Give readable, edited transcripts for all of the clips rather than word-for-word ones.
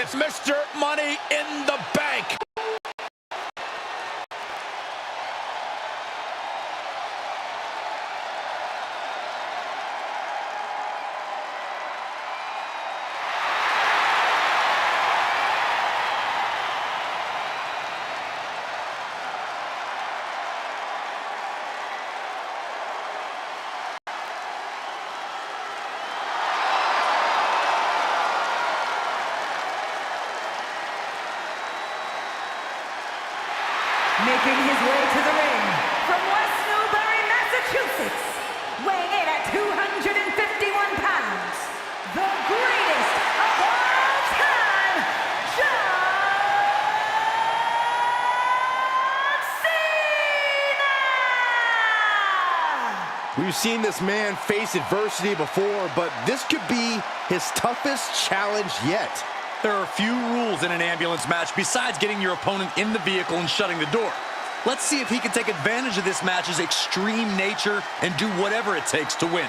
It's Mr. Money in the Bank. Making his way to the ring from West Newbury, Massachusetts, weighing in at 251 pounds, the greatest of all time, John Cena! We've seen this man face adversity before, but this could be his toughest challenge yet. There are few rules in an ambulance match besides getting your opponent in the vehicle and shutting the door. Let's see if he can take advantage of this match's extreme nature and do whatever it takes to win.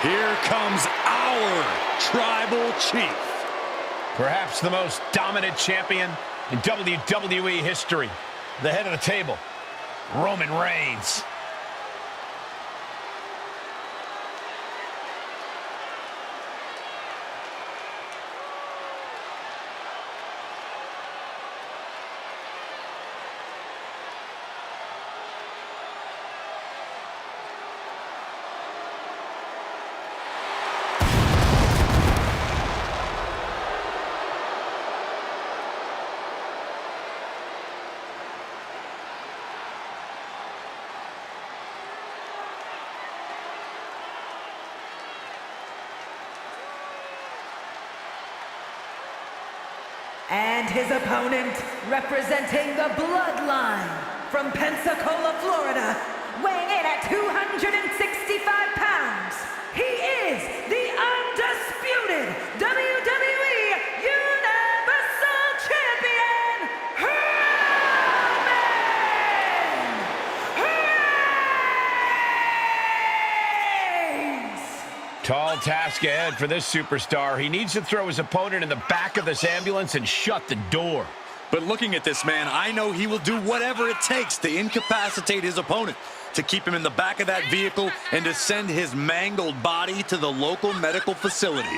Here comes our tribal chief. Perhaps the most dominant champion in WWE history. The head of the table, Roman Reigns. And his opponent, representing the Bloodline from Pensacola, Florida, weighing in at 265 pounds, he is the undisputed WWE Universal Champion, Roman Reigns! Tall task ahead for this superstar. He needs to throw his opponent in the back of this ambulance and shut the door. But looking at this man, I know he will do whatever it takes to incapacitate his opponent, to keep him in the back of that vehicle, and to send his mangled body to the local medical facility.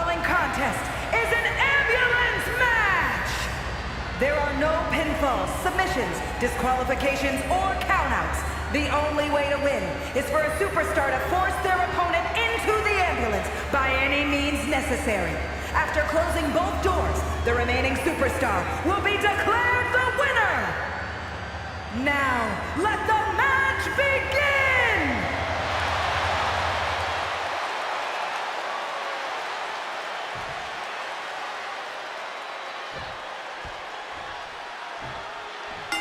following contest is an ambulance match. There are no pinfalls, submissions, disqualifications, or countouts. The only way to win is for a superstar to force their opponent into the ambulance by any means necessary. After closing both doors, the remaining superstar will be declared the winner. Now, let the match begin!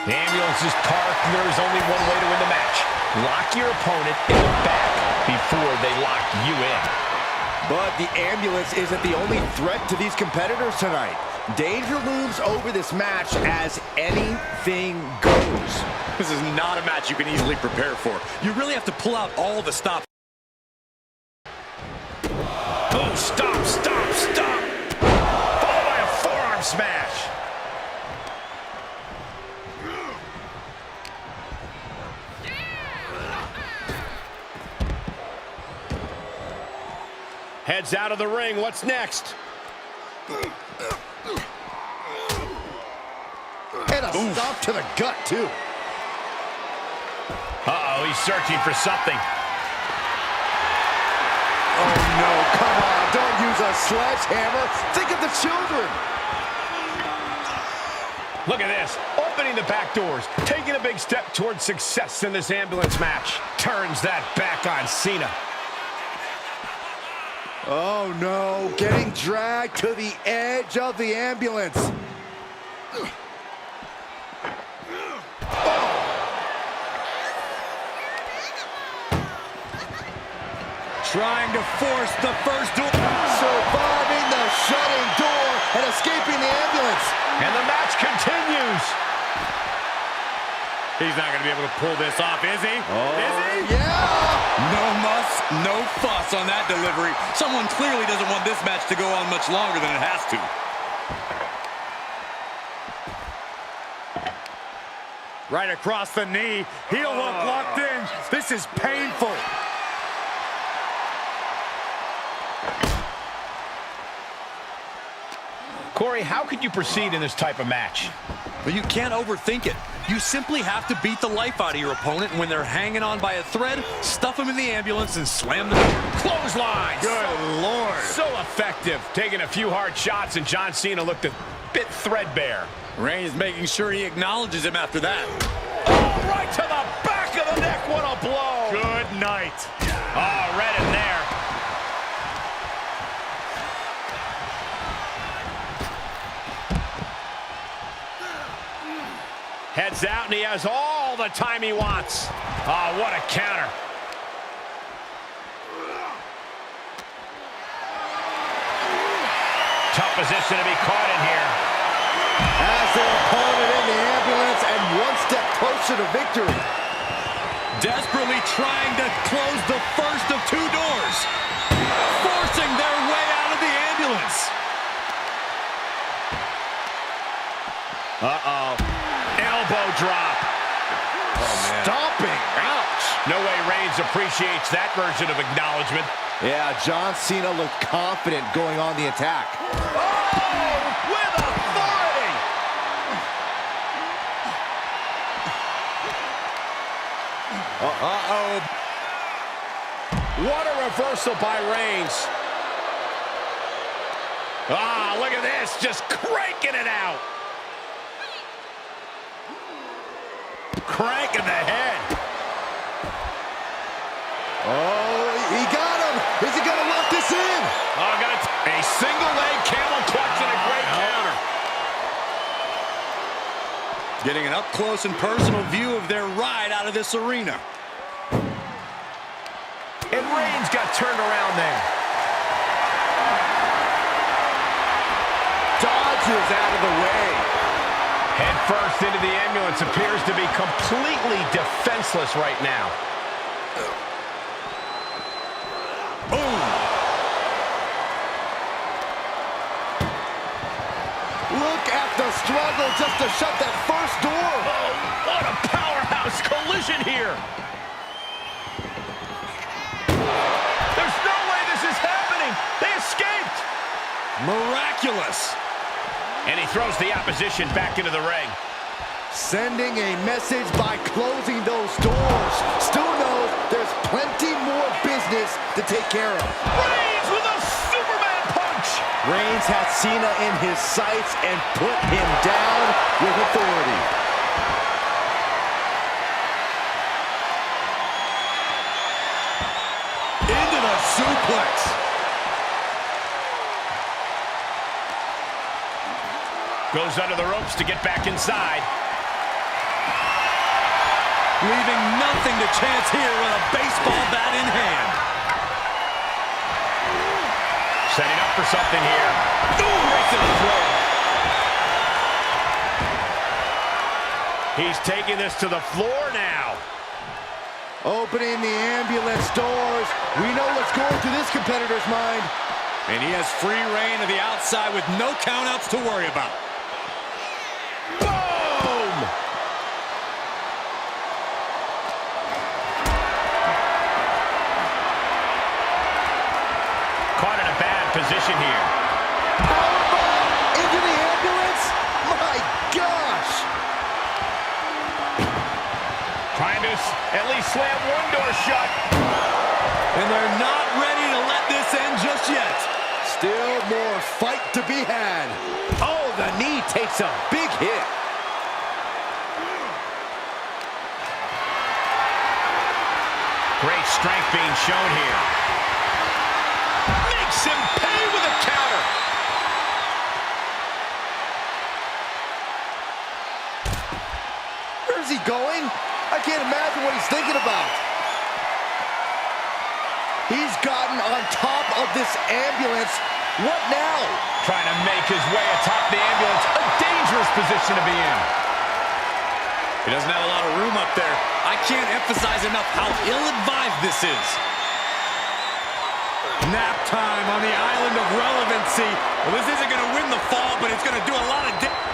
The ambulance is parked, and there is only one way to win the match. Lock your opponent in the back before they lock you in. But the ambulance isn't the only threat to these competitors tonight. Danger looms over this match as anything goes. This is not a match you can easily prepare for. You really have to pull out all the stops. Oh, stop, stop, stop. Followed by a forearm smash. Heads out of the ring. What's next? And a stop to the gut, too. Uh-oh, he's searching for something. Oh, no, come on. Don't use a sledgehammer. Think of the children. Look at this. Opening the back doors. Taking a big step towards success in this ambulance match. Turns that back on Cena. Oh, no. Getting dragged to the edge of the ambulance. Trying to force the first door. Surviving the shutting door and escaping the ambulance. And the match continues. He's not going to be able to pull this off, is he? Oh, is he? yeah. No muss, no fuss on that delivery. Someone clearly doesn't want this match to go on much longer than it has to. Right across the knee. Heel hook locked in. This is painful. Corey, how could you proceed in this type of match? But you can't overthink it. You simply have to beat the life out of your opponent, and when they're hanging on by a thread, stuff them in the ambulance and slam the door. Clotheslines. Good Lord. So effective. Taking a few hard shots, and John Cena looked a bit threadbare. Reigns making sure he acknowledges him after that. Oh, right to the back of the neck. What a blow. Good night. Oh, read it there. Heads out, and he has all the time he wants. Oh, what a counter. Tough position to be caught in here. Has their opponent in the ambulance and one step closer to victory. Desperately trying to close the first of two doors. Forcing their way out of the ambulance. Uh-oh. Elbow drop. Stomping. Ouch. No way Reigns appreciates that version of acknowledgement. Yeah, John Cena looked confident going on the attack. Oh, with authority. Uh-oh. What a reversal by Reigns. Ah, look at this, just cranking it out. Cranking the head. Oh, he got him. Is he going to lock this in? Oh, a single leg camel clutch and a great counter. Getting an up-close and personal view of their ride out of this arena. And Reigns got turned around there. Dodges out of the way. Head first into the ambulance, appears to be completely defenseless right now. Boom. Look at the struggle just to shut that first door. Oh, what a powerhouse collision here. There's no way this is happening. They escaped. Miraculous. And he throws the opposition back into the ring. Sending a message by closing those doors. Stu knows there's plenty more business to take care of. Reigns with a Superman punch. Reigns had Cena in his sights and put him down with authority. Into the suplex. Goes under the ropes to get back inside. Leaving nothing to chance here with a baseball bat in hand. Setting up for something here. Ooh, right to the throat. He's taking this to the floor now. Opening the ambulance doors. We know what's going through this competitor's mind. And he has free reign to the outside with no countouts to worry about. Boom! Caught in a bad position here. Powerbomb into the ambulance? My gosh! Trying to at least slam one door shut. And they're not ready to let this end just yet. Still more fight to be had. Oh, the knee takes a big hit. Great strength being shown here. Makes him pay with a counter. Where's he going? I can't imagine what he's thinking about. He's gotten on top of this ambulance. What now? Trying to make his way atop the ambulance. A dangerous position to be in. He doesn't have a lot of room up there. I can't emphasize enough how ill-advised this is. Nap time on the island of relevancy. Well, this isn't going to win the fall, but it's going to do a lot of damage.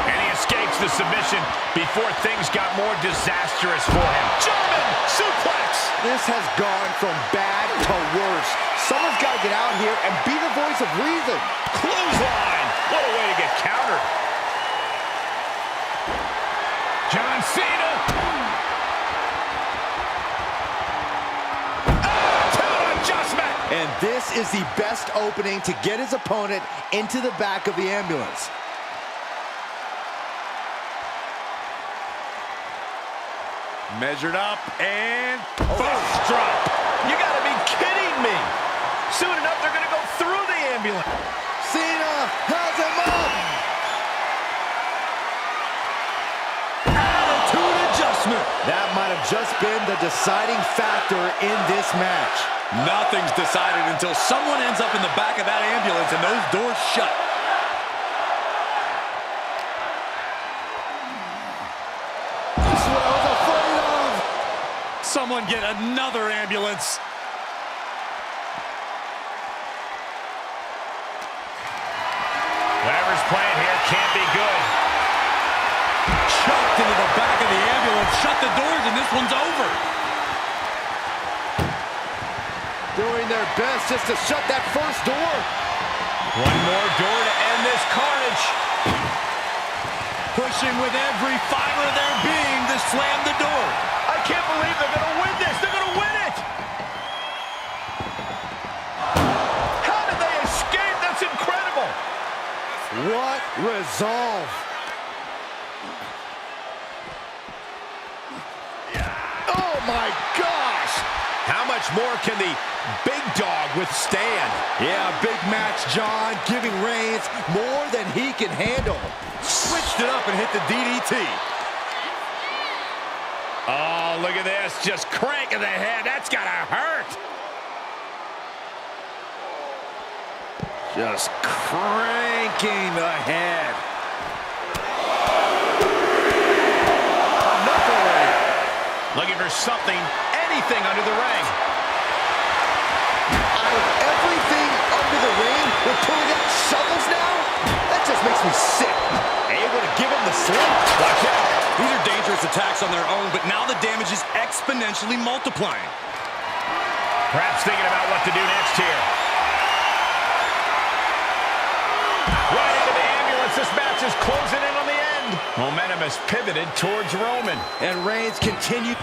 And he escapes the submission before things got more disastrous for him. German suplex! This has gone from bad to worse. Someone's got to get out here and be the voice of reason. Clothesline! What a way to get countered. John Cena! Attitude adjustment! And this is the best opening to get his opponent into the back of the ambulance. Measured up and Fist drop. You gotta be kidding me. Soon enough, they're gonna go through the ambulance. Cena has him up. attitude adjustment. That might have just been the deciding factor in this match. Nothing's decided until someone ends up in the back of that ambulance and those doors shut. This is what I was afraid of. Someone get another ambulance. Whatever's playing here can't be good. Chucked into the back of the ambulance. Shut the doors and this one's over. Doing their best just to shut that first door. One more door to end this carnage. Pushing with every fiber of their being to slam the door. I can't believe they're going to win this. They're going to win it. How did they escape? That's incredible. What resolve. Oh my gosh. How much more can the big dog withstand? Yeah, big match, John, giving Reigns more than he can handle. Switched it up and hit the DDT. Oh, look at this. Just cranking the head. That's got to hurt. Just cranking the head. Enough already. Looking for something, anything under the ring. Out of everything under the ring, we're pulling out shovels now? That just makes me sick. Able to give him the slip. Watch out. These are dangerous attacks on their own, but now the damage is exponentially multiplying. Perhaps thinking about what to do next here. match is closing in on the end. Momentum has pivoted towards Roman. And Reigns continued.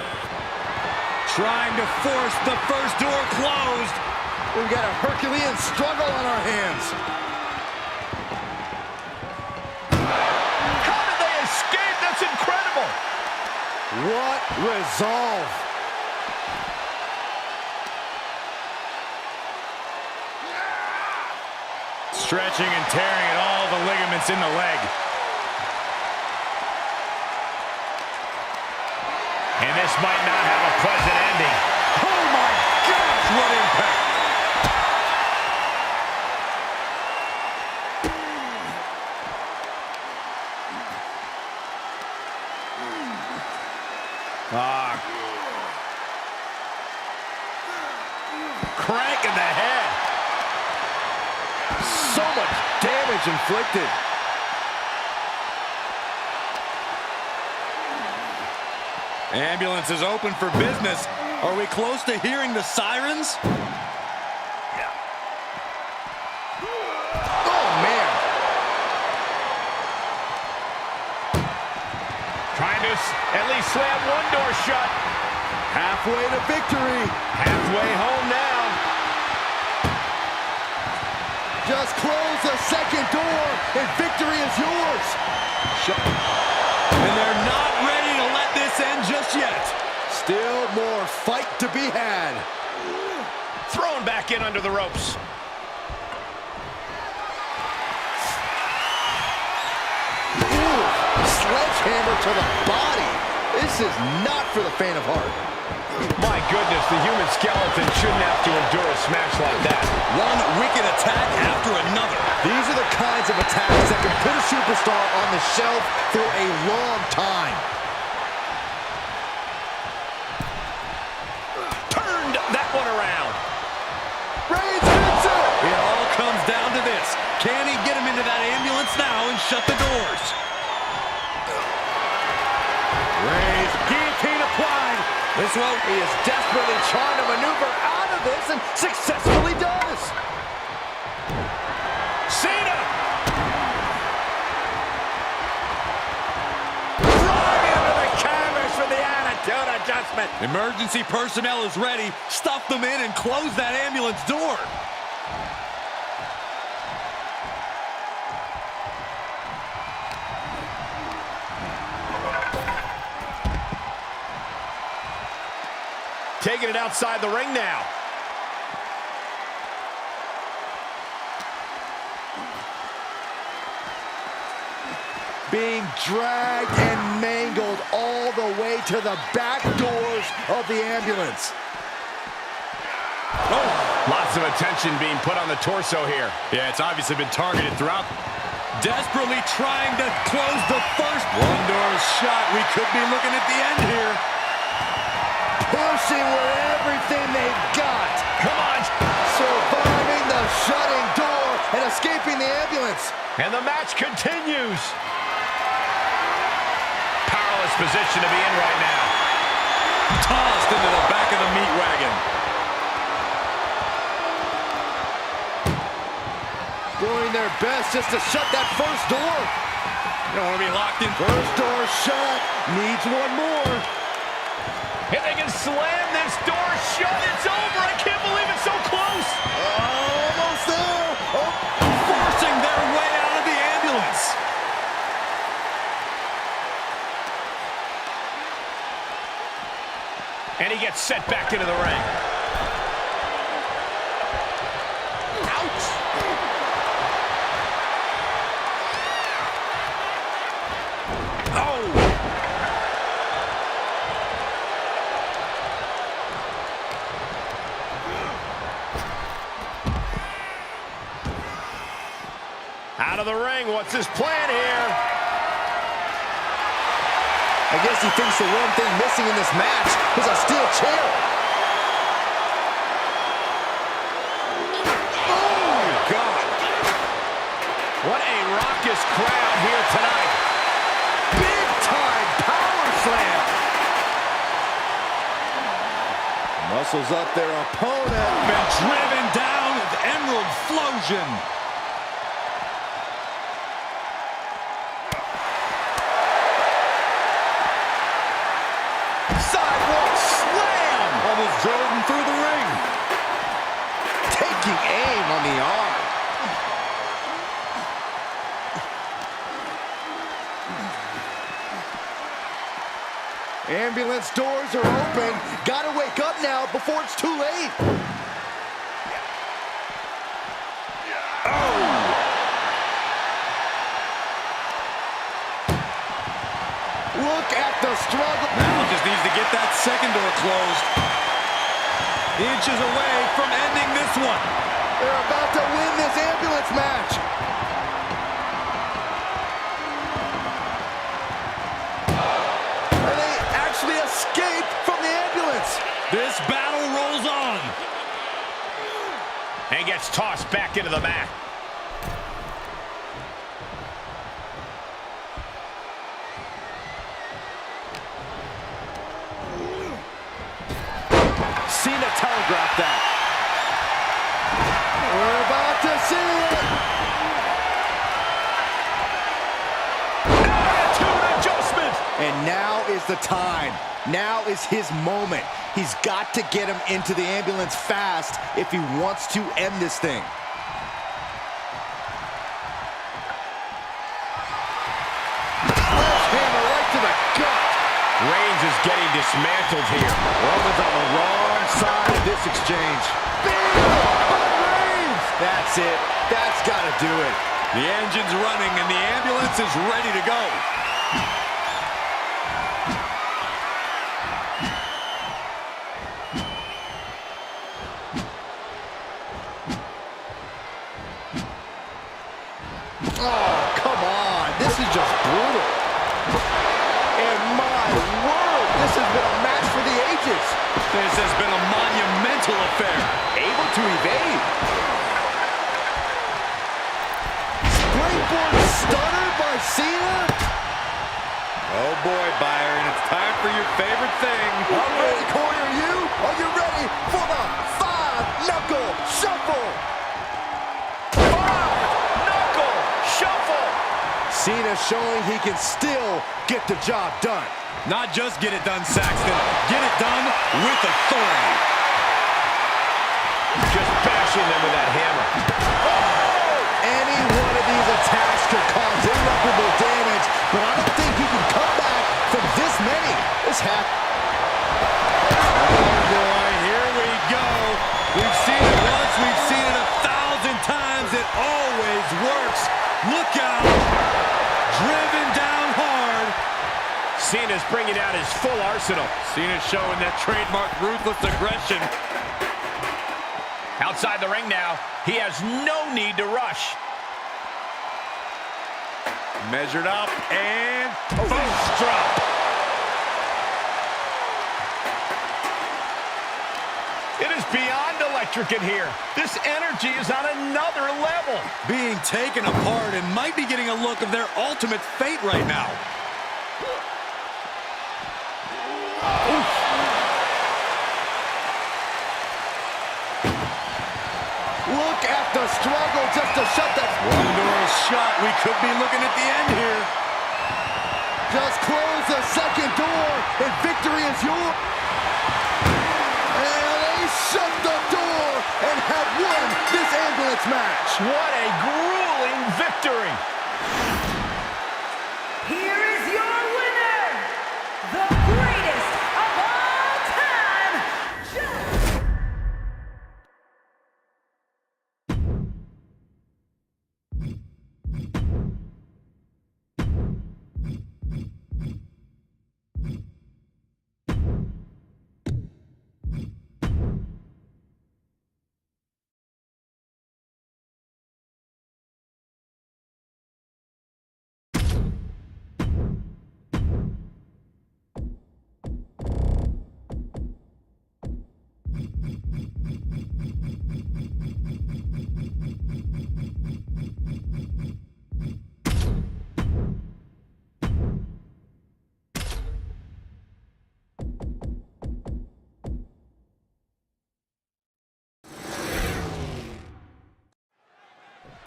Trying to force the first door closed. We've got a Herculean struggle on our hands. How did they escape? That's incredible. What resolve. Stretching and tearing at all the ligaments in the leg. And this might not have a pleasant ending. Oh my gosh, what impact! Crank in the head. So much damage inflicted. Ambulance is open for business. Are we close to hearing the sirens? Oh, man. Trying to at least slam one door shut. Halfway to victory. Halfway home now. Just close the second door, and victory is yours. And they're not ready to let this end just yet. Still more fight to be had. Thrown back in under the ropes. Ooh, sledgehammer to the body. This is not for the faint of heart. My goodness, the human skeleton shouldn't have to endure a smash like that. One wicked attack after another. These are the kinds of attacks that can put a superstar on the shelf for a long time. Turned that one around. Reigns hits it! It all comes down to this. Can he get him into that ambulance now and shut the doors? Reigns, guillotine applied. This one, He is desperately trying to maneuver out of this and successfully does. Cena! Right into the canvas for the attitude adjustment. emergency personnel is ready. Stuff them in and close that ambulance door. Taking it outside the ring now. Being dragged and mangled all the way to the back doors of the ambulance. Oh, lots of attention being put on the torso here. Yeah, it's obviously been targeted throughout. Desperately trying to close the first. One door is shot. We could be looking at the end here. Pushing with everything they've got. Come on. Surviving the shutting door and escaping the ambulance. And the match continues. Powerless position to be in right now. Tossed into the back of the meat wagon. Doing their best just to shut that first door. You don't want to be locked in. First door shut. Needs one more. If they can slam this door shut, it's over. I can't believe it's so close. Almost there. Oh. Forcing their way out of the ambulance. And he gets set back into the ring. Ouch! Oh! Out of the ring, what's his plan here? I guess he thinks the one thing missing in this match is a steel chair. Oh, God. What a raucous crowd here tonight. Big time power slam. Muscles up their opponent. Been driven down with Emerald Flosion. the arm. Ambulance doors are open. Gotta wake up now before it's too late. Oh! Look at the struggle. Now just needs to get that second door closed. Inches away from ending this one. They're about to win this ambulance match. And they actually escaped from the ambulance. This battle rolls on. And gets tossed back into the mat. Cena telegraphed that. We're about to see it. Attitude adjustment. And now is the time. Now is his moment. He's got to get him into the ambulance fast if he wants to end this thing. Hammer right to the gut. Reigns is getting dismantled here. Roman's on the wrong side of this exchange. Big by Reigns. That's it. That's got to do it. The engine's running and the ambulance is ready to go. Oh, come on. This is just brutal. And my word, this has been a match for the ages. This has been a monumental affair. Able to evade. Springboard stunner by Cena. Oh boy, Byron, it's time for your favorite thing. I'm ready, Corey. Are you? Are you ready for the five-knuckle shuffle? Five-knuckle shuffle. Cena showing he can still get the job done. Not just get it done, Saxton. Get it done with authority. Just bashing them with that hammer. Any one of these attacks could cause irreparable damage, but I don't think he can come back from this many. This happened. Oh boy, here we go. We've seen it once, we've seen it 1,000 times. It always works. Look out. Driven down hard. Cena's bringing out his full arsenal. Cena's showing that trademark ruthless aggression. Outside the ring now, he has no need to rush. Measured up and face drop. It is beyond electric in here. This energy is on another level. Being taken apart and might be getting a look of their ultimate fate right now. Oof. Look at the struggle just to shut that. One door is shut. We could be looking at the end here. Just close the second door and victory is yours. And they shut the door and have won this ambulance match. What a grueling victory. Here is your winner, the greatest of all time,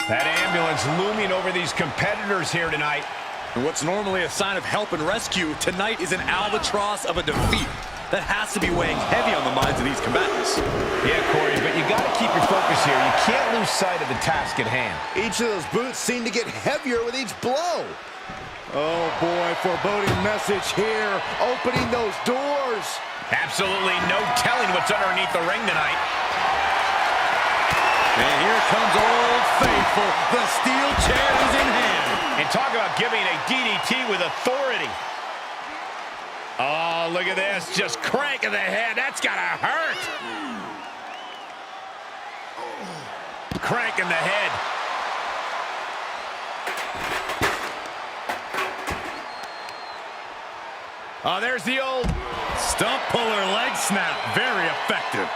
That ambulance looming over these competitors here tonight. And what's normally a sign of help and rescue, tonight is an albatross of a defeat. That has to be weighing heavy on the minds of these combatants. Yeah, Corey, but you got to keep your focus here. You can't lose sight of the task at hand. Each of those boots seem to get heavier with each blow. Oh, boy, foreboding message here. Opening those doors. Absolutely no telling what's underneath the ring tonight. And here comes Old Faithful. The steel chair is in hand. And talk about giving a DDT with authority. Oh, look at this. Just cranking the head. That's got to hurt. Cranking the head. Oh, there's the old stump puller leg snap. Very effective.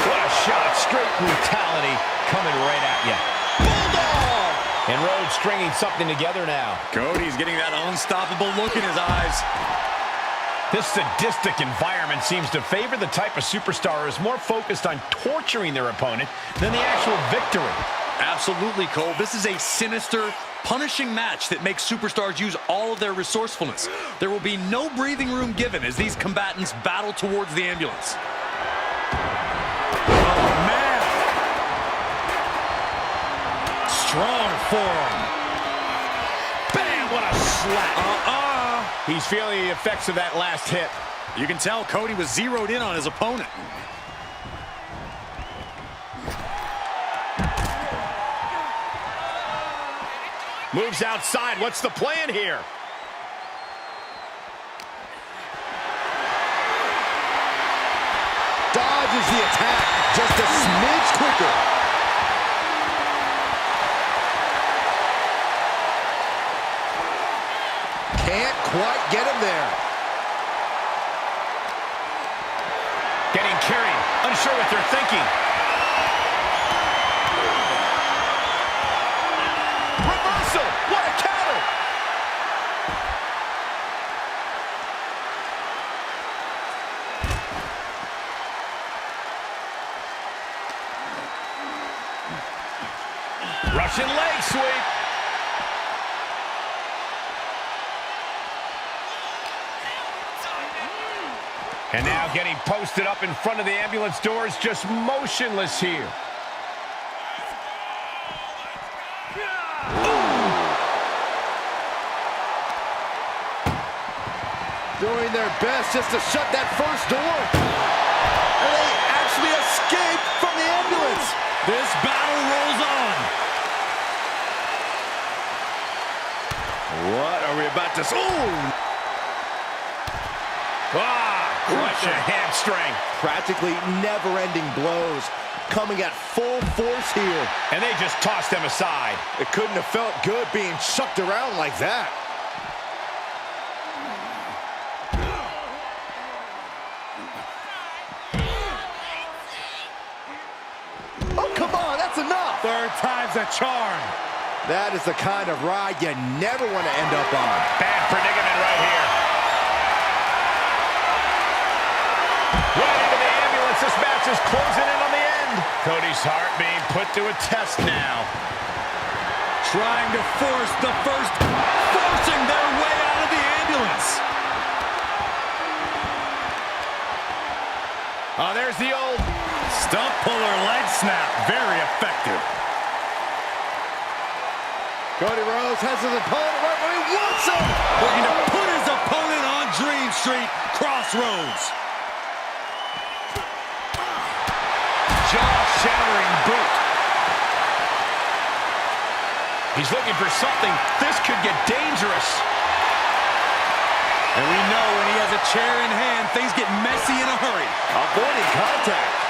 What a shot. Straight brutality coming right at you. Bulldog! And Rhodes stringing something together now. Cody's getting that unstoppable look in his eyes. This sadistic environment seems to favor the type of superstar who is more focused on torturing their opponent than the actual victory. Absolutely, Cole. This is a sinister, punishing match that makes superstars use all of their resourcefulness. There will be no breathing room given as these combatants battle towards the ambulance. Oh, man! Strong forearm. Bam! What a slap. He's feeling the effects of that last hit. You can tell Cody was zeroed in on his opponent. Moves outside. What's the plan here? Dodges the attack just a smidge quicker. Can't quite get him there. Getting carried. Unsure what they're thinking. Reversal. What a counter. Russian leg sweep. And now getting posted up in front of the ambulance doors, just motionless here. Doing their best just to shut that first door. And they actually escaped from the ambulance. This battle rolls on. What are we about to see? Oh! Crush a hamstring. Practically never-ending blows coming at full force here. And they just tossed them aside. It couldn't have felt good being chucked around like that. Oh, come on, that's enough. Third time's a charm. That is the kind of ride you never want to end up on. Bad predicament right here. Right into the ambulance. This match is closing in on the end. Cody's heart being put to a test now. Trying to forcing their way out of the ambulance. Oh, there's the old stump puller leg snap. Very effective. Cody Rhodes has his opponent right where he wants him. Looking to put his opponent on Dream Street, Crossroads. Jaw-shattering boot. He's looking for something. This could get dangerous. And we know when he has a chair in hand, things get messy in a hurry. Avoiding contact.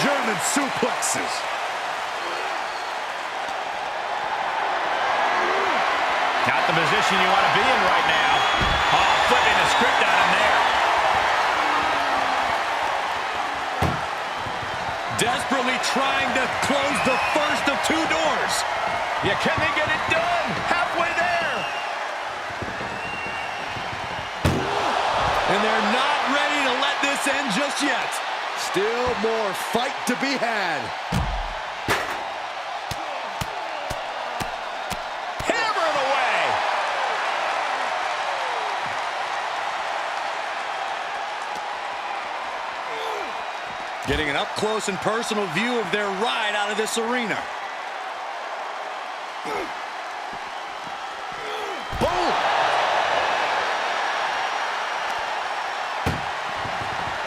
German suplexes. Not the position you want to be in right now. Oh, flipping the script on him there. Desperately trying to close the first of two doors. Yeah, can they get it done? Halfway there. And they're not ready to let this end just yet. Still more fight to be had. Hammered away. Getting an up-close and personal view of their ride out of this arena. Boom!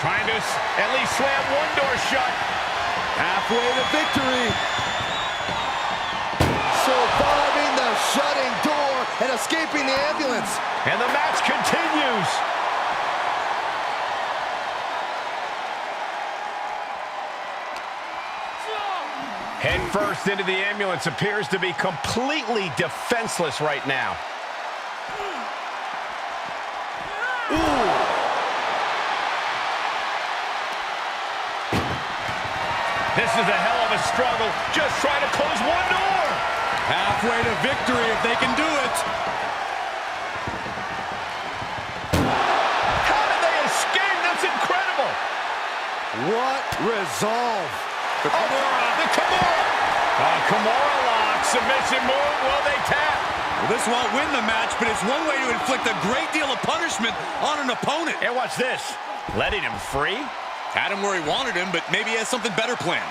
Trying to at least slam one door shut. Halfway to victory. Surviving the shutting door and escaping the ambulance. And the match continues. Head first into the ambulance, appears to be completely defenseless right now. Ooh. This is a hell of a struggle. Just trying to close one door. Halfway to victory if they can do it. How did they escape? That's incredible. What resolve. The Kimura. Kimura lock. Submission move. Will they tap? Well, this won't win the match, but it's one way to inflict a great deal of punishment on an opponent. And watch this. Letting him free? Had him where he wanted him, but maybe he has something better planned.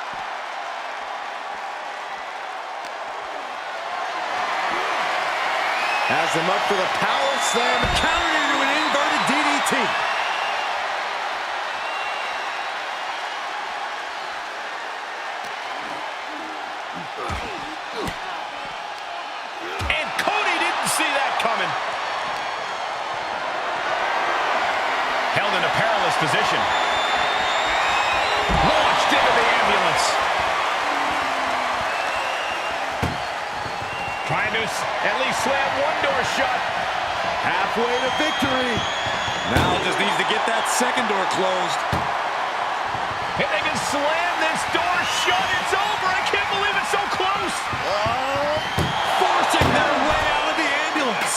Has him up for the power slam. Countered into an inverted DDT. And Cody didn't see that coming. Held in a perilous position. Launched into the ambulance. Trying to at least slam one door shut. Halfway to victory. Now just needs to get that second door closed. If they can slam this door shut, it's over. I can't believe it's so close. Forcing their way out of the ambulance.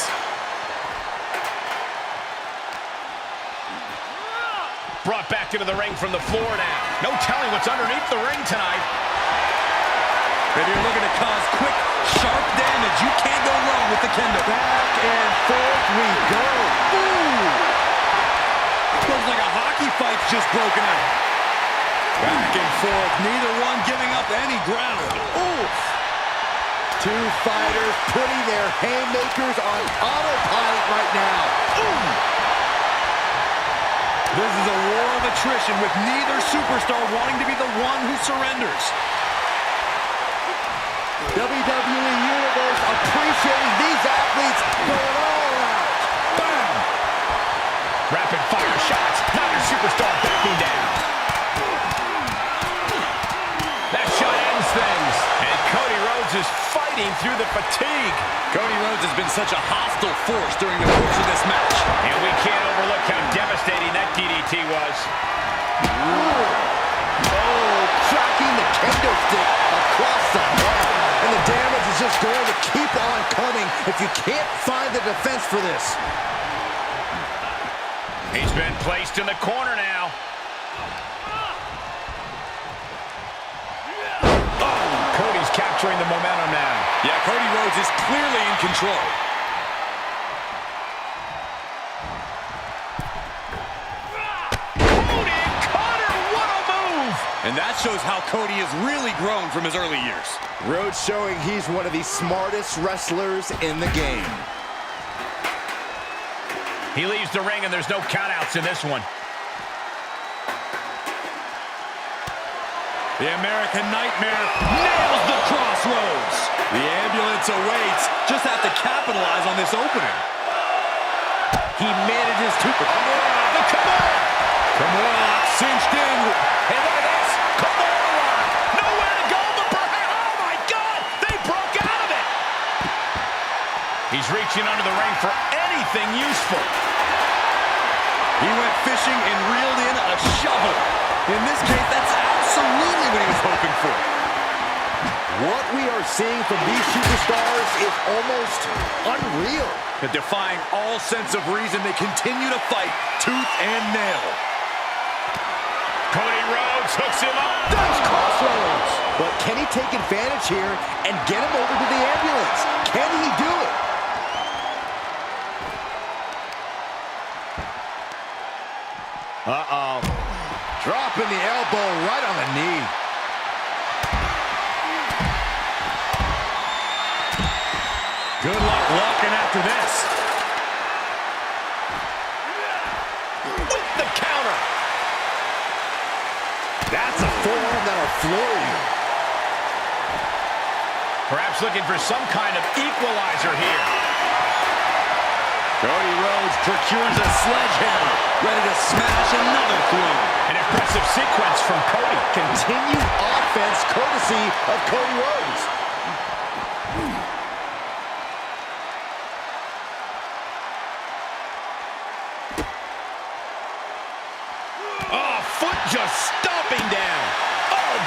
Brought back into the ring from the floor now. No telling what's underneath the ring tonight. If you're looking to cause quick, sharp damage, you can't go wrong with the kendo. Back and forth we go. Ooh! Looks like a hockey fight's just broken out. Back and forth, neither one giving up any ground. Ooh! Two fighters putting their haymakers on autopilot right now. Ooh! This is a war of attrition with neither superstar wanting to be the one who surrenders. WWE Universe appreciating these athletes going all out. Bam! Rapid fire shots. Neither superstar backing down. That shot ends things. And Cody Rhodes is fighting through the fatigue. Cody Rhodes has been such a hostile force during the course of this match. And we can't overlook how devastating that DDT was. Oh, tracking the kendo stick across the head. And the damage is just going to keep on coming if you can't find the defense for this. He's been placed in the corner now. Oh, Cody's capturing the momentum now. Yeah, Cody Rhodes is clearly in control. Cody caught her. What a move! And that shows how Cody has really grown from his early years. Rhodes showing he's one of the smartest wrestlers in the game. He leaves the ring and there's no countouts in this one. The American Nightmare nails the crossroads. The ambulance awaits. Just have to capitalize on this opening. He manages to... The Kimura! Kimura cinched in. Hey, look at this. Kimura lock. Nowhere to go but perhaps. Oh, my God. They broke out of it. He's reaching under the ring for anything useful. He went fishing and reeled in a shovel. In this case, that's absolutely what he was hoping for. What we are seeing from these superstars is almost unreal. But defying all sense of reason, they continue to fight tooth and nail. Cody Rhodes hooks him up. Nice crossroads. But can he take advantage here and get him over to the ambulance? Can he do it? Uh-oh. Dropping the elbow right on the knee. Good luck walking after this. With the counter. That's a forearm that'll floor you. Perhaps looking for some kind of equalizer here. Cody Rhodes procures a sledgehammer, ready to smash another through. An impressive sequence from Cody. Continued offense courtesy of Cody Rhodes. Oh, foot just stomping down. Oh.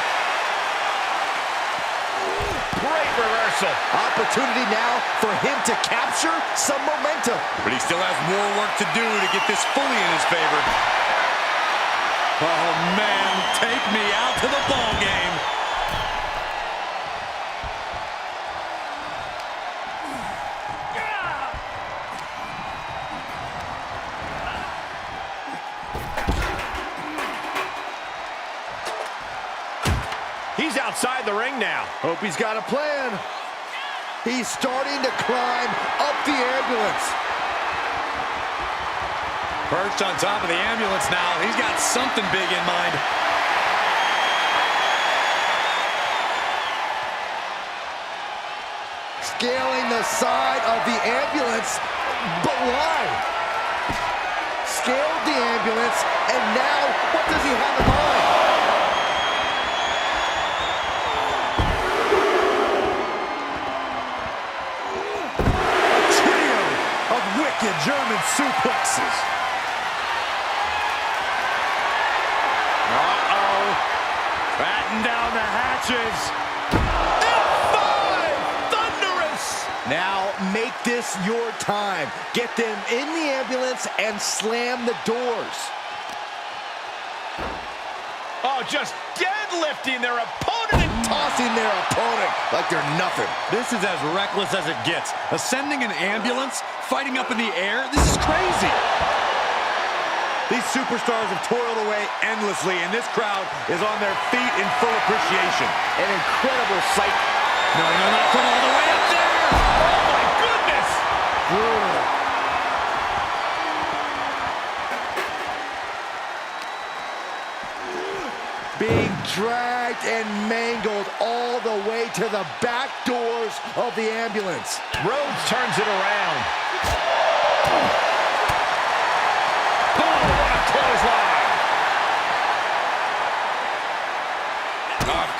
Great reversal. Opportunity now for him to capture some momentum. But he still has more work to do to get this fully in his favor. Oh, man, take me out to the ball game. He's outside the ring now. Hope he's got a plan. He's starting to climb up the ambulance. Perched on top of the ambulance now. He's got something big in mind. Scaling the side of the ambulance, but why? Scaled the ambulance, and now what does he have in mind? Wicked German suplexes. Uh-oh. Batten down the hatches. F5! Thunderous! Now make this your time. Get them in the ambulance and slam the doors. Oh, just deadlifting their opponent and Tossing their opponent like they're nothing. This is as reckless as it gets. Ascending an ambulance, fighting up in the air, this is crazy. These superstars have toiled away endlessly, and this crowd is on their feet in full appreciation. An incredible sight. No, not from all the way up there. oh my goodness! Brutal. Being dragged and mangled all the way to the back doors of the ambulance. Rhodes turns it around. Oh, what a clothesline!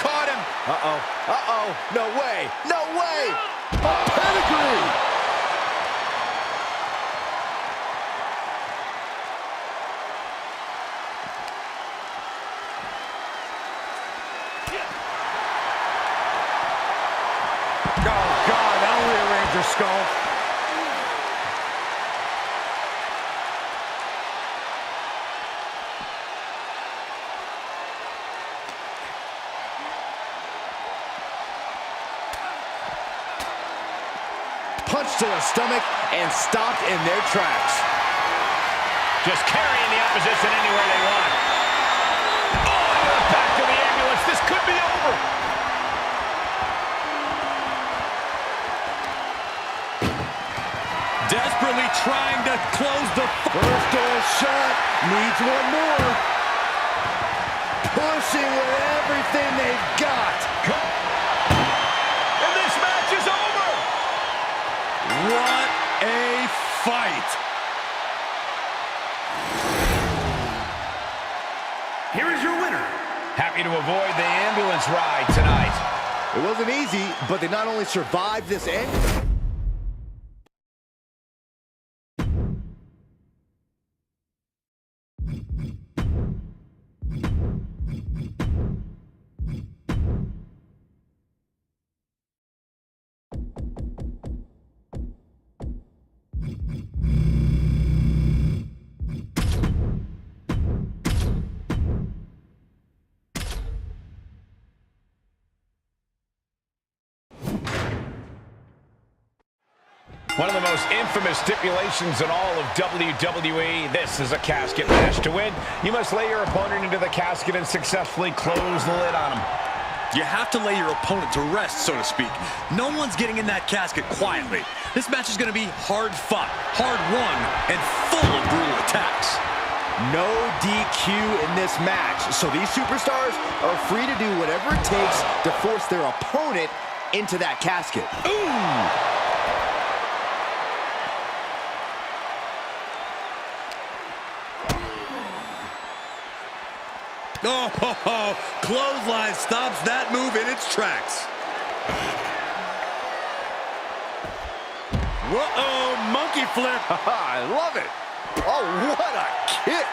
Caught him. Uh-oh. Uh-oh. No way. No way. A pedigree. Oh, God, that'll rearrange your skull. Punch to the stomach and stopped in their tracks. Just carrying the opposition anywhere they want. Oh, into the back of the ambulance. This could be over. Desperately trying to close the... First door shut. Needs one more. Pushing with everything they've got. And this match is over. What a fight. Here is your winner. Happy to avoid the ambulance ride tonight. It wasn't easy, but they not only survived this end. One of the most infamous stipulations in all of WWE. This is a casket match. To win, you must lay your opponent into the casket and successfully close the lid on him. You have to lay your opponent to rest, so to speak. No one's getting in that casket quietly. This match is going to be hard fought, hard won, and full of brutal attacks. No DQ in this match, so these superstars are free to do whatever it takes to force their opponent into that casket. Ooh! Oh, clothesline stops that move in its tracks. Whoa, monkey flip. I love it. Oh, what a kick.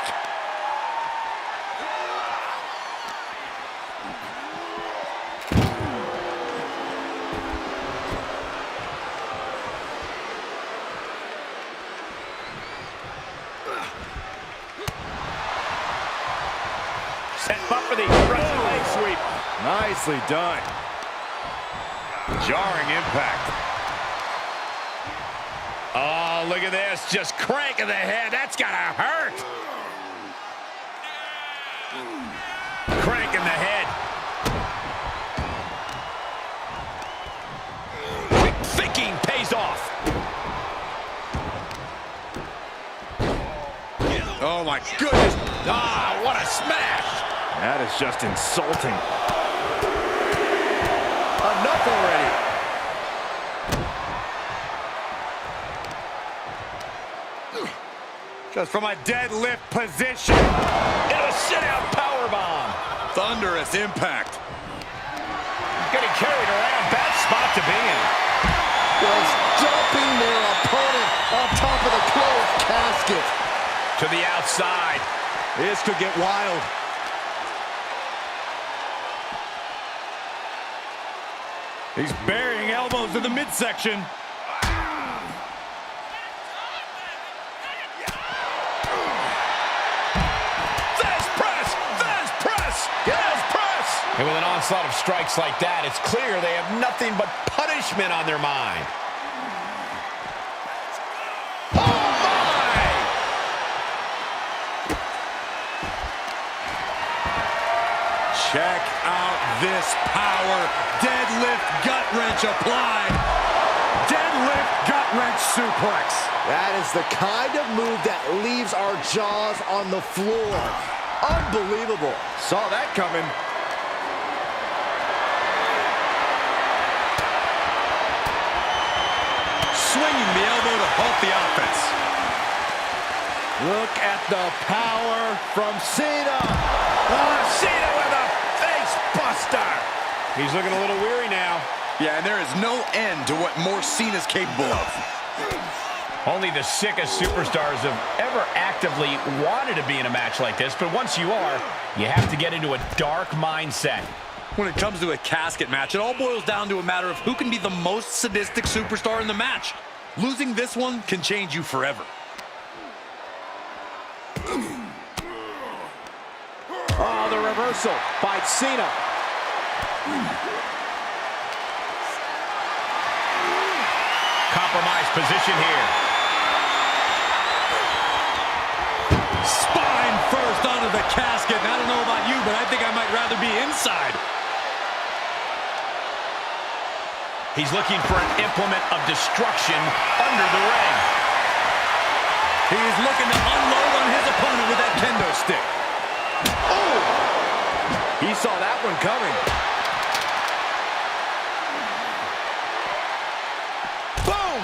Set up for the aggressive leg sweep. Nicely done. Jarring impact. Oh, look at this. Just cranking the head. That's gotta hurt. Cranking the head. Quick thinking pays off. Oh, my goodness. Ah, what a smash. That is just insulting. Enough already. Just from a deadlift position. Into a sit-out powerbomb. Thunderous impact. Getting carried around. Bad spot to be in. Was dumping their opponent on top of the closed casket. To the outside. This could get wild. He's burying elbows in the midsection. And with an onslaught of strikes like that, it's clear they have nothing but punishment on their mind. Oh, my! Check out this power. Deadlift gut wrench applied. Deadlift gut wrench suplex. That is the kind of move that leaves our jaws on the floor. Unbelievable. Saw that coming. Swinging the elbow to halt the offense. Look at the power from Cena. Cena with a face buster. He's looking a little weary now. Yeah, and there is no end to what more Cena's capable of. Only the sickest superstars have ever actively wanted to be in a match like this, but once you are, you have to get into a dark mindset. When it comes to a casket match, it all boils down to a matter of who can be the most sadistic superstar in the match. Losing this one can change you forever. Oh, the reversal by Cena. Compromised position here. Spine first onto the casket. And I don't know about you, but I think I might rather be inside. He's looking for an implement of destruction under the ring. He's looking to unload on his opponent with that kendo stick. Oh! He saw that one coming. Boom!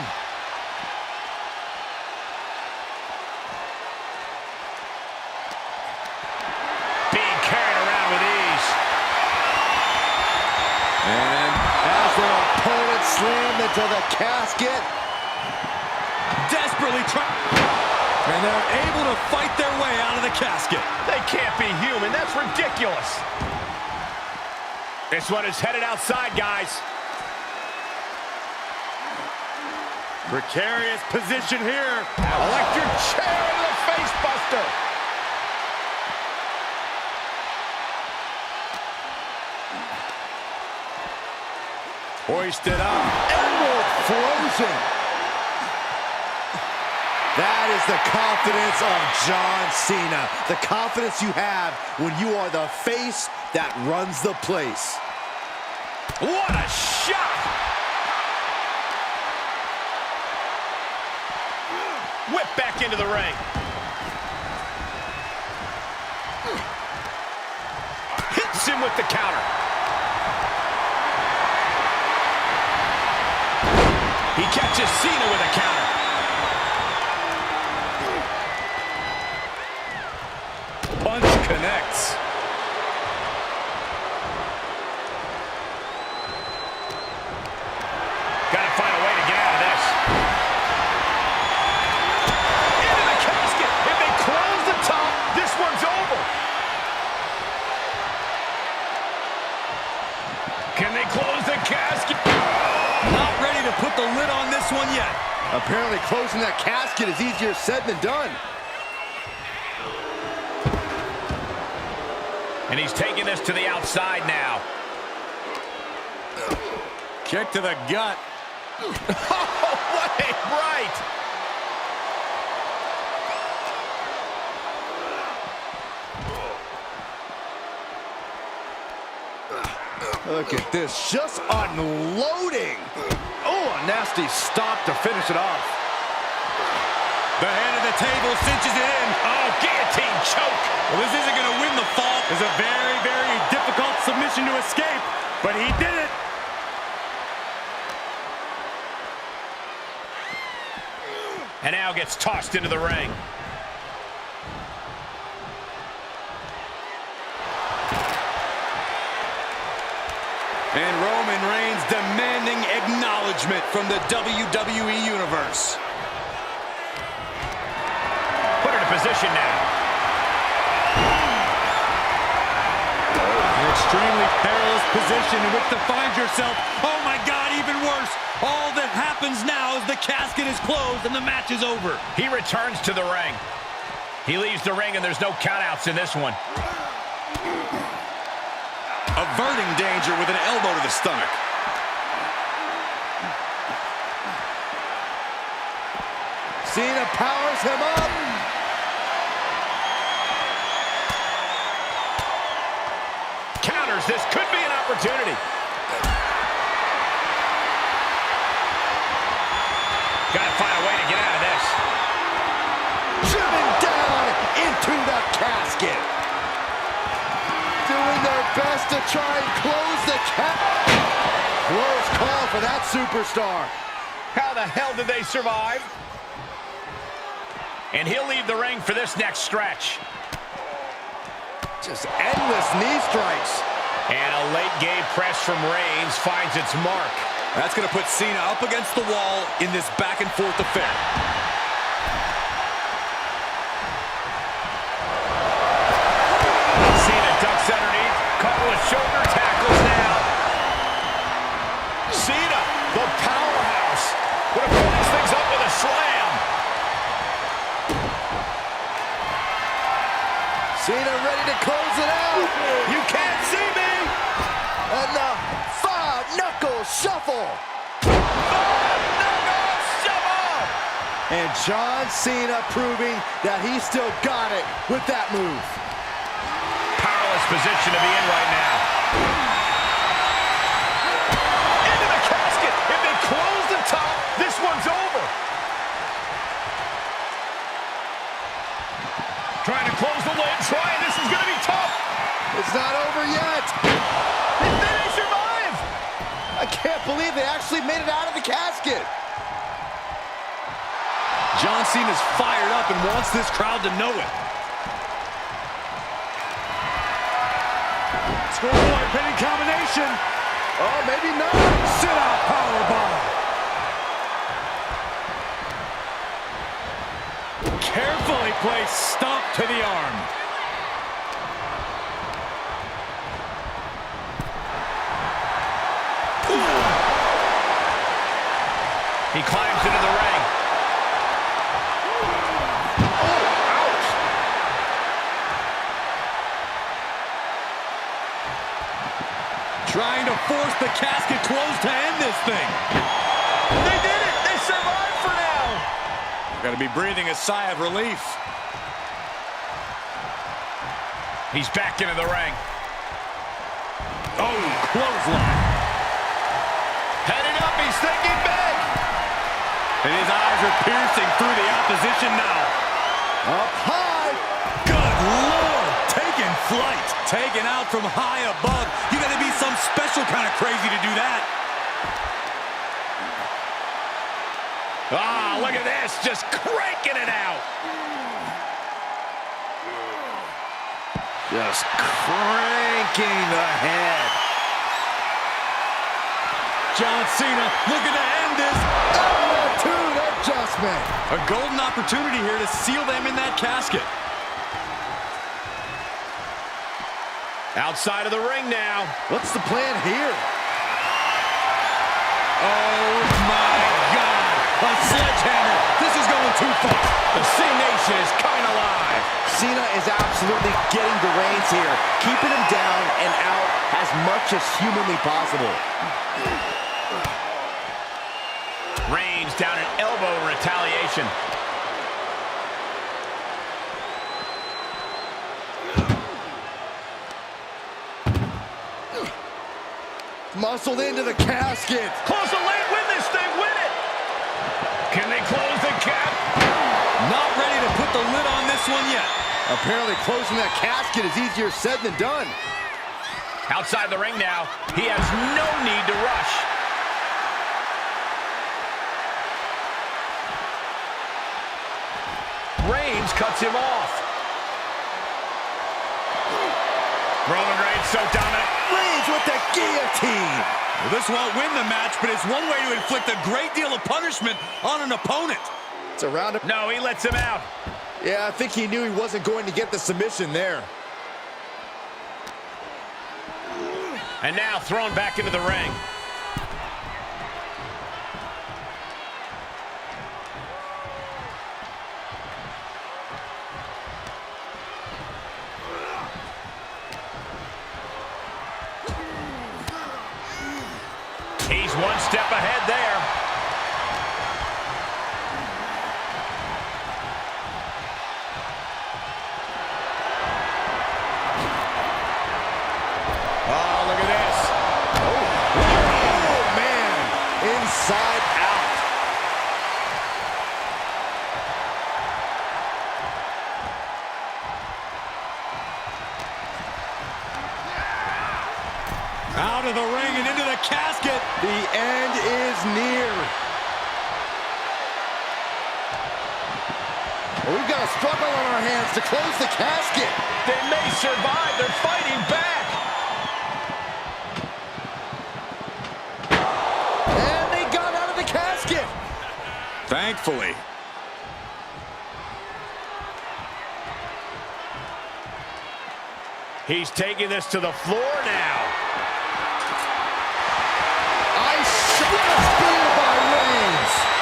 Being carried around with ease. And as their opponent slammed into the casket. Desperately trying. And they're able to fight their way out of the casket. They can't be human. That's ridiculous. This one is headed outside, guys. Precarious position here. Electric chair into the face buster. Hoisted up. Emerald frozen. That is the confidence of John Cena. The confidence you have when you are the face that runs the place. What a shot! Whip back into the ring. Hits him with the counter. He catches Cena with a counter. Punch connects. Gotta find a way to get out of this. Into the casket. If they close the top, this one's over. Can they close the casket? Not ready to put the lid on this one yet. Apparently closing that casket is easier said than done. And he's taking this to the outside now. Kick to the gut. Oh, what a right! Look at this, just unloading. Oh, a nasty stop to finish it off. The hand of the table cinches it in. Oh, guillotine choke. Well, this isn't going to win the fall. It's a very, very difficult submission to escape, but he did it. And now gets tossed into the ring. And Roman Reigns demanding acknowledgement from the WWE Universe. Put her in position now. An extremely perilous position in which to find yourself. Oh my God, even worse. All that happens now is the casket is closed and the match is over. He returns to the ring. He leaves the ring and there's no countouts in this one. Averting danger with an elbow to the stomach. Cena powers him up. Counters. This could be an opportunity. Gotta find a way to get out of this. Driven down into the casket. Doing their best to try and close the casket. Close call for that superstar. How the hell did they survive? And he'll leave the ring for this next stretch. Just endless knee strikes. And a late game press from Reigns finds its mark. That's going to put Cena up against the wall in this back and forth affair. Cena ducks underneath. Couple of shoulder tackles now. Cena, the powerhouse, would have put these things up with a slam. Cena ready to close it out. You can't see me. And the five-knuckle shuffle. Five-knuckle shuffle. And John Cena proving that he still got it with that move. Powerless position to be in right now. Into the casket. If they close the top, this one's over. Trying to close the lid. This is going to be tough. It's not over yet. And then they survive. I can't believe they actually made it out of the casket. John Cena's fired up and wants this crowd to know it. Schoolboy pinning combination. Oh, maybe not. Sit out powerbomb. Carefully placed stomp to the arm. He climbs into the ring. Oh, ouch. Trying to force the casket closed to end this thing. They did it. They survived for now. Got to be breathing a sigh of relief. He's back into the ring. Oh, clothesline. Heading up, he's thinking big. And his eyes are piercing through the opposition now. Up high. Good Lord, taking flight. Taken out from high above. You got to be some special kind of crazy to do that. Ah, look at this, just cranking it out. Just cranking ahead. John Cena looking to end this. Attitude adjustment. A golden opportunity here to seal them in that casket. Outside of the ring now. What's the plan here? Oh my God. A sledgehammer. This is going too far. The C Nation is coming alive. Cena is absolutely getting the reins here, keeping him down and out as much as humanly possible. Reigns down an elbow in retaliation. Muscled into the casket. Close the lane, win this thing, win it. Can they close the cap? Not ready to put the lid on this one yet. Apparently closing that casket is easier said than done. Outside the ring now, he has no need to rush. Reigns cuts him off. Roman Reigns so dominant. Reigns with the guillotine. Well, this won't win the match, but it's one way to inflict a great deal of punishment on an opponent. It's a round of... No, he lets him out. Yeah, I think he knew he wasn't going to get the submission there. And now thrown back into the ring. He's one step ahead there. Oh, look at this. Oh, man. Inside out. Out of the ring and into the casket. The end is near. Well, we've got a struggle on our hands to close the casket. They may survive. They're fighting back. And they got out of the casket. Thankfully. He's taking this to the floor now.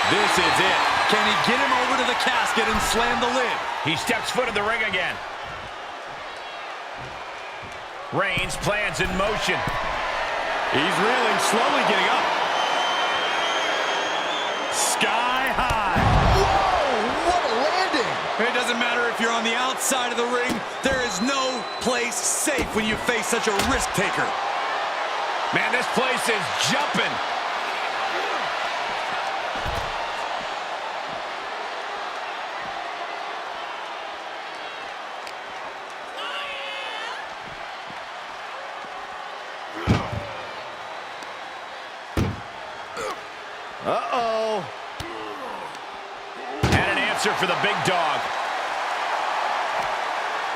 This is it. Can he get him over to the casket and slam the lid? He steps foot in the ring again. Reigns plans in motion. He's reeling, slowly getting up. Sky high. Whoa, what a landing. It doesn't matter if you're on the outside of the ring. There is no place safe when you face such a risk taker. Man, this place is jumping. Uh-oh. And an answer for the big dog.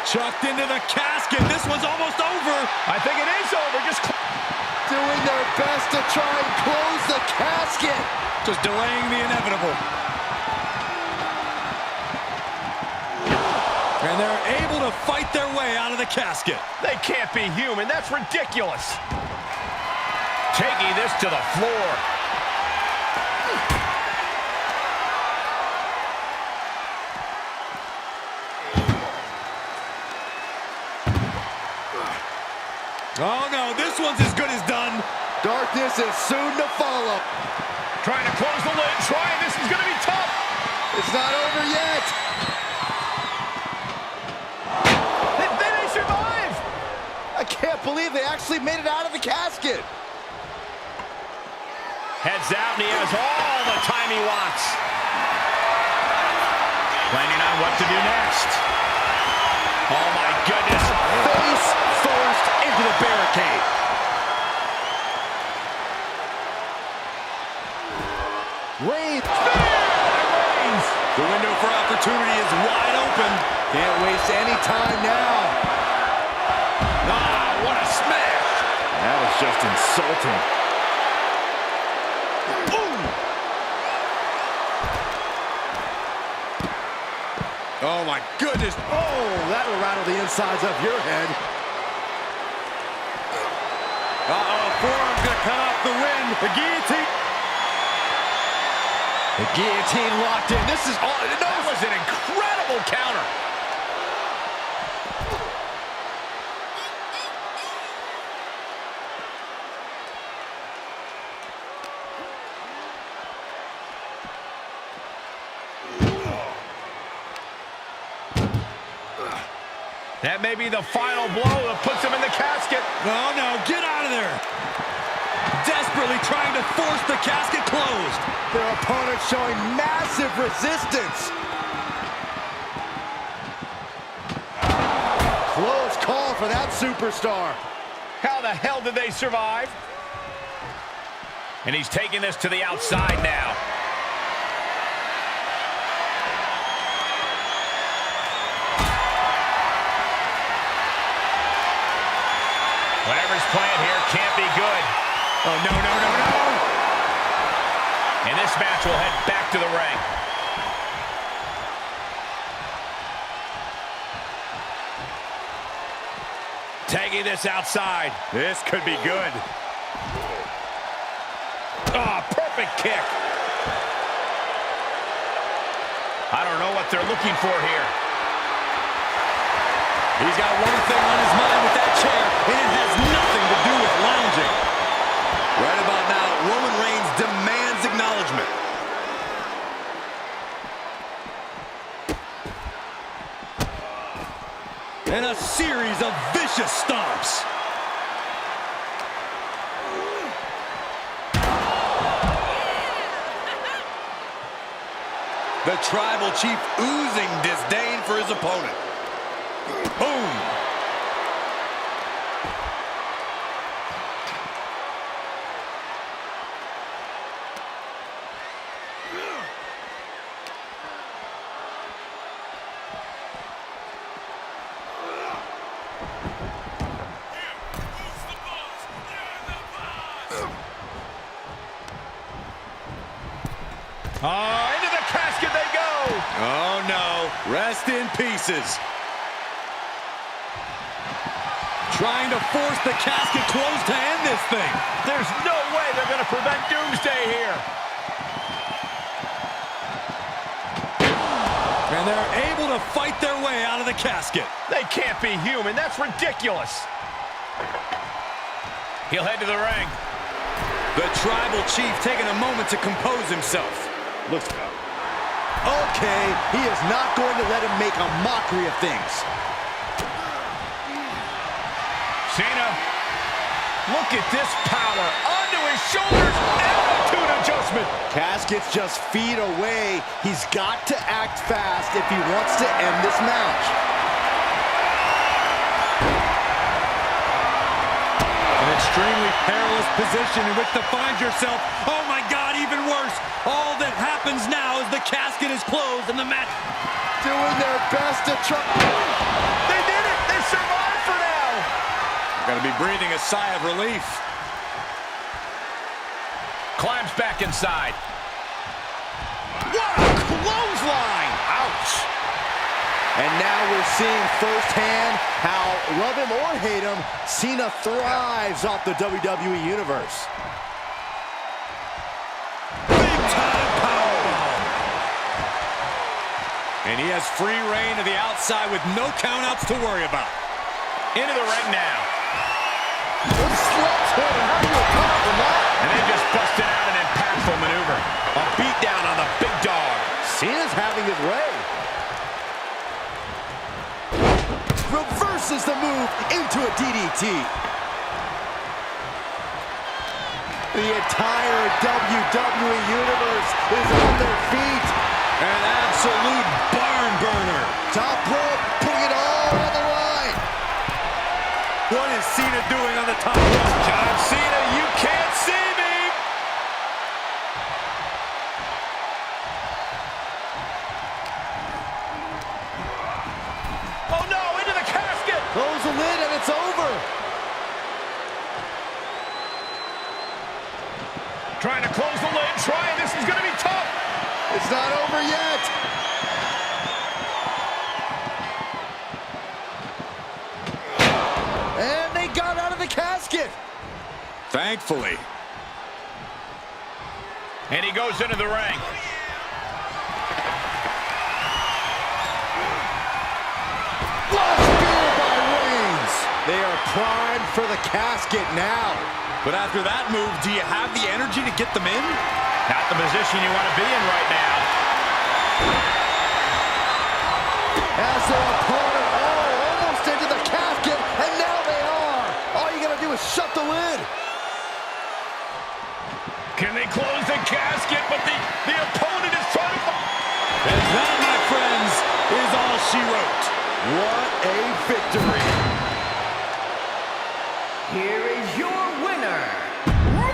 Chucked into the casket. This one's almost over. I think it is over. Just Doing their best to try and close the casket. Just delaying the inevitable. And they're able to fight their way out of the casket. They can't be human. That's ridiculous. Taking this to the floor. Oh, no, this one's as good as done. Darkness is soon to follow. Trying to close the lid. This is going to be tough. It's not over yet. They may survive. I can't believe they actually made it out of the casket. Heads out, and he has all the time he wants. Planning on what to do next. Oh, my goodness. Face first into the barricade. Reigns. The window for opportunity is wide open. Can't waste any time now. Ah, what a smash. That was just insulting. Boom. Oh, my goodness. Oh, that'll rattle the insides of your head. Uh-oh, forearm's gonna cut off the win. The guillotine. The guillotine locked in. This is all. That was an incredible counter. That may be the final blow that puts him in the casket. Oh, no, get out of there. Desperately trying to force the casket closed. Their opponent showing massive resistance. Close call for that superstar. How the hell did they survive? And he's taking this to the outside now. Whatever's playing here can't be good. Oh, no, no, no, no. And this match will head back to the ring. Tagging this outside. This could be good. Oh, perfect kick. I don't know what they're looking for here. He's got one thing on his mind with that chair, and it has nothing to do with lounging. Right about now, Roman Reigns demands acknowledgement. And a series of vicious stomps. The Tribal Chief oozing disdain for his opponent. Boom! Oh, into the casket they go! Oh, no. Rest in pieces. Trying to force the casket closed to end this thing. There's no way they're going to prevent Doomsday here. And they're able to fight their way out of the casket. They can't be human. That's ridiculous. He'll head to the ring. The Tribal Chief taking a moment to compose himself. Looks okay. He is not going to let him make a mockery of things. Cena, look at this power. Onto his shoulders. Attitude adjustment. Casket's just feet away. He's got to act fast if he wants to end this match. An extremely perilous position in which to find yourself. Oh my God, even worse. All that happens now is the casket is closed and the match. Doing their best to try. They did it. They survived for now. Gotta be breathing a sigh of relief. Climbs back inside. What a clothesline. Ouch. And now we're seeing firsthand how, love him or hate him, Cena thrives off the WWE Universe. Big time powerbomb. And he has free reign to the outside with no countouts to worry about. Into the ring now. Slugs him. How do you recover from that? And they just busted out an impactful maneuver. A beatdown on the big dog. Cena's having forces the move into a DDT. The entire WWE Universe is on their feet. An absolute barn burner. Top rope, putting it all on the line. What is Cena doing on the top rope? John Cena, you can't see me. Oh no, into the casket. Close the lid and it's over. Trying to close the lid, this is going to be tough. It's not over yet. And they got out of the casket. Thankfully. And he goes into the ring. They are primed for the casket now. But after that move, do you have the energy to get them in? Not the position you want to be in right now. As their opponent, almost into the casket, and now they are. All you gotta do is shut the lid. Can they close the casket? But the opponent is trying to... And that, my friends, is all she wrote. What a victory. Here is your winner, Roman!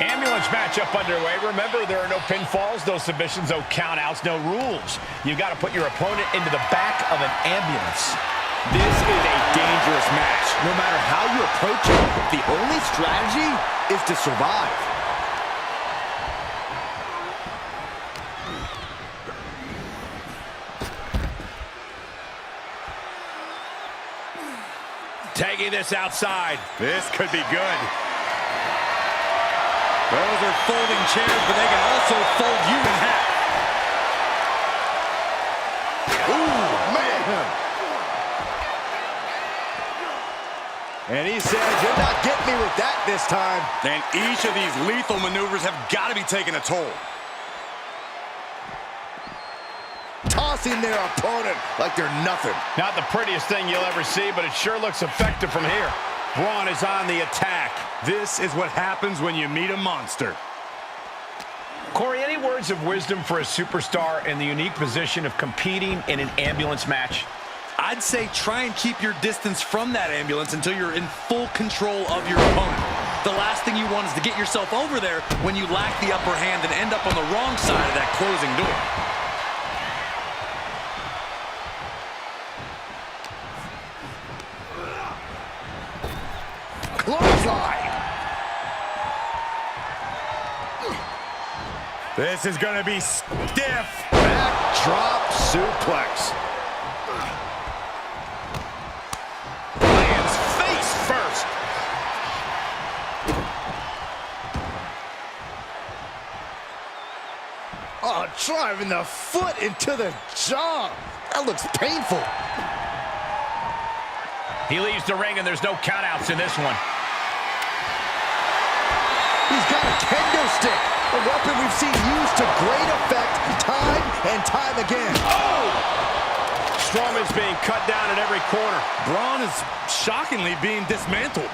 Ambulance matchup underway. Remember, there are no pinfalls, no submissions, no countouts, no rules. You've got to put your opponent into the back of an ambulance. This is a dangerous match. No matter how you approach it, the only strategy is to survive. Taking this outside. This could be good. Those are folding chairs, but they can also fold you in half. Ooh, man. And he says, you're not getting me with that this time. And each of these lethal maneuvers have got to be taking a toll. Tossing their opponent like they're nothing. Not the prettiest thing you'll ever see, but it sure looks effective from here. Braun is on the attack. This is what happens when you meet a monster. Corey, any words of wisdom for a superstar in the unique position of competing in an ambulance match? I'd say try and keep your distance from that ambulance until you're in full control of your opponent. The last thing you want is to get yourself over there when you lack the upper hand and end up on the wrong side of that closing door. Clothesline. This is going to be stiff. Backdrop suplex. Lands face first. Oh, driving the foot into the jaw. That looks painful. He leaves the ring, and there's no countouts in this one. He's got a kendo stick, a weapon we've seen used to great effect time and time again. Oh! Strowman's being cut down at every corner. Braun is shockingly being dismantled.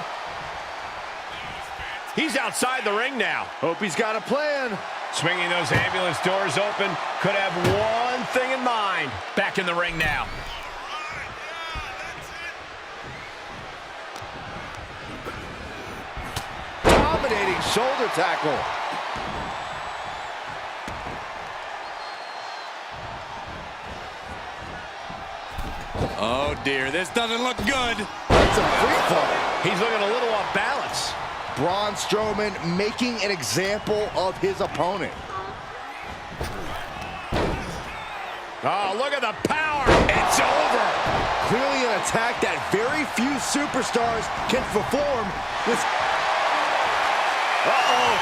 He's outside the ring now. Hope he's got a plan. Swinging those ambulance doors open. Could have one thing in mind. Back in the ring now. Dominating shoulder tackle. Oh dear, this doesn't look good. That's a free fall. He's looking a little off balance. Braun Strowman making an example of his opponent. Oh, look at the power. It's over. Clearly an attack that very few superstars can perform with. Uh-oh.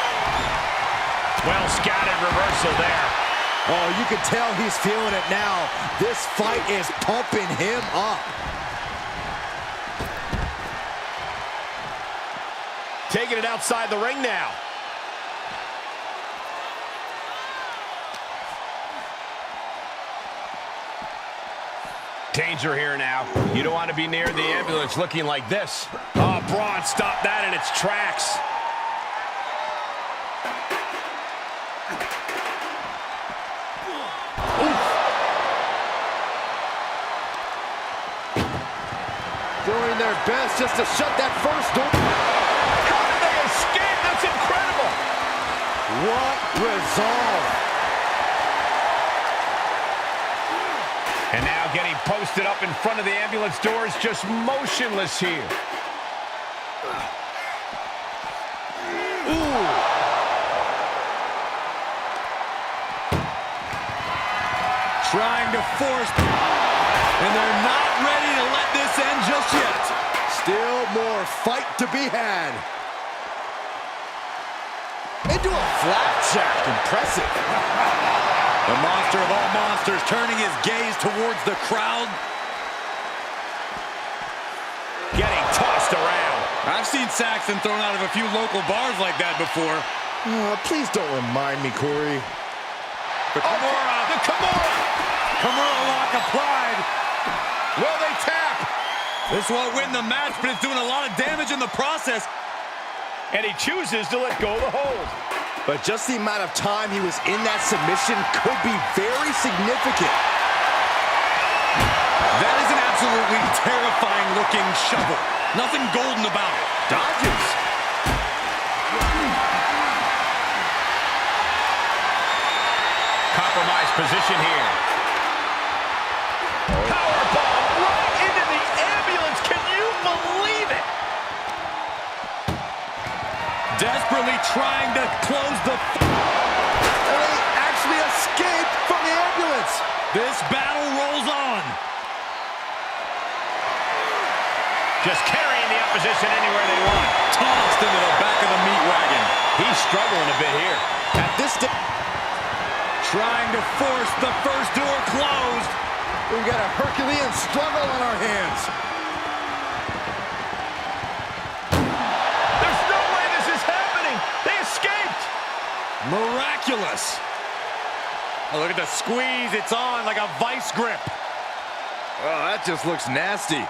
Well scouted reversal there. Oh, you can tell he's feeling it now. This fight is pumping him up. Taking it outside the ring now. Danger here now. You don't want to be near the ambulance looking like this. Oh, Braun stopped that in its tracks. Oof. Doing their best just to shut that first door. How did they escape? That's incredible. What resolve. And now getting posted up in front of the ambulance doors, just motionless here. Ooh. Trying to force, and they're not ready to let this end just yet. Still more fight to be had. Into a flapjack. Impressive. The monster of all monsters turning his gaze towards the crowd. Getting tossed around. I've seen Saxton thrown out of a few local bars like that before. Please don't remind me, Corey. The Kimura. The Kimura. Kimura lock applied. Will they tap? This won't win the match, but it's doing a lot of damage in the process. And he chooses to let go of the hold. But just the amount of time he was in that submission could be very significant. That is an absolutely terrifying looking shovel. Nothing golden about it. Dodges. Compromised position here. Powerbomb right into the ambulance. Can you believe it? Desperately trying to close the... And they actually escaped from the ambulance. This battle rolls on. Just carrying the opposition anywhere they want. Tossed into the back of the meat wagon. He's struggling a bit here. At this stage, trying to force the first door closed. we've got a Herculean struggle on our hands. There's no way this is happening. They escaped. Miraculous. Oh, look at the squeeze. It's on like a vice grip. Oh, that just looks nasty.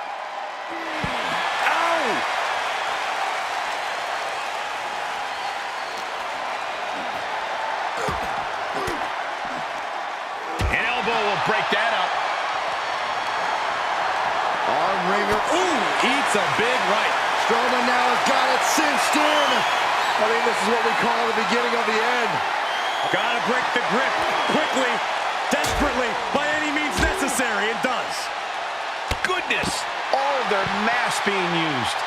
Break that up. Arm wringer. Ooh, eats a big right. Strowman now has got it cinched in. I think this is what we call the beginning of the end. Gotta break the grip quickly, desperately, by any means necessary. It does. Goodness, all of their mass being used.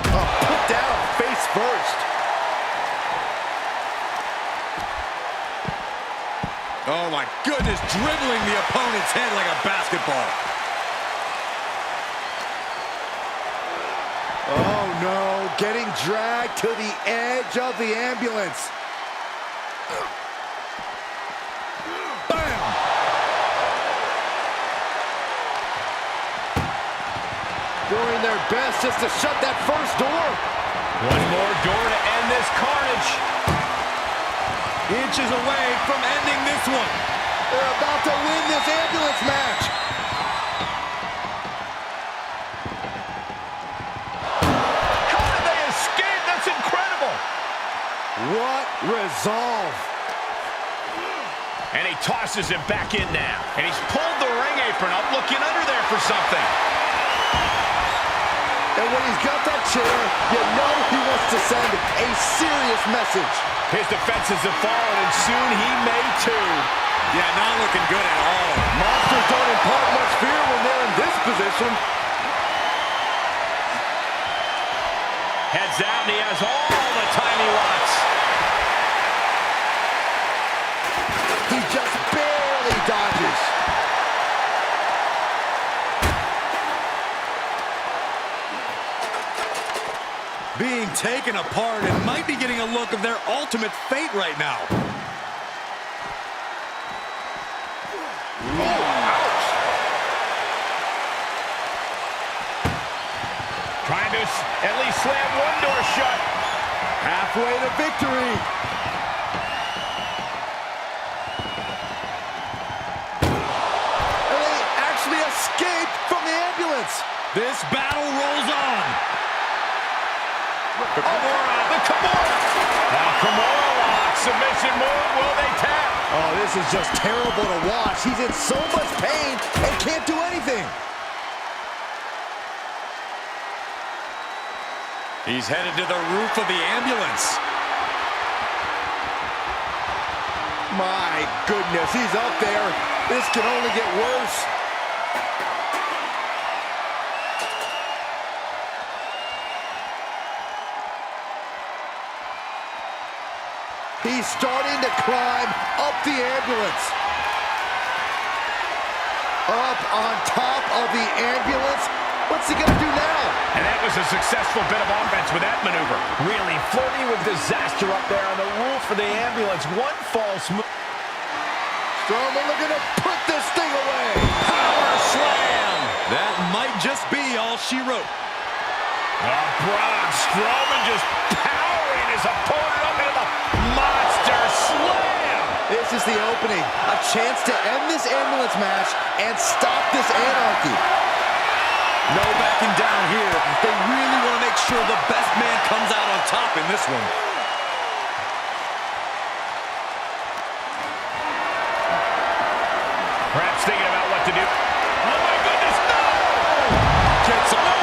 Oh, put down face first. Oh my goodness, dribbling the opponent's head like a basketball. Oh no, getting dragged to the edge of the ambulance. Bam! Doing their best just to shut that first door. One more door to end this carnage. Inches away from ending this one. They're about to win this ambulance match. How did they escape? That's incredible. What resolve. And he tosses him back in now. And he's pulled the ring apron up, looking under there for something. And when he's got that chair, you know he wants to send a serious message. His defenses have fallen, and soon he may too. Yeah, not looking good at all. Monsters don't impart much fear when they're in this position. Heads out, and he has all the time he wants. He just barely dodges. Being taken apart and might be getting a look of their ultimate fate right now. Oh, ouch. Trying to at least slam one door shut. Halfway to victory. And they actually escaped from the ambulance. This battle rolls on. The Kimura. Now Kimura lock. Submission move. Will they tap? Oh, this is just terrible to watch. He's in so much pain and can't do anything. He's headed to the roof of the ambulance. My goodness, he's up there. This can only get worse. He's starting to climb up the ambulance. Up on top of the ambulance. What's he gonna do now? And that was a successful bit of offense with that maneuver. Really flirting with disaster up there on the roof of the ambulance. One false move. Strowman looking to put this thing away. Power slam. That might just be all she wrote. Braun Strowman just powering his opponent up into the monster slam. This is the opening. A chance to end this ambulance match and stop this anarchy. No backing down here. They really want to make sure the best man comes out on top in this one. Perhaps thinking about what to do. Oh my goodness, no! Gets away.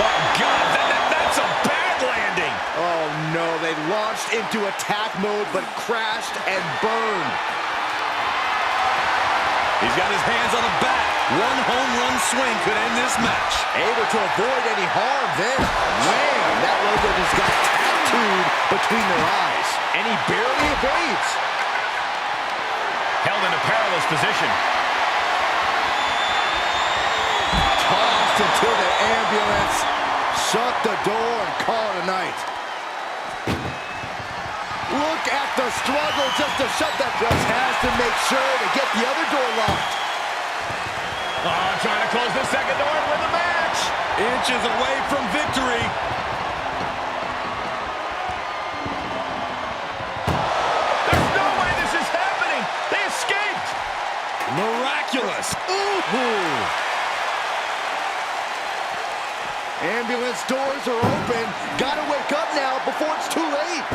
Oh God, that's a bad landing. Oh no, they launched into attack mode but crashed and burned. He's got his hands on the bat. One home run swing could end this match. Able to avoid any harm there. Wham! That logo just got tattooed between their eyes. And he barely evades. Held in a perilous position. Tossed into the ambulance. Shut the door and call it a night. Look at the struggle just to shut that door. Has to make sure to get the other door locked. Oh, trying to close the second door for the match. Inches away from victory. There's no way this is happening. They escaped. Miraculous. Ooh. Ambulance doors are open. Gotta wake up now before it's too late.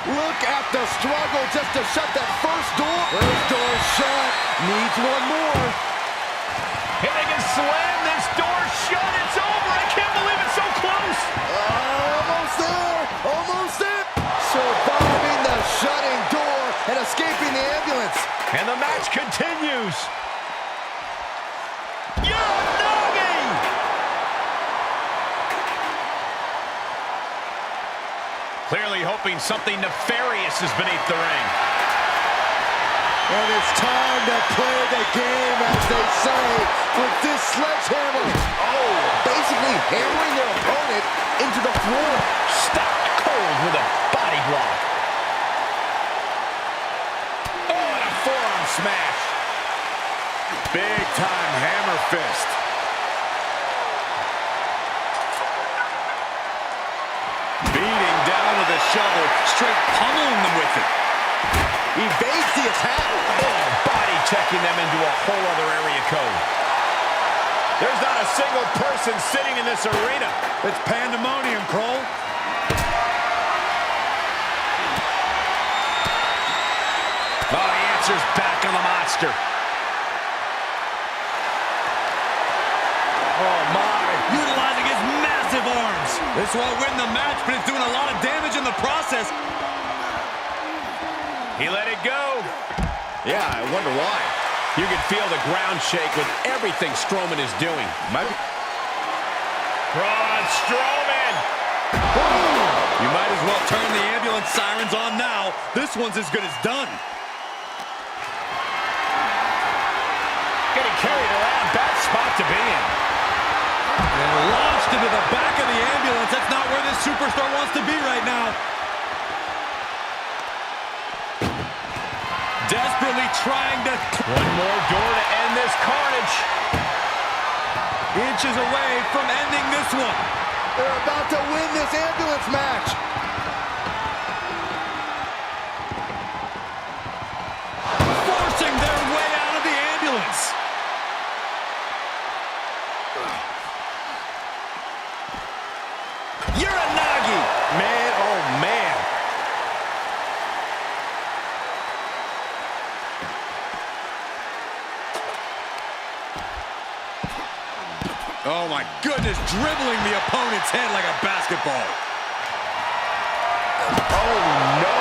Look at the struggle just to shut that first door. First door shut. Needs one more. If they can slam this door shut, it's over. I can't believe it's so close. Almost there. Almost there. Surviving the shutting door and escaping the ambulance. And the match continues. Uranagi! Clearly hoping something nefarious is beneath the ring. And it's time to play the game, as they say, with this sledgehammer. Oh, basically hammering their opponent into the floor. Stopped cold with a body block. Oh, and a forearm smash. Big time hammer fist. Beating down with a shovel, straight pummeling them with it. Evades the attack. Oh, body checking them into a whole other area code. There's not a single person sitting in this arena. It's pandemonium, Cole. Oh, he answers back on the monster. Oh, my. Utilizing his massive arms. This won't win the match, but it's doing a lot of damage in the process. He let it go. Yeah, I wonder why. You can feel the ground shake with everything Strowman is doing. Braun Strowman! You might as well turn the ambulance sirens on now. This one's as good as done. Getting carried around, bad spot to be in. And launched into the back of the ambulance. That's not where this superstar wants to be right now. Desperately trying to... One more door to end this carnage. Inches away from ending this one. They're about to win this ambulance match. Forcing their way out of the ambulance. Uranagi. Man, oh man. Oh my goodness, dribbling the opponent's head like a basketball. Oh no!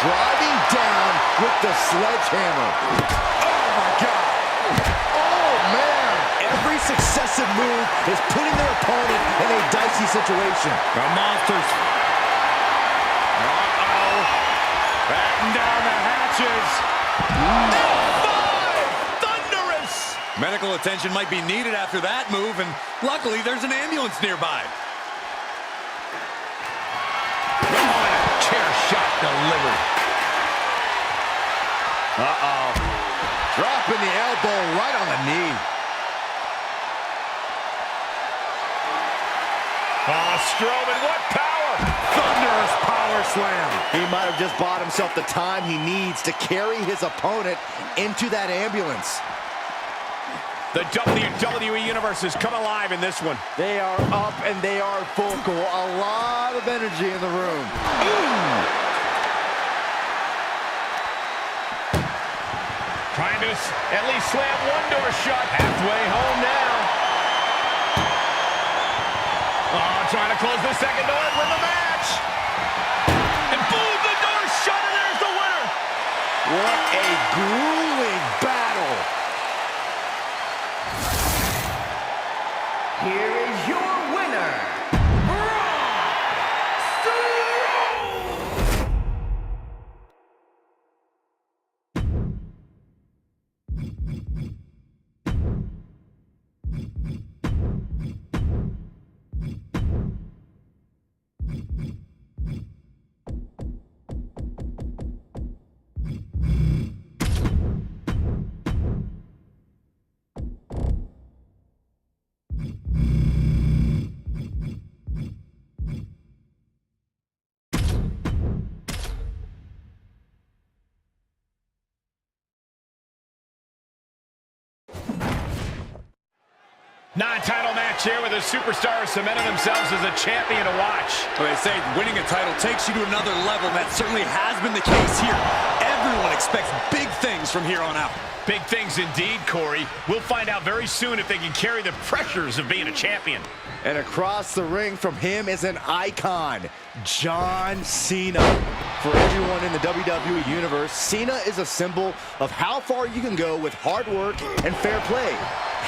Driving down with the sledgehammer. Oh my God! Oh man! Every successive move is putting their opponent in a dicey situation. The monsters. Uh-oh. Batten down the hatches. Medical attention might be needed after that move, and luckily there's an ambulance nearby. Chair shot delivered. Uh-oh. Dropping the elbow right on the knee. Oh, Strowman, what power! Thunderous power slam. He might have just bought himself the time he needs to carry his opponent into that ambulance. The WWE Universe has come alive in this one. They are up and they are vocal. A lot of energy in the room. Trying to at least slam one door shut. Halfway home now. Oh, trying to close the second door and win the match. And boom, the door shut, and there's the winner. What a grueling battle. Here is your winner, Non-title match here with a superstar cementing themselves as a champion to watch. Well, they say winning a title takes you to another level, and that certainly has been the case here. Everyone expects big things from here on out. Big things indeed, Corey. We'll find out very soon if they can carry the pressures of being a champion. And across the ring from him is an icon, John Cena. For everyone in the WWE Universe, Cena is a symbol of how far you can go with hard work and fair play.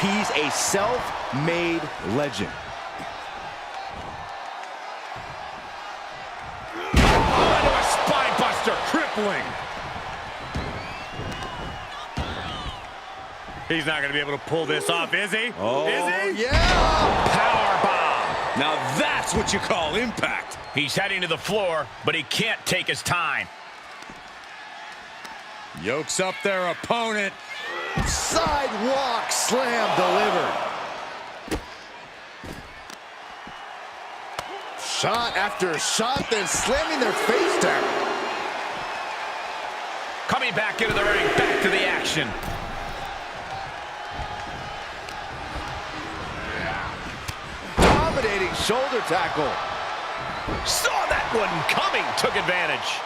He's a self-made legend. Oh, into a spine buster, crippling. He's not going to be able to pull this off, is he? Oh, is he? Yeah! Powerbomb. Now that's what you call impact. He's heading to the floor, but he can't take his time. Yokes up their opponent. Sidewalk slam delivered. Shot after shot, then slamming their face down. Coming back into the ring, back to the action. Dominating shoulder tackle. Saw that one coming, took advantage.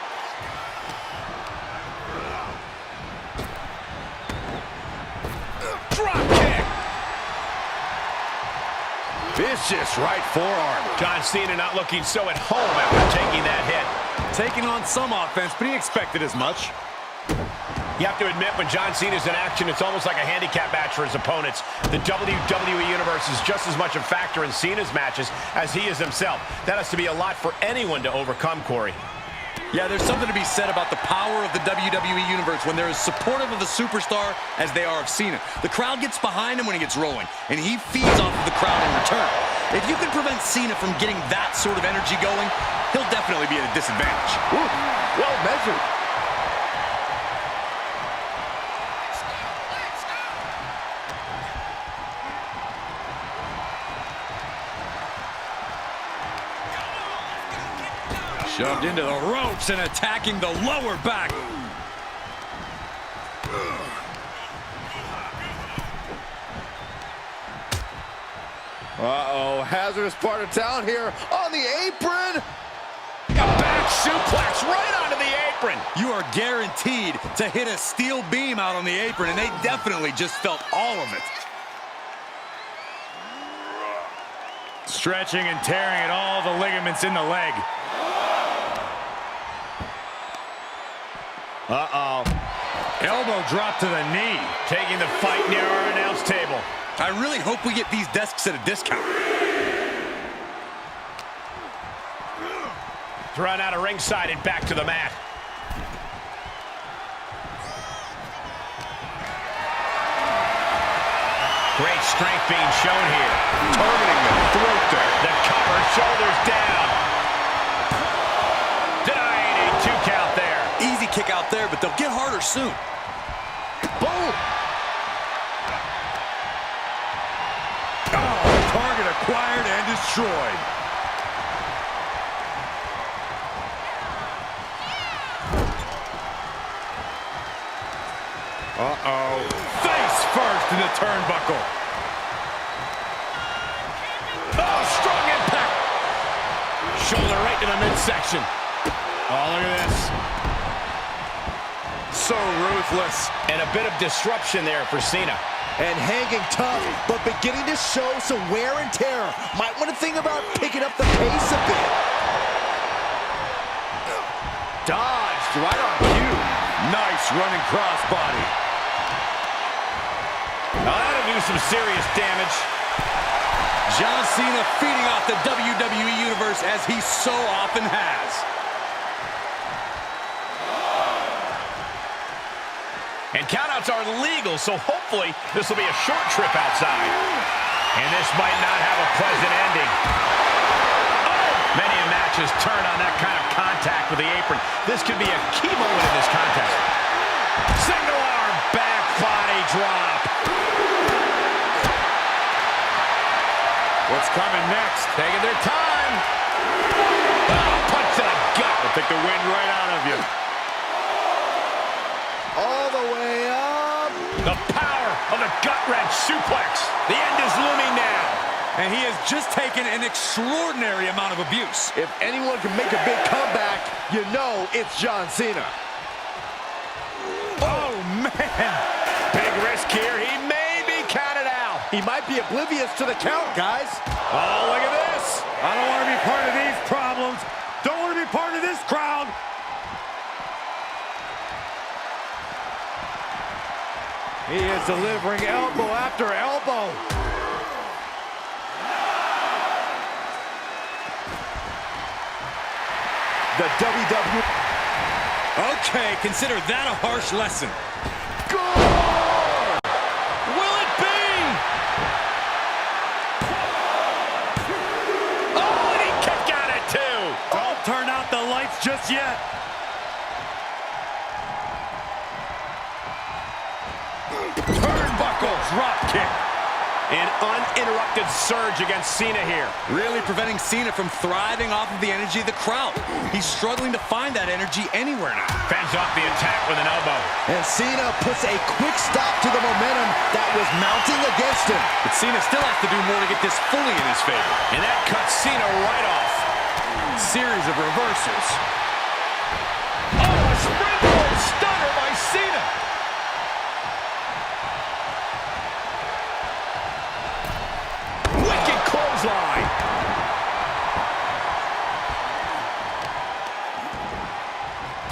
Drop kick. Vicious right forearm. John Cena not looking so at home after taking that hit. Taking on some offense, but he expected as much. You have to admit, when John Cena's in action, it's almost like a handicap match for his opponents. The WWE Universe is just as much a factor in Cena's matches as he is himself. That has to be a lot for anyone to overcome, Corey. Yeah, there's something to be said about the power of the WWE Universe when they're as supportive of the superstar as they are of Cena. The crowd gets behind him when he gets rolling, and he feeds off of the crowd in return. If you can prevent Cena from getting that sort of energy going, he'll definitely be at a disadvantage. Ooh, well measured. Shoved into the ropes and attacking the lower back. Uh-oh, hazardous part of town here on the apron. A back suplex right onto the apron. You are guaranteed to hit a steel beam out on the apron, and they definitely just felt all of it. Stretching and tearing at all the ligaments in the leg. Uh-oh. Elbow drop to the knee. Taking the fight near our announce table. I really hope we get these desks at a discount. Thrown out of ringside and back to the mat. Great strength being shown here. Targeting the throat there. The cover, shoulders down. Denying a 2 count there. Easy kick out there, but they'll get harder soon. Boom. Oh, target acquired and destroyed. Uh-oh. Face first in the turnbuckle. Oh, strong impact. Shoulder right to the midsection. Oh, look at this. So ruthless. And a bit of disruption there for Cena. And hanging tough, but beginning to show some wear and tear. Might want to think about picking up the pace a bit. Dodged right on cue. Nice running crossbody. Oh, that'll do some serious damage. John Cena feeding off the WWE Universe as he so often has. And countouts are legal, so hopefully this will be a short trip outside. And this might not have a pleasant ending. Oh! Many a match has turned on that kind of contact with the apron. This could be a key moment in this contest. Single arm back body drop. What's coming next? Taking their time. Oh, punch to the gut. They'll take the wind right out of you. All the way up. The power of the gut-wrench suplex. The end is looming now. And he has just taken an extraordinary amount of abuse. If anyone can make a big comeback, you know it's John Cena. Oh, man. Big risk here. He may be counted out. He might be oblivious to the count, guys. Oh, look at this. I don't want to be part of these problems. Don't want to be part of this crowd. He is delivering elbow after elbow. The WWE. Okay, consider that a harsh lesson. Goal! Will it be? Oh, and he kicked out it too. Don't turn out the lights just yet. Turnbuckle drop kick. An uninterrupted surge against Cena here. Really preventing Cena from thriving off of the energy of the crowd. He's struggling to find that energy anywhere now. Fends off the attack with an elbow. And Cena puts a quick stop to the momentum that was mounting against him. But Cena still has to do more to get this fully in his favor. And that cuts Cena right off. Series of reversals. Oh, a springboard stunner by Cena. Wicked clothesline.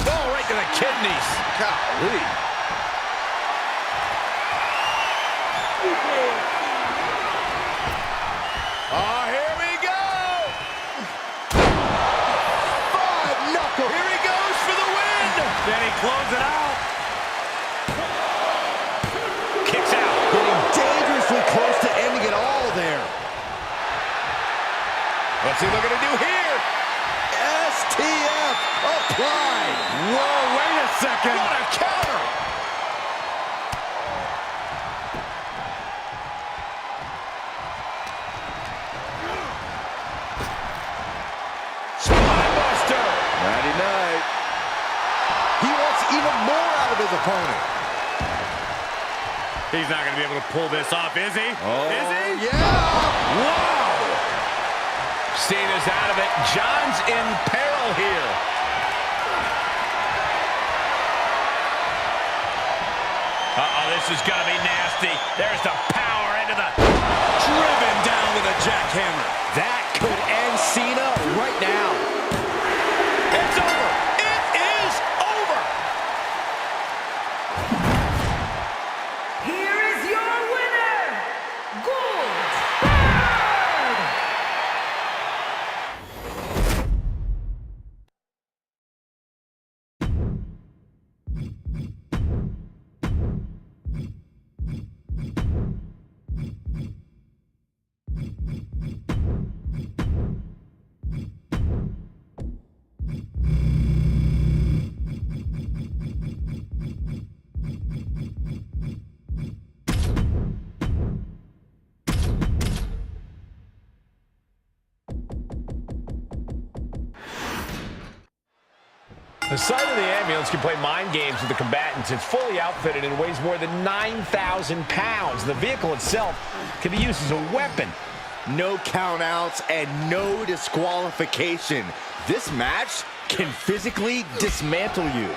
Oh, right to the kidneys. Golly. close it out. Kicks out. Getting dangerously close to ending it all there. What's he looking to do here? STF applied. Whoa, wait a second. What a counter. Spinebuster. Nighty night. He wants even more out of his opponent. He's not going to be able to pull this off, is he? Oh, Is he? yeah. Wow. Cena's out of it. John's in peril here. Uh-oh, this is going to be nasty. There's the power into the... Driven down with a jackhammer. That could end Cena right now. It's over. It is over. Here is your winner, Goldberg! The sight of the ambulance can play mind games with the combatants. It's fully outfitted and weighs more than 9,000 pounds. The vehicle itself can be used as a weapon. No countouts and no disqualification. This match can physically dismantle you.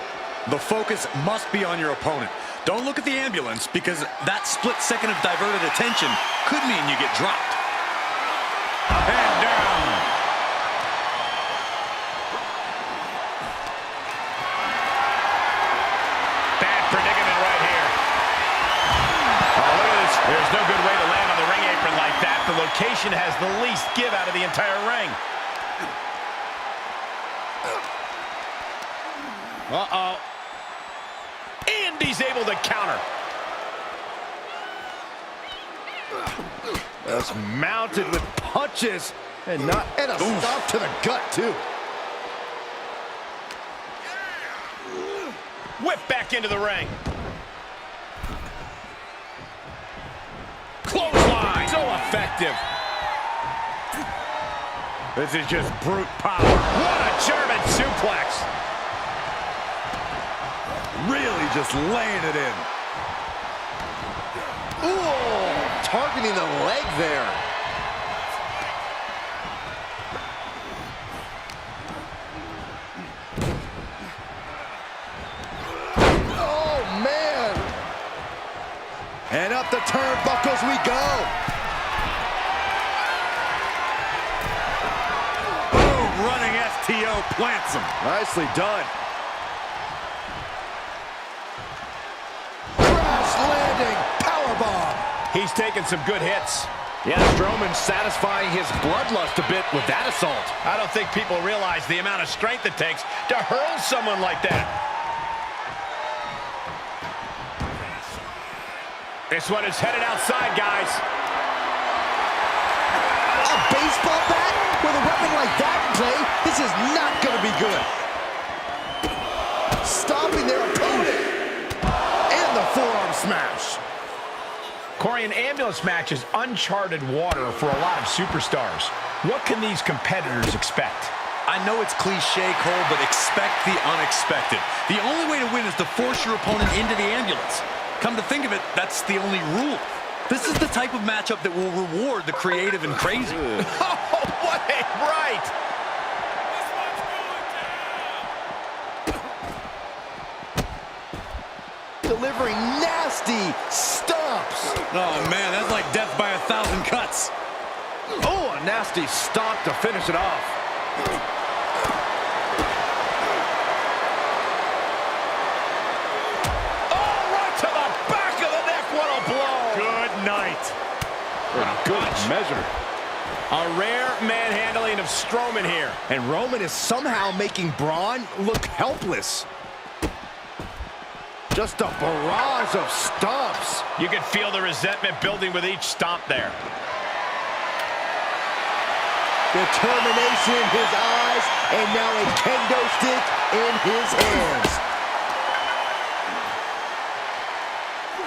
The focus must be on your opponent. Don't look at the ambulance, because that split second of diverted attention could mean you get dropped. And down. Bad predicament right here. Oh, look at this. There's no good way to land on the ring apron like that. The location has the least give out of the entire ring. Uh-oh. And he's able to counter. Just mounted with punches and a stop to the gut too. Whip back into the ring. Clothesline. So effective. This is just brute power. What a German suplex. Really just laying it in. Ooh, targeting the leg there. Oh, man. And up the turnbuckles we go. Boom, running STO plants him. Nicely done. Crash landing powerbomb. He's taking some good hits. Yeah, Strowman satisfying his bloodlust a bit with that assault. I don't think people realize the amount of strength it takes to hurl someone like that. This one is headed outside, guys. A baseball bat with a weapon like that in play, this is not going to be good. Stopping their opponent. And the forearm smash. Corey, an ambulance match is uncharted water for a lot of superstars. What can these competitors expect? I know it's cliche, Cole, but expect the unexpected. The only way to win is to force your opponent into the ambulance. Come to think of it, that's the only rule. This is the type of matchup that will reward the creative and crazy. Oh, what a right! Delivering nasty stomps. Oh, man, that's like death by 1,000 cuts. Oh, a nasty stomp to finish it off. Oh, right to the back of the neck. What a blow. Good night. Good measure. A rare manhandling of Strowman here. And Roman is somehow making Braun look helpless. Just a barrage of stomps. You can feel the resentment building with each stomp there. Determination in his eyes, and now a kendo stick in his hands.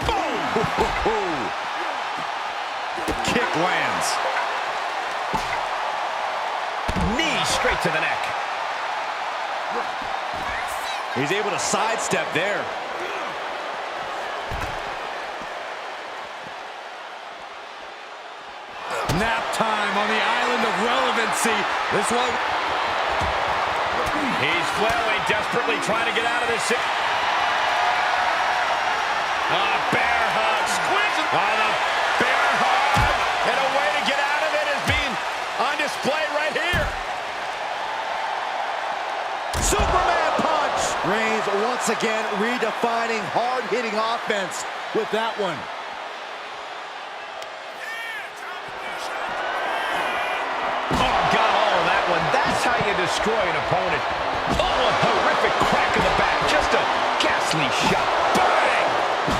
Boom! Kick lands. Knee straight to the neck. He's able to sidestep there. Nap time on the island of relevancy. This one. He's flailing, desperately trying to get out of this. Bear hug, squeeze. The bear hug, and a way to get out of it is being on display right here. Superman punch! Reigns once again redefining hard-hitting offense with that one. That's how you destroy an opponent. Oh, a horrific crack in the back. Just a ghastly shot. Bang!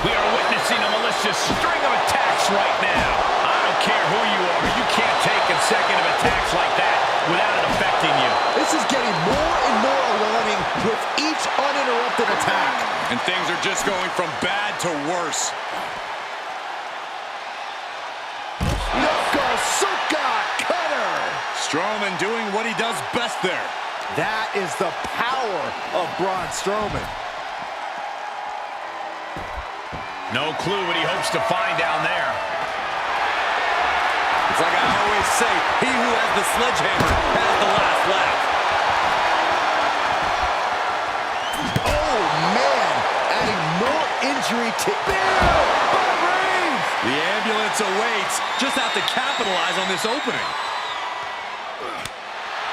We are witnessing a malicious string of attacks right now. I don't care who you are. You can't take consecutive attacks like that without it affecting you. This is getting more and more alarming with each uninterrupted attack. And things are just going from bad to worse. Yokosuka cutter! Strowman doing what he does best there. That is the power of Braun Strowman. No clue what he hopes to find down there. It's like I always say, he who has the sledgehammer has the last laugh. Oh, man! Adding more injury to... The ambulance awaits. Just have to capitalize on this opening.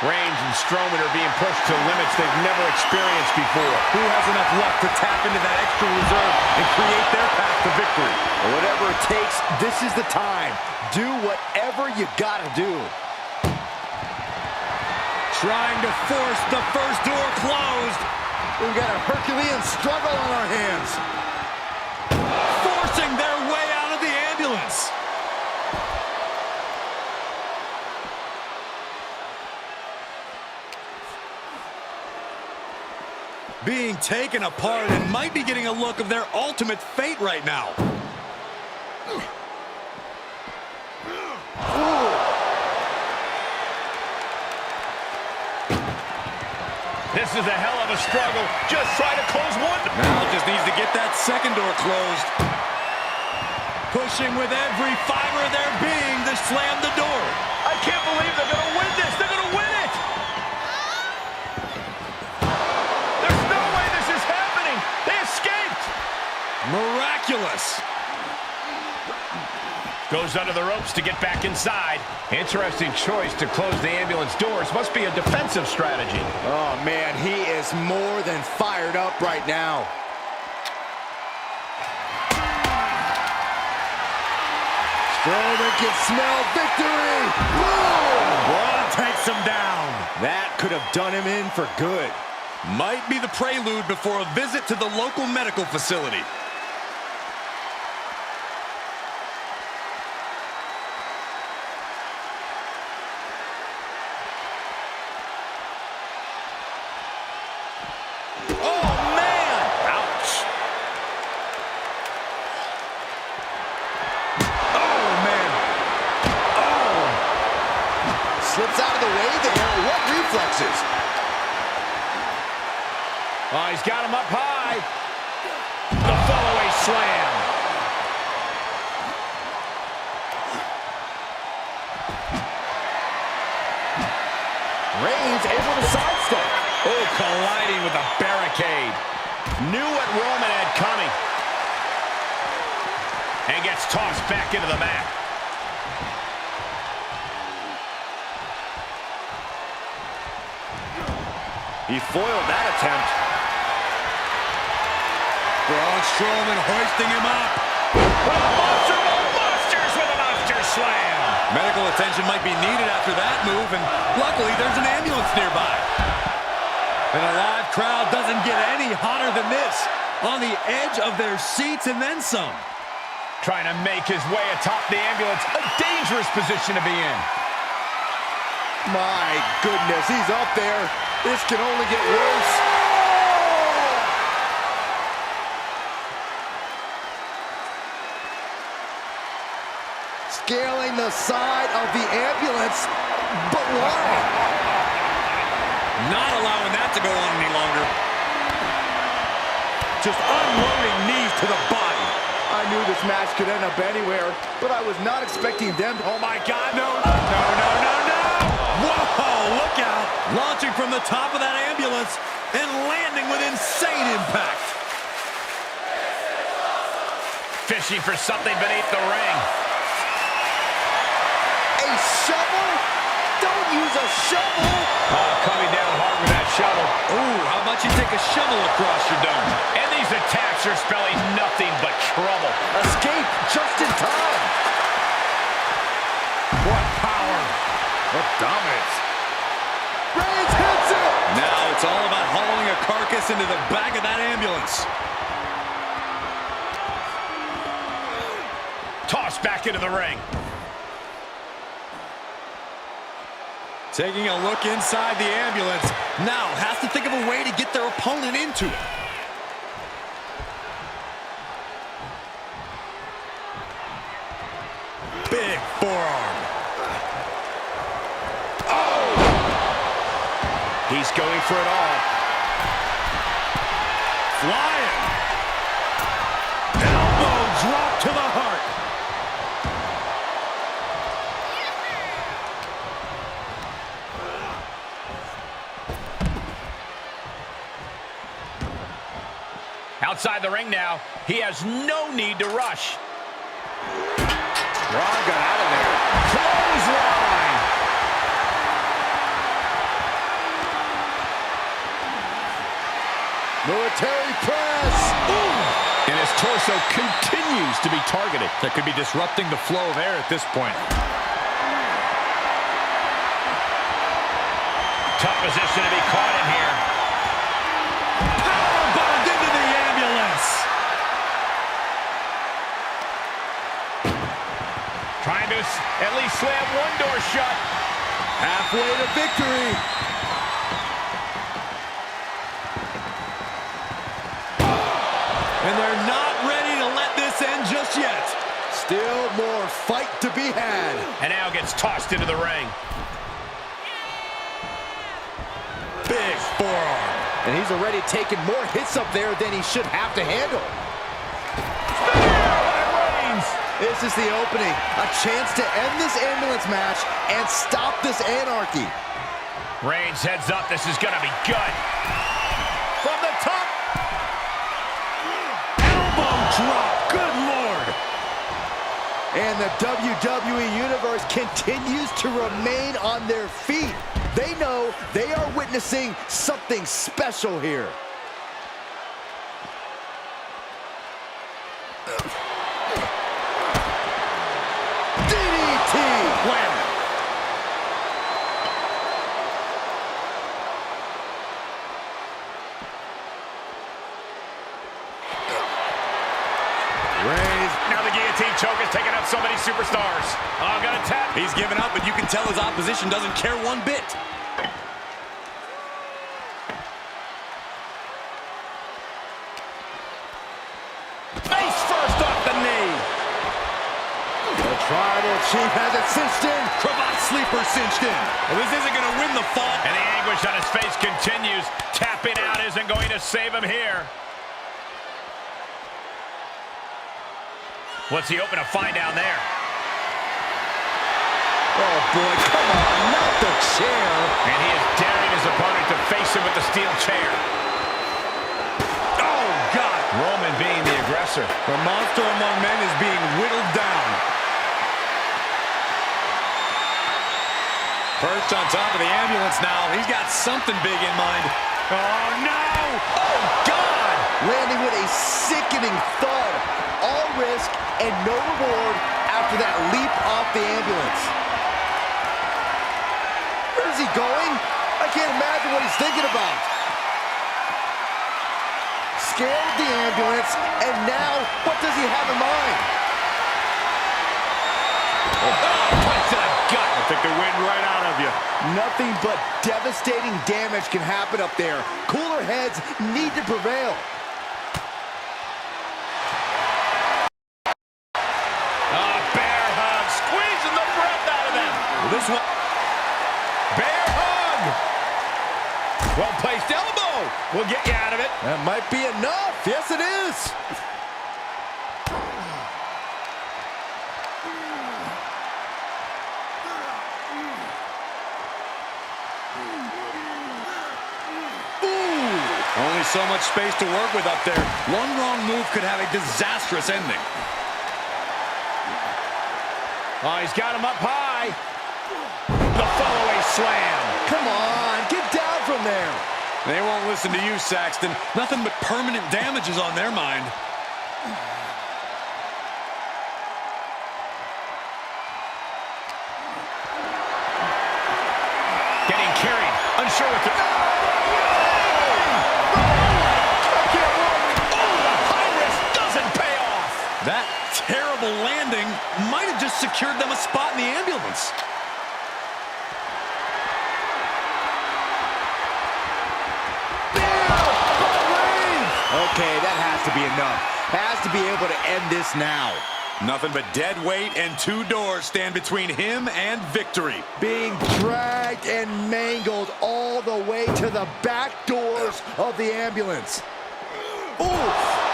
Reigns and Strowman are being pushed to limits they've never experienced before. Who has enough luck to tap into that extra reserve and create their path to victory? Whatever it takes, this is the time. Do whatever you gotta do. Trying to force the first door closed. We've got a Herculean struggle on our hands. Forcing their way out of the ambulance. Being taken apart and might be getting a look of their ultimate fate right now. This is a hell of a struggle. Just try to close one. Now just needs to get that second door closed. Pushing with every fiber of their being to slam the door. I can't believe they're going to win this. They're going to win it. There's no way this is happening. They escaped. Miraculous. Goes under the ropes to get back inside. Interesting choice to close the ambulance doors. Must be a defensive strategy. Oh, man, he is more than fired up right now. Strowman can smell victory. Boom! Braun takes him down. That could have done him in for good. Might be the prelude before a visit to the local medical facility. Slips out of the way there. What reflexes? Oh, he's got him up high. The fallaway slam. Reigns able to sidestep. Oh, colliding with the barricade. Knew what Roman had coming. And gets tossed back into the mat. He foiled that attempt. Braun Strowman hoisting him up. Monster of monsters with a monster slam. Medical attention might be needed after that move, and luckily there's an ambulance nearby. And a live crowd doesn't get any hotter than this. on the edge of their seats and then some. Trying to make his way atop the ambulance. A dangerous position to be in. My goodness, he's up there. This can only get worse. Scaling the side of the ambulance, but why? Not allowing that to go on any longer. Just unloading knees to the body. I knew this match could end up anywhere, but I was not expecting them to... Oh my God, no. No. Whoa, look out. Launching from the top of that ambulance and landing with insane impact. Fishing for something beneath the ring. A shovel? Don't use a shovel! Oh, coming down hard with that shovel. Ooh, how about you take a shovel across your dome? And these attacks are spelling nothing but trouble. Escape just in time. What power. What dominance. Reigns hits it! Now it's all about hauling a carcass into the back of that ambulance. Tossed back into the ring. Taking a look inside the ambulance. Now has to think of a way to get their opponent into it. Big forearm. Oh! He's going for it all. Flying. Elbow drop to the heart. Outside the ring now, he has no need to rush. Ron got out of there. Clothesline! Military press. And his torso continues to be targeted. That could be disrupting the flow of air at this point. Tough position to be caught in here. Powerbombed into the ambulance. Trying to at least slam one door shut. Halfway to victory. And they're not ready to let this end just yet. Still more fight to be had. And now gets tossed into the ring. Big forearm. And he's already taken more hits up there than he should have to handle. This is the opening. A chance to end this ambulance match and stop this anarchy. Reigns heads up. This is going to be good. From the top. Elbow drop. Good Lord. And the WWE Universe continues to remain on their feet. They know they are witnessing something special here. DDT! Wham! Reigns. Now the guillotine choke is taking out so many superstars. Oh, gonna tap. He's given up, but you can tell his opposition doesn't care one bit. Face first off the knee. The Tribal Chief has it cinched in. Cravat sleeper cinched in. Well, this isn't going to win the fall. And the anguish on his face continues. Tapping out isn't going to save him here. What's he open to find down there? Oh boy, come on, not the chair. And he is daring his opponent to face him with the steel chair. Oh, God. Roman being the aggressor. The monster among men is being whittled down. Perched on top of the ambulance now. He's got something big in mind. Oh, no! Oh, God! Landing with a sickening thud. All risk and no reward after that leap off the ambulance. Where's he going? I can't imagine what he's thinking about. scaled the ambulance, and now what does he have in mind? Punch to the gut. I think the wind right out of you. Nothing but devastating damage can happen up there. Cooler heads need to prevail. Bear hug, squeezing the breath out of them. Well, this one. Bear hug. Well-placed elbow will get you out of it. That might be enough. Yes, it is. Only so much space to work with up there. One wrong move could have a disastrous ending. Oh, he's got him up high. The follow-away slam. Come on, get down from there. They won't listen to you, Saxton. Nothing but permanent damage is on their mind. Getting carried. Unsure what to... That terrible landing might have just secured them a spot in the ambulance. Okay, that has to be enough. Has to be able to end this now. Nothing but dead weight and two doors stand between him and victory. Being dragged and mangled all the way to the back doors of the ambulance. Oof!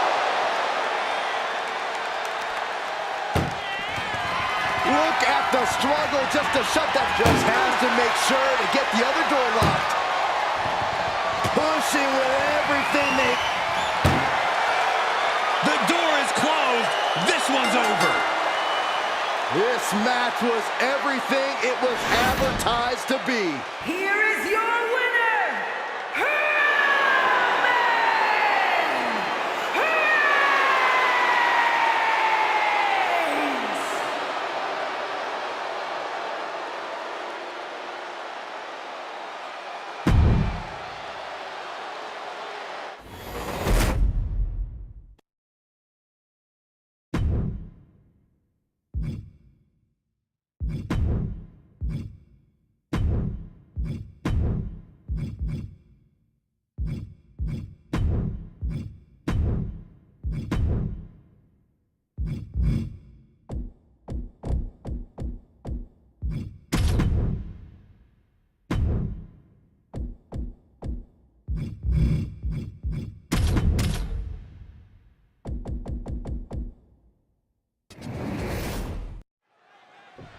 Look at the struggle just to shut that. Just has to make sure to get the other door locked. Pushing with everything they... The door is closed. This one's over. This match was everything it was advertised to be. Here is your winner, Strowman!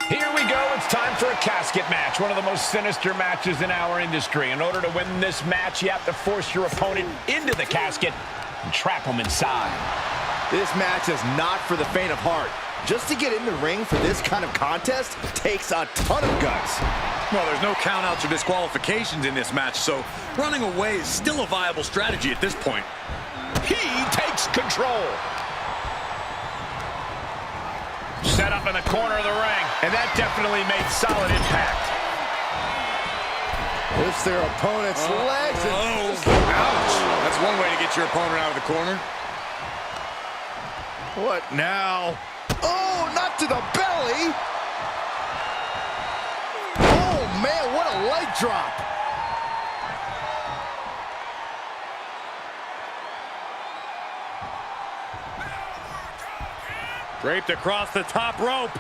Here we go. It's time for a casket match, one of the most sinister matches in our industry. In order to win this match, you have to force your opponent into the casket and trap them inside. This match is not for the faint of heart. Just to get in the ring for this kind of contest takes a ton of guts. Well, there's no countouts or disqualifications in this match, so running away is still a viable strategy at this point. He takes control. Set up in the corner of the ring, and that definitely made solid impact. Lifts their opponent's legs and... Ouch! That's one way to get your opponent out of the corner. What now? Oh, not to the belly! Oh, man, what a leg drop! Draped across the top rope.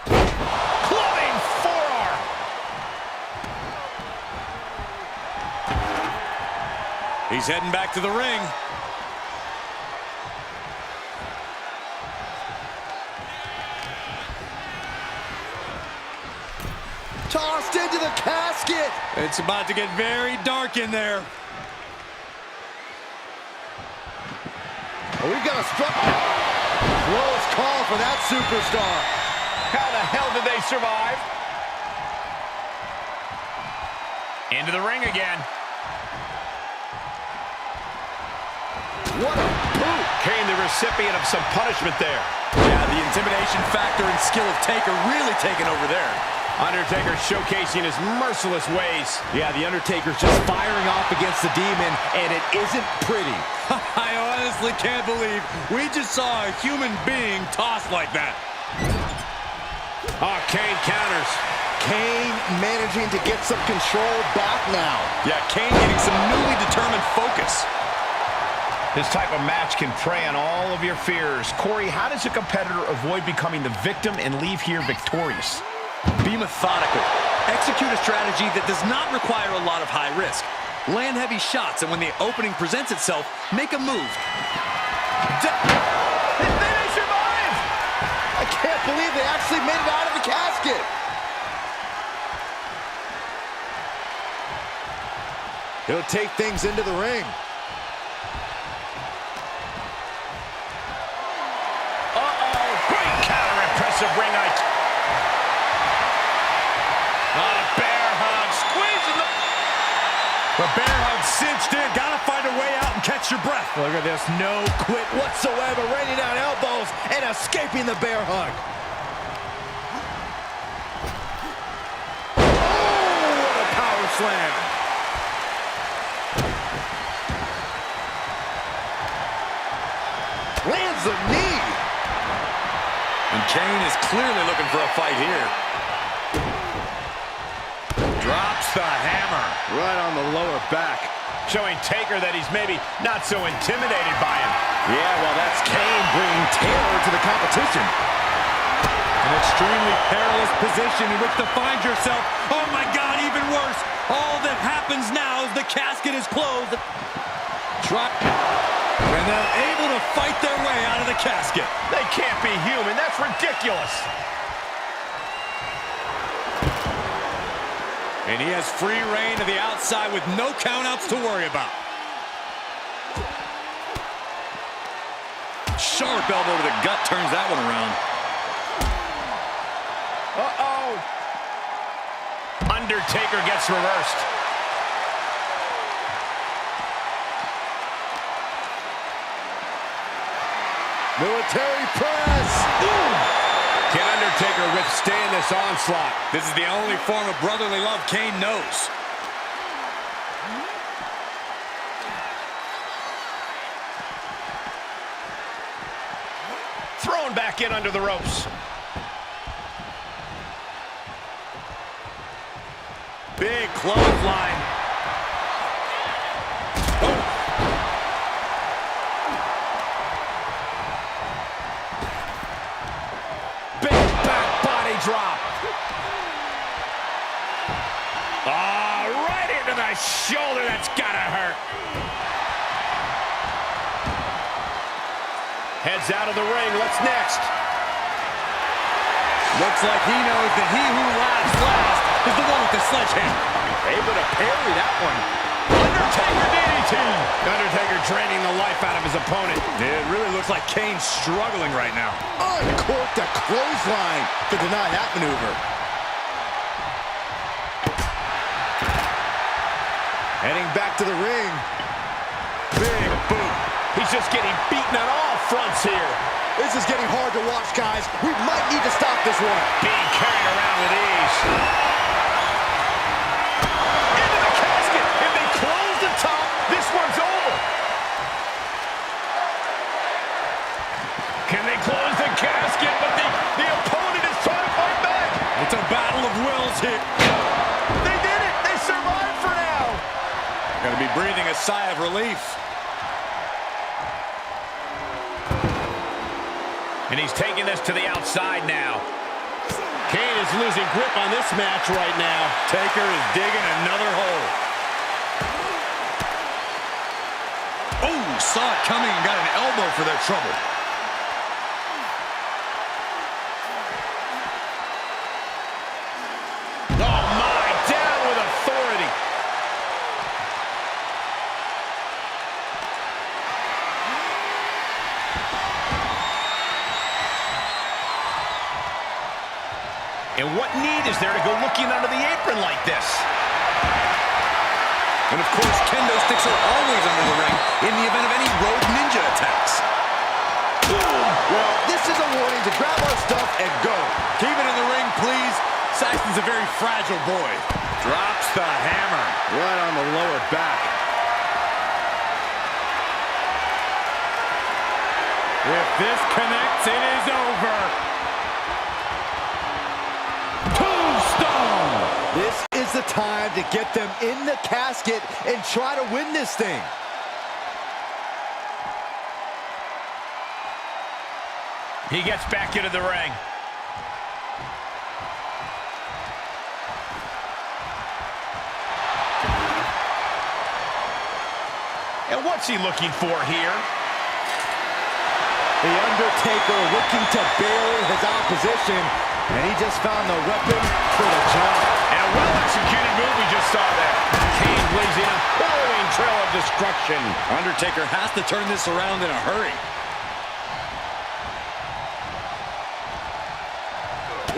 Clubbing forearm. He's heading back to the ring. Tossed into the casket! It's about to get very dark in there. Oh, we've got a struck. Close call for that superstar. How the hell did they survive? Into the ring again. What a boot! Kane, the recipient of some punishment there. Yeah, the intimidation factor and skill of Taker really taking over there. Undertaker showcasing his merciless ways. Yeah, the Undertaker's just firing off against the demon, and it isn't pretty. I honestly can't believe we just saw a human being tossed like that. Oh, Kane counters. Kane managing to get some control back now. Yeah, Kane getting some newly determined focus. This type of match can prey on all of your fears. Corey, how does a competitor avoid becoming the victim and leave here victorious? Be methodical. Execute a strategy that does not require a lot of high risk. Land heavy shots, and when the opening presents itself, make a move. They survived! I can't believe they actually made it out of the casket. He'll take things into the ring. Uh-oh, great counter, impressive ring eye. Bear hug, squeezing The bear hug cinched in. Gotta find a way out and catch your breath. Look at this, no quit whatsoever, raining down elbows and escaping the bear hug. Oh, what a power slam. Lands a knee. And Kane is clearly looking for a fight here. Drops the hammer. Right on the lower back. showing Taker that he's maybe not so intimidated by him. Yeah, well, that's Kane bringing terror to the competition. An extremely perilous position in which to find yourself. Oh, my God, even worse. All that happens now is the casket is closed. And they're able to fight their way out of the casket. They can't be human. That's ridiculous. And he has free reign to the outside with no countouts to worry about. Sharp elbow to the gut turns that one around. Uh-oh. Undertaker gets reversed. Military press. Boom. Can Undertaker withstand this onslaught? This is the only form of brotherly love Kane knows. Thrown back in under the ropes. Big clothesline. Drop. Right into the shoulder. That's gotta hurt. Heads out of the ring. What's next? Looks like he knows that he who laughs last is the one with the sledgehammer. Able to parry that one. Undertaker DDT. Undertaker draining the life out of his opponent. It really looks like Kane's struggling right now. Uncorked a clothesline to deny that maneuver. Heading back to the ring. Big boot. He's just getting beaten on all fronts here. This is getting hard to watch, guys. We might need to stop this one. Being carried around with ease. Into the casket. If they close the top, this one's over. Can they close the casket? But the opponent is trying to fight back. It's a battle of wills here. They did it. They survived for now. Gonna be breathing a sigh of relief. And he's taking this to the outside now. Kane is losing grip on this match right now. Taker is digging another hole. Oh, saw it coming and got an elbow for their trouble. Oh, my. Down with authority. And what need is there to go looking under the apron like this? And of course, kendo sticks are always under the ring in the event of any road ninja attacks. Well, this is a warning to grab our stuff and go. Keep it in the ring, please. Saxton's a very fragile boy. Drops the hammer right on the lower back. If this connects, it is over. Tombstone! This is the time to get them in the casket and try to win this thing. He gets back into the ring. And what's he looking for here? The Undertaker looking to bury his opposition, and he just found the weapon for the job. And a well-executed move we just saw there. Kane blazing a billowing trail of destruction. Undertaker has to turn this around in a hurry.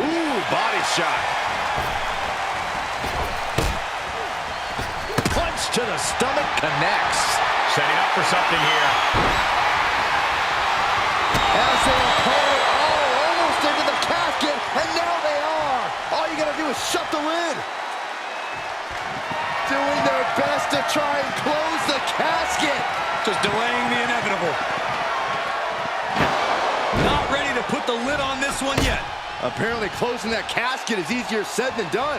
Ooh, body shot. Punch to the stomach connects. Setting up for something here. As their opponent, almost into the casket, and now they are. All you gotta do is shut the lid. Doing their best to try and close the casket. Just delaying the inevitable. Not ready to put the lid on this one yet. Apparently closing that casket is easier said than done.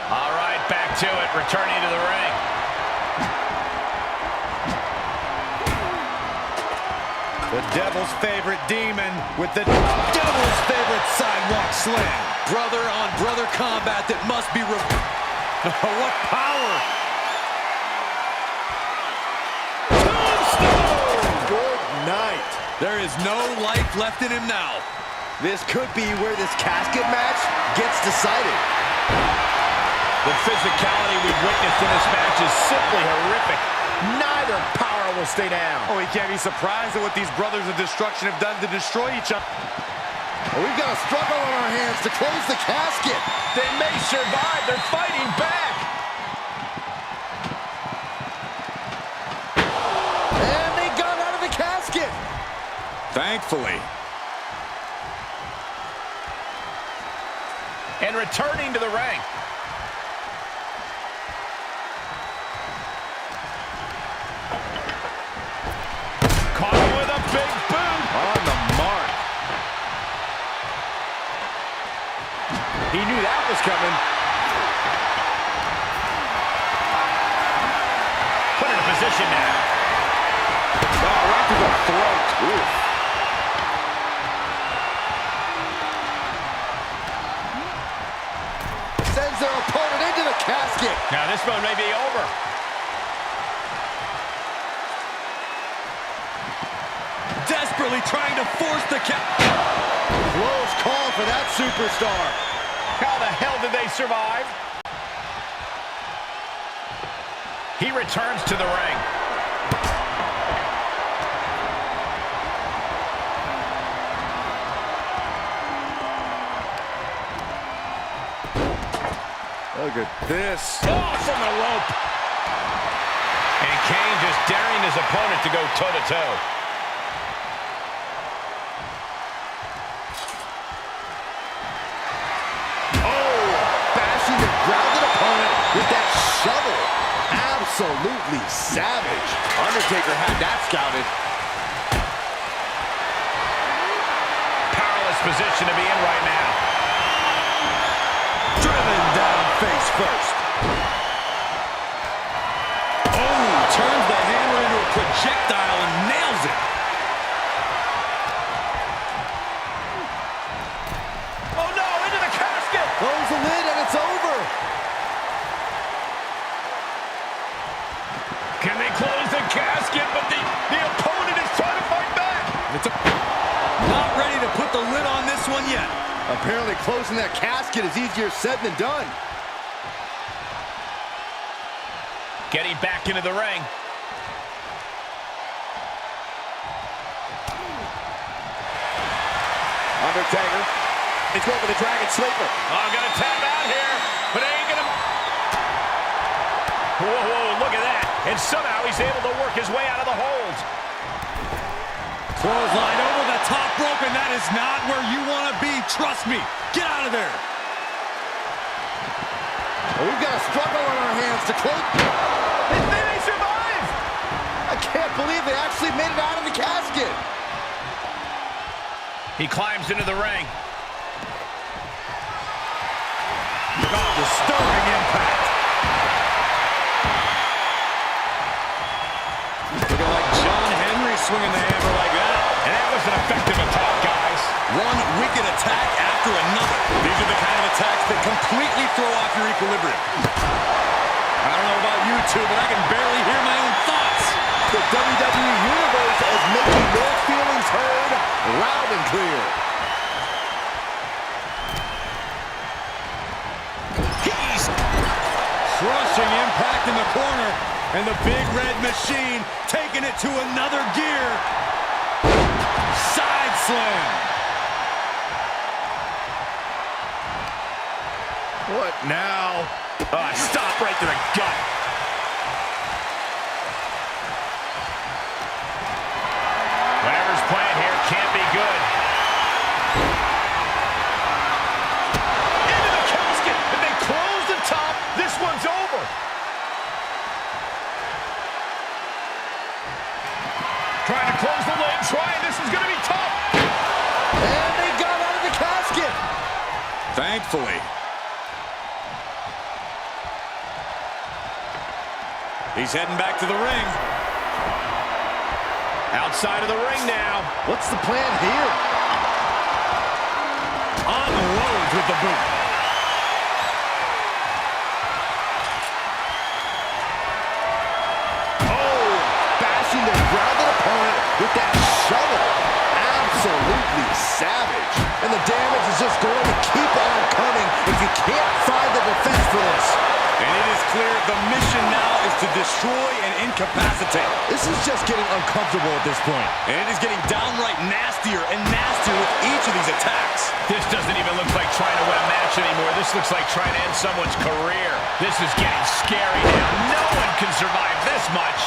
All right, back to it, returning to the ring. The devil's favorite demon with the devil's favorite sidewalk slam. Brother-on-brother combat that must be What power! Tombstone! Good night. There is no life left in him now. This could be where this casket match gets decided. The physicality we've witnessed in this match is simply horrific. Neither power will stay down. Oh, we can't be surprised at what these brothers of destruction have done to destroy each other. We've got a struggle on our hands to close the casket. They may survive. They're fighting back. And they got out of the casket. Thankfully. And returning to the ring. Caught him with a big boot. On the mark. He knew that was coming. Put in a position now. Oh, right to the throat. Oof. Sends their opponent into the casket. Now this one may be over. Desperately trying to force the Close call for that superstar. How the hell did they survive? He returns to the ring. Look at this. Oh, from the rope. And Kane just daring his opponent to go toe-to-toe. With that shovel. Absolutely savage. Undertaker had that scouted. Powerless position to be in right now. Driven down face first. Oh, turns the hammer into a projectile and nails it. Oh no, into the casket. Close the lid and it's over. Can they close the casket? But the opponent is trying to fight back. Not ready to put the lid on this one yet. Apparently closing that casket is easier said than done. Getting back into the ring. Undertaker. He's going for the Dragon Sleeper. Oh, gonna tap out here, but ain't gonna. Whoa, whoa, look at that. And somehow he's able to work his way out of the hold. Clothesline over the top broken. That is not where you want to be. Trust me. Get out of there. Well, we've got a struggle on our hands to close. They survive! I can't believe they actually made it out of the casket. He climbs into the ring. Oh, disturbing impact. Looking like John Henry swinging the hammer like that. And that was an effective attack, guys. One wicked attack after another. These are the kind of attacks that completely throw off your equilibrium. I don't know about you two, but I can barely hear my own thoughts. The WWE Universe is making their feelings heard loud and clear. He's crushing impact in the corner. And the big red machine taking it to another gear. Side slam. What now? Stop right to the gut. Whatever's playing here can't be good. Into the casket. If they close the top, this one's over. Trying to close the lid, this is going to be tough. And they got out of the casket. Thankfully. He's heading back to the ring. Outside of the ring now. What's the plan here? On Rhodes with the boot. Oh, bashing their grounded opponent with that shovel. Absolutely savage. And the damage is just going to keep on coming if you can't find the defense for this. And it is clear the mission now is to destroy and incapacitate. This is just getting uncomfortable at this point. And it is getting downright nastier and nastier with each of these attacks. This doesn't even look like trying to win a match anymore. This looks like trying to end someone's career. This is getting scary now. No one can survive this much.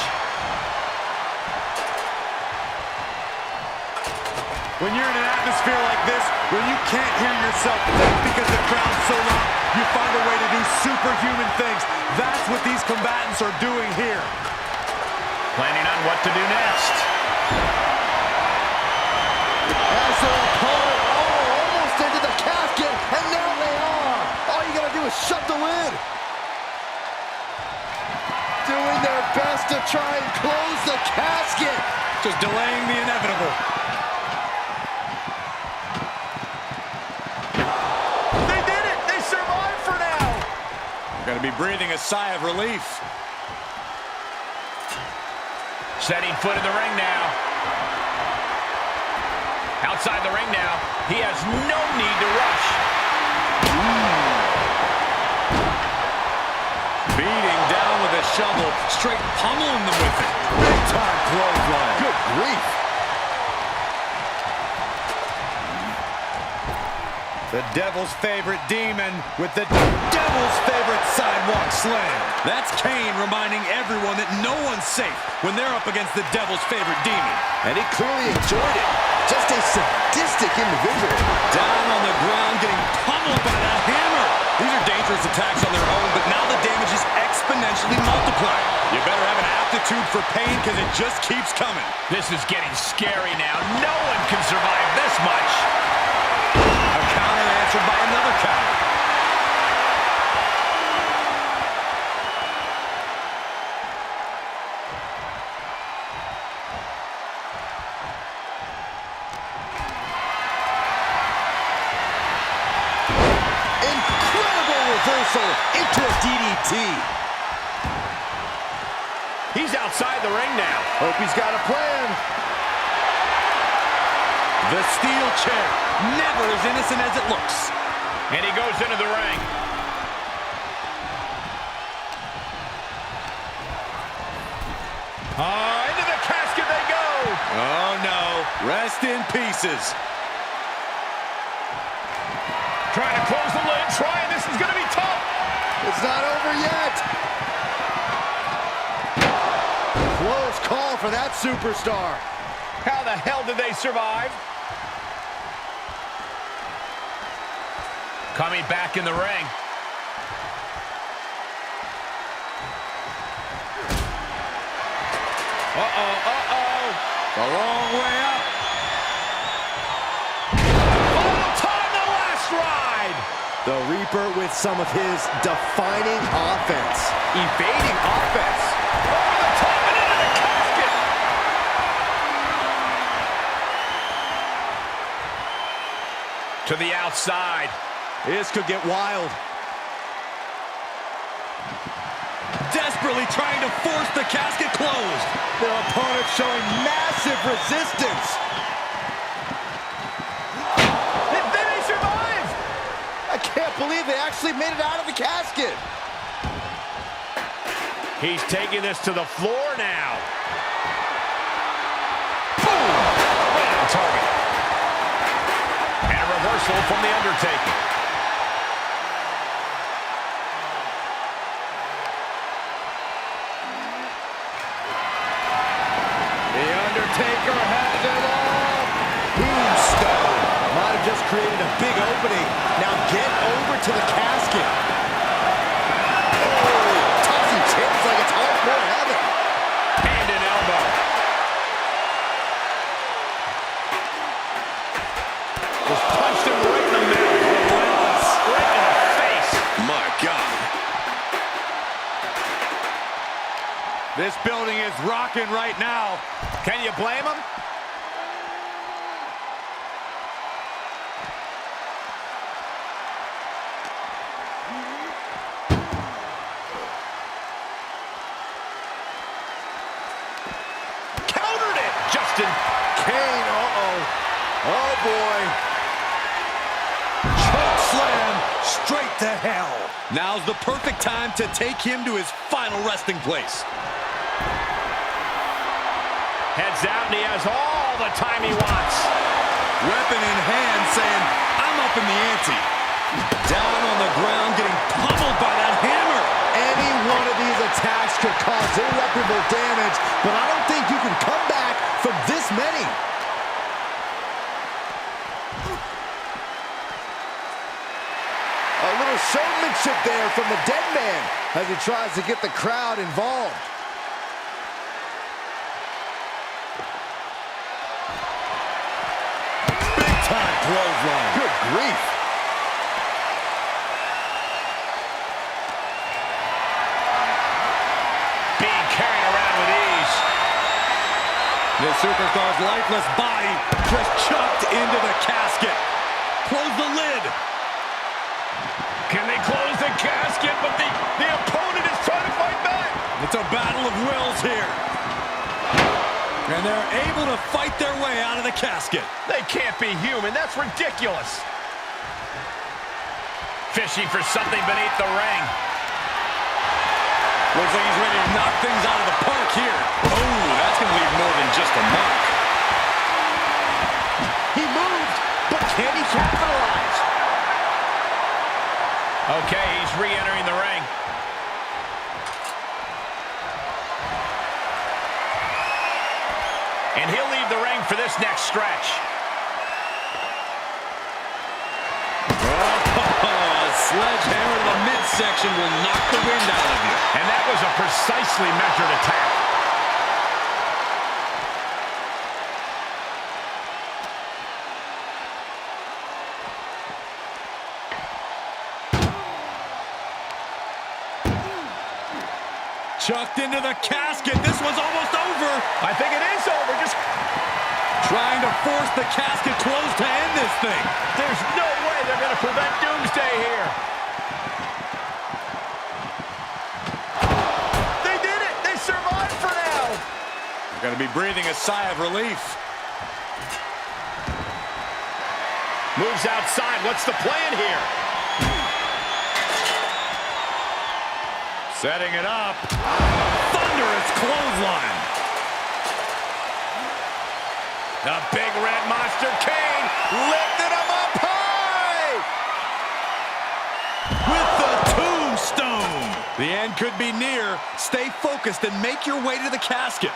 When you're in an atmosphere like this, when you can't hear yourself think because the crowd's so loud, you find a way to do superhuman things. That's what these combatants are doing here. Planning on what to do next. As their opponent almost into the casket, and now they are. All you gotta do is shut the lid. Doing their best to try and close the casket. Just delaying the inevitable. They did it! They survived for now! Gonna be breathing a sigh of relief. Setting foot in the ring now. Outside the ring now. He has no need to rush. Beating down with a shovel, straight pummeling them with it. Big time clothesline. Good grief. The Devil's favorite demon with the Devil's favorite sidewalk slam. That's Kane reminding everyone that no one's safe when they're up against the Devil's favorite demon. And he clearly enjoyed it. Just a sadistic individual. Down on the ground, getting pummeled by that hammer. These are dangerous attacks on their own, but now the damage is exponentially multiplied. You better have an aptitude for pain because it just keeps coming. This is getting scary now. No one can survive this much. A counter answered by another counter. Incredible reversal into a DDT. He's outside the ring now. Hope he's got a plan. The steel chair, never as innocent as it looks. And he goes into the ring. Into the casket they go. Oh no, rest in pieces. Trying to close the lid, this is going to be tough. It's not over yet. Close call for that superstar. How the hell did they survive? Coming back in the ring. A long way up. Final time, the last ride. The Reaper with some of his defining offense. Evading offense. Over the top and into the casket. To the outside. This could get wild. Desperately trying to force the casket closed. Their opponent showing massive resistance. They may survive. I can't believe they actually made it out of the casket. He's taking this to the floor now. Boom! Right on target. And a reversal from the Undertaker. The Undertaker has it all. Tombstone. Might have just created a big opening. Now get over to the casket. Oh, tossing chairs like it's hardcore heaven. Hand and elbow. Just punched him right in the middle. Relentless. Right in the face. My God. This building is rocking right now. Can you blame him? Countered it. Justin. Kane, oh boy. Choke slam straight to hell. Now's the perfect time to take him to his final resting place. Heads out, and he has all the time he wants. Weapon in hand, saying, I'm up in the ante. Down on the ground, getting pummeled by that hammer. Any one of these attacks could cause irreparable damage, but I don't think you can come back from this many. A little showmanship there from the dead man as he tries to get the crowd involved. Big-time clothesline. Good grief. Being carried around with ease. The superstar's lifeless body just chucked into the casket. Close the lid. Can they close the casket? But the opponent is trying to fight back. It's a battle of wills here. And they're able to fight their way out of the casket. They can't be human. That's ridiculous. Fishing for something beneath the ring. Looks like he's ready to knock things out of the park here. Oh, that's going to leave more than just a mark. He moved, but can he capitalize? Okay, he's re-entering the ring. And he'll leave the ring for this next stretch. A sledgehammer to the midsection will knock the wind out of you. And that was a precisely measured attack. Chucked into the casket. This was almost over. I think it is over. Just trying to force the casket closed to end this thing. there's no way they're going to prevent doomsday here. They did it. They survived for now. They're going to be breathing a sigh of relief. Moves outside. What's the plan here? Setting it up. Thunderous clothesline. The big red monster Kane lifted him up high. With the tombstone. The end could be near. Stay focused and make your way to the casket.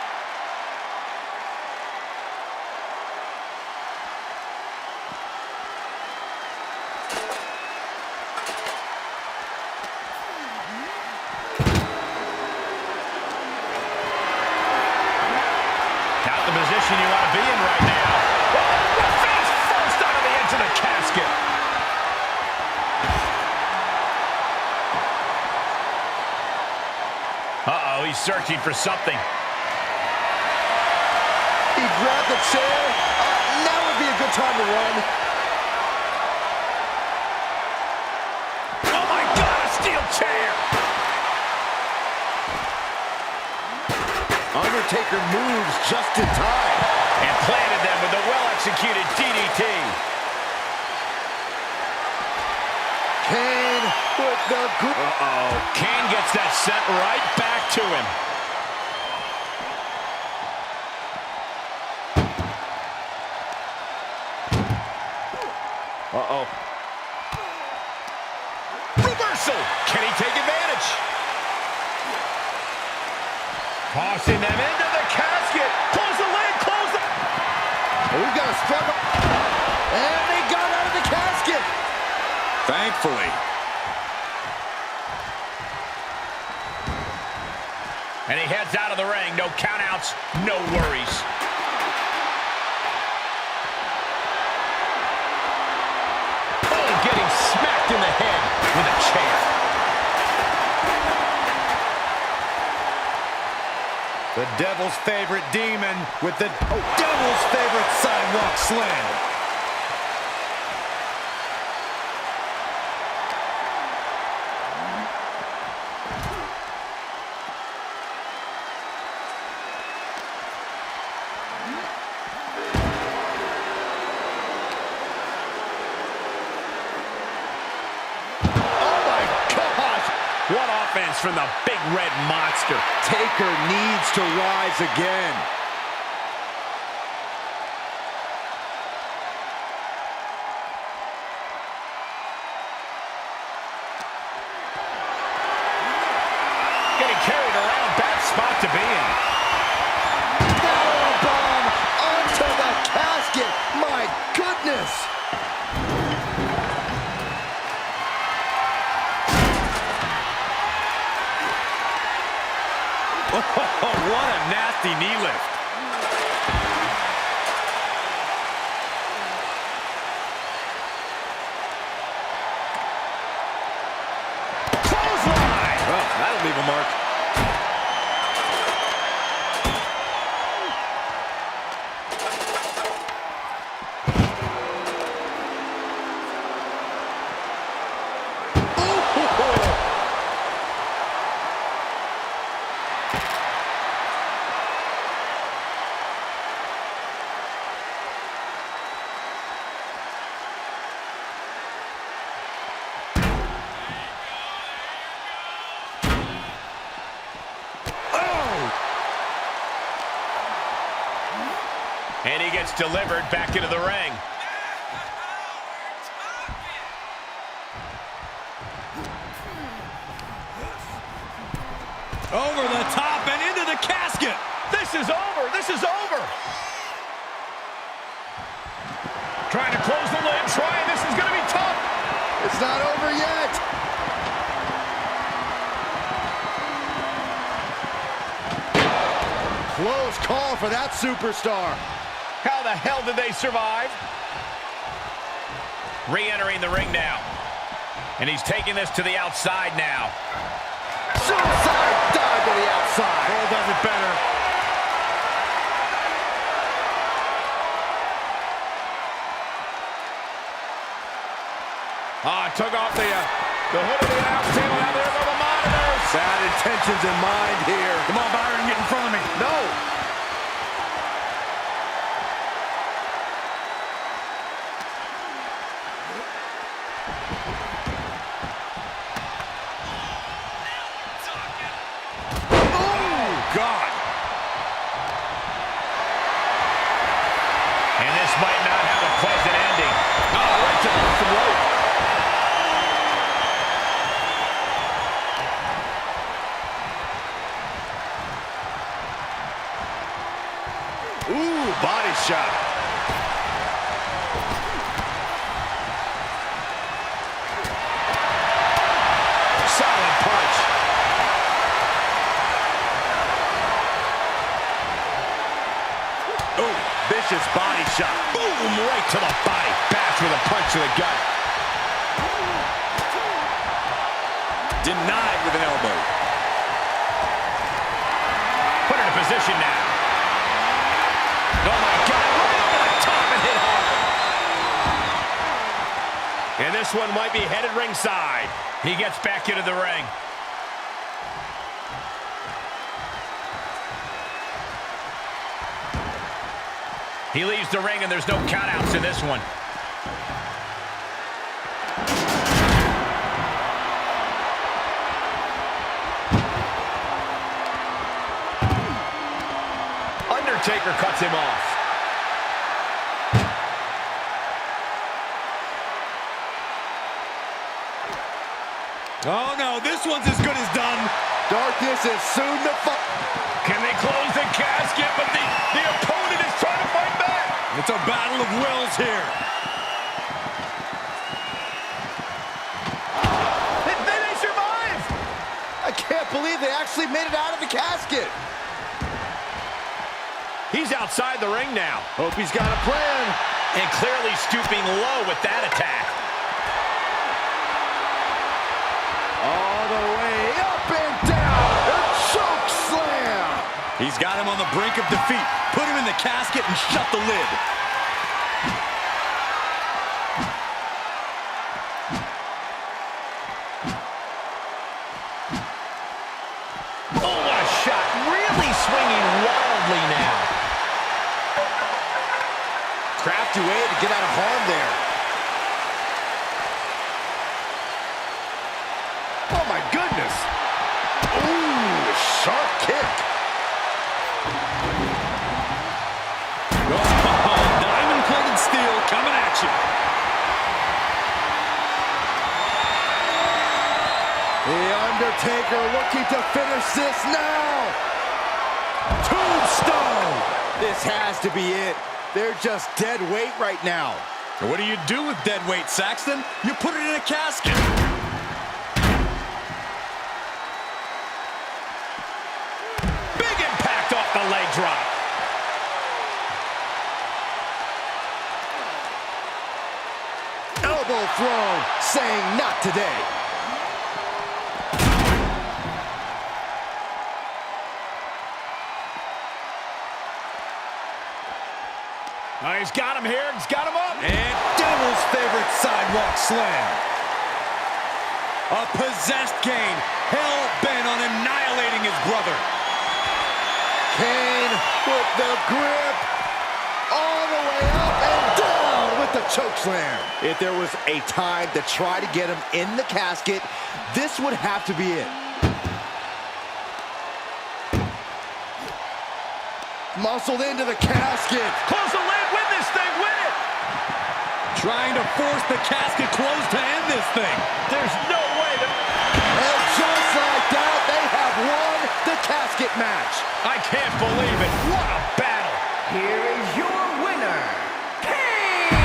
he's searching for something. He grabbed the chair. Now would be a good time to run. Oh my God, a steel chair! Undertaker moves just in time. And planted them with a well-executed DDT. Kane with the Kane gets that sent right back to him. Reversal! Can he take advantage? Tossing them into the casket. Close the lid, close the... We've got a struggle. And they got out of the casket. Thankfully. And he heads out of the ring. No countouts, no worries. Oh, getting smacked in the head with a chair. The Devil's favorite demon with the Devil's favorite sidewalk slam. What offense from the big red monster. Taker needs to rise again. Getting carried around, bad spot to be in. Powerbomb onto the casket. My goodness. Oh, what a nasty knee lift. Clothesline! Well, that'll leave a mark. And he gets delivered back into the ring. Over the top and into the casket. This is over. This is over. Trying to close the lid. Trying. This is going to be tough. It's not over yet. Close call for that superstar. How the hell did they survive? Re-entering the ring now. And he's taking this to the outside now. Suicide dive to the outside. Cole does it better. Took off the hood of the announce table. Now there go the monitors. Bad intentions in mind here. Come on, Byron, get in front of me. No. Might not have a pleasant ending. Oh, right to the throat. Ooh, body shot. Solid punch. Ooh, vicious body shot. Boom, right to the body. Bash with a punch to the gut. Denied with an elbow. position now. Oh, my God. Right over the top and hit hard. And this one might be headed ringside. He gets back into the ring. He leaves the ring, and there's no countouts in this one. Undertaker cuts him off. Oh, no, this one's as good as done. Darkness is soon to fall. Can they close the casket? But the opponent is trying to fight back. It's a battle of wills here. They survived. I can't believe they actually made it out of the casket. He's outside the ring now. Hope he's got a plan. And clearly stooping low with that attack. All the way up and down. A choke slam. He's got him on the brink of defeat. Put him in the casket and shut the lid. Oh, what a shot. Really swinging wildly now. Crafty way to get out of harm there. Oh, my goodness. Ooh, sharp kick. Oh, diamond-plated steel coming at you. The Undertaker looking to finish this now. Tombstone. This has to be it. They're just dead weight right now. What do you do with dead weight, Saxton? You put it in a casket. Big impact off the leg drop. Elbow thrown, saying not today. Oh, he's got him here. He's got him up. And Devil's favorite sidewalk slam. A possessed Kane, hell-bent on annihilating his brother. Kane with the grip. All the way up and down with the chokeslam. If there was a time to try to get him in the casket, this would have to be it. Muscled into the casket. Close the lid. Win this thing. Win it. Trying to force the casket closed to end this thing. There's no way that... And just like that, they have won the casket match. I can't believe it. What a battle. Here is your winner, Kane!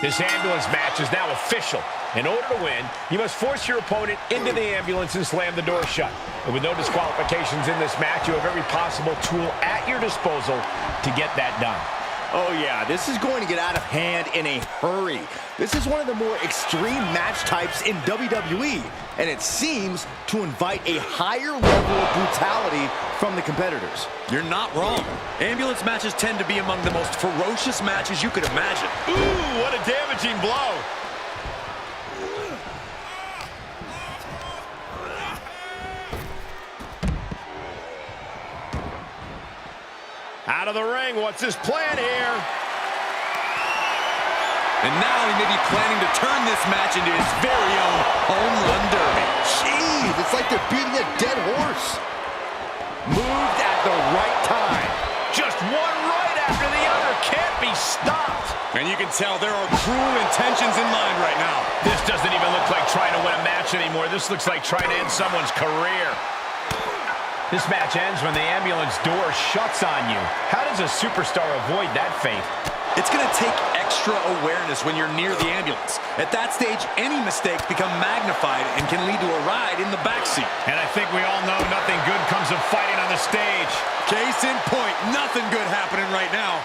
This ambulance match is now official. In order to win, you must force your opponent into the ambulance and slam the door shut. And with no disqualifications in this match, you have every possible tool at your disposal to get that done. Oh yeah, this is going to get out of hand in a hurry. This is one of the more extreme match types in WWE, and it seems to invite a higher level of brutality from the competitors. You're not wrong. Ambulance matches tend to be among the most ferocious matches you could imagine. Ooh, what a damaging blow. Out of the ring, what's his plan here? And now he may be planning to turn this match into his very own home run derby. Jeez, it's like they're beating a dead horse. Moved at the right time. Just one right after the other, can't be stopped. And you can tell there are cruel intentions in mind right now. This doesn't even look like trying to win a match anymore. This looks like trying to end someone's career. This match ends when the ambulance door shuts on you. How does a superstar avoid that fate? It's going to take extra awareness when you're near the ambulance. At that stage, any mistakes become magnified and can lead to a ride in the backseat. And I think we all know nothing good comes of fighting on the stage. Case in point, nothing good happening right now.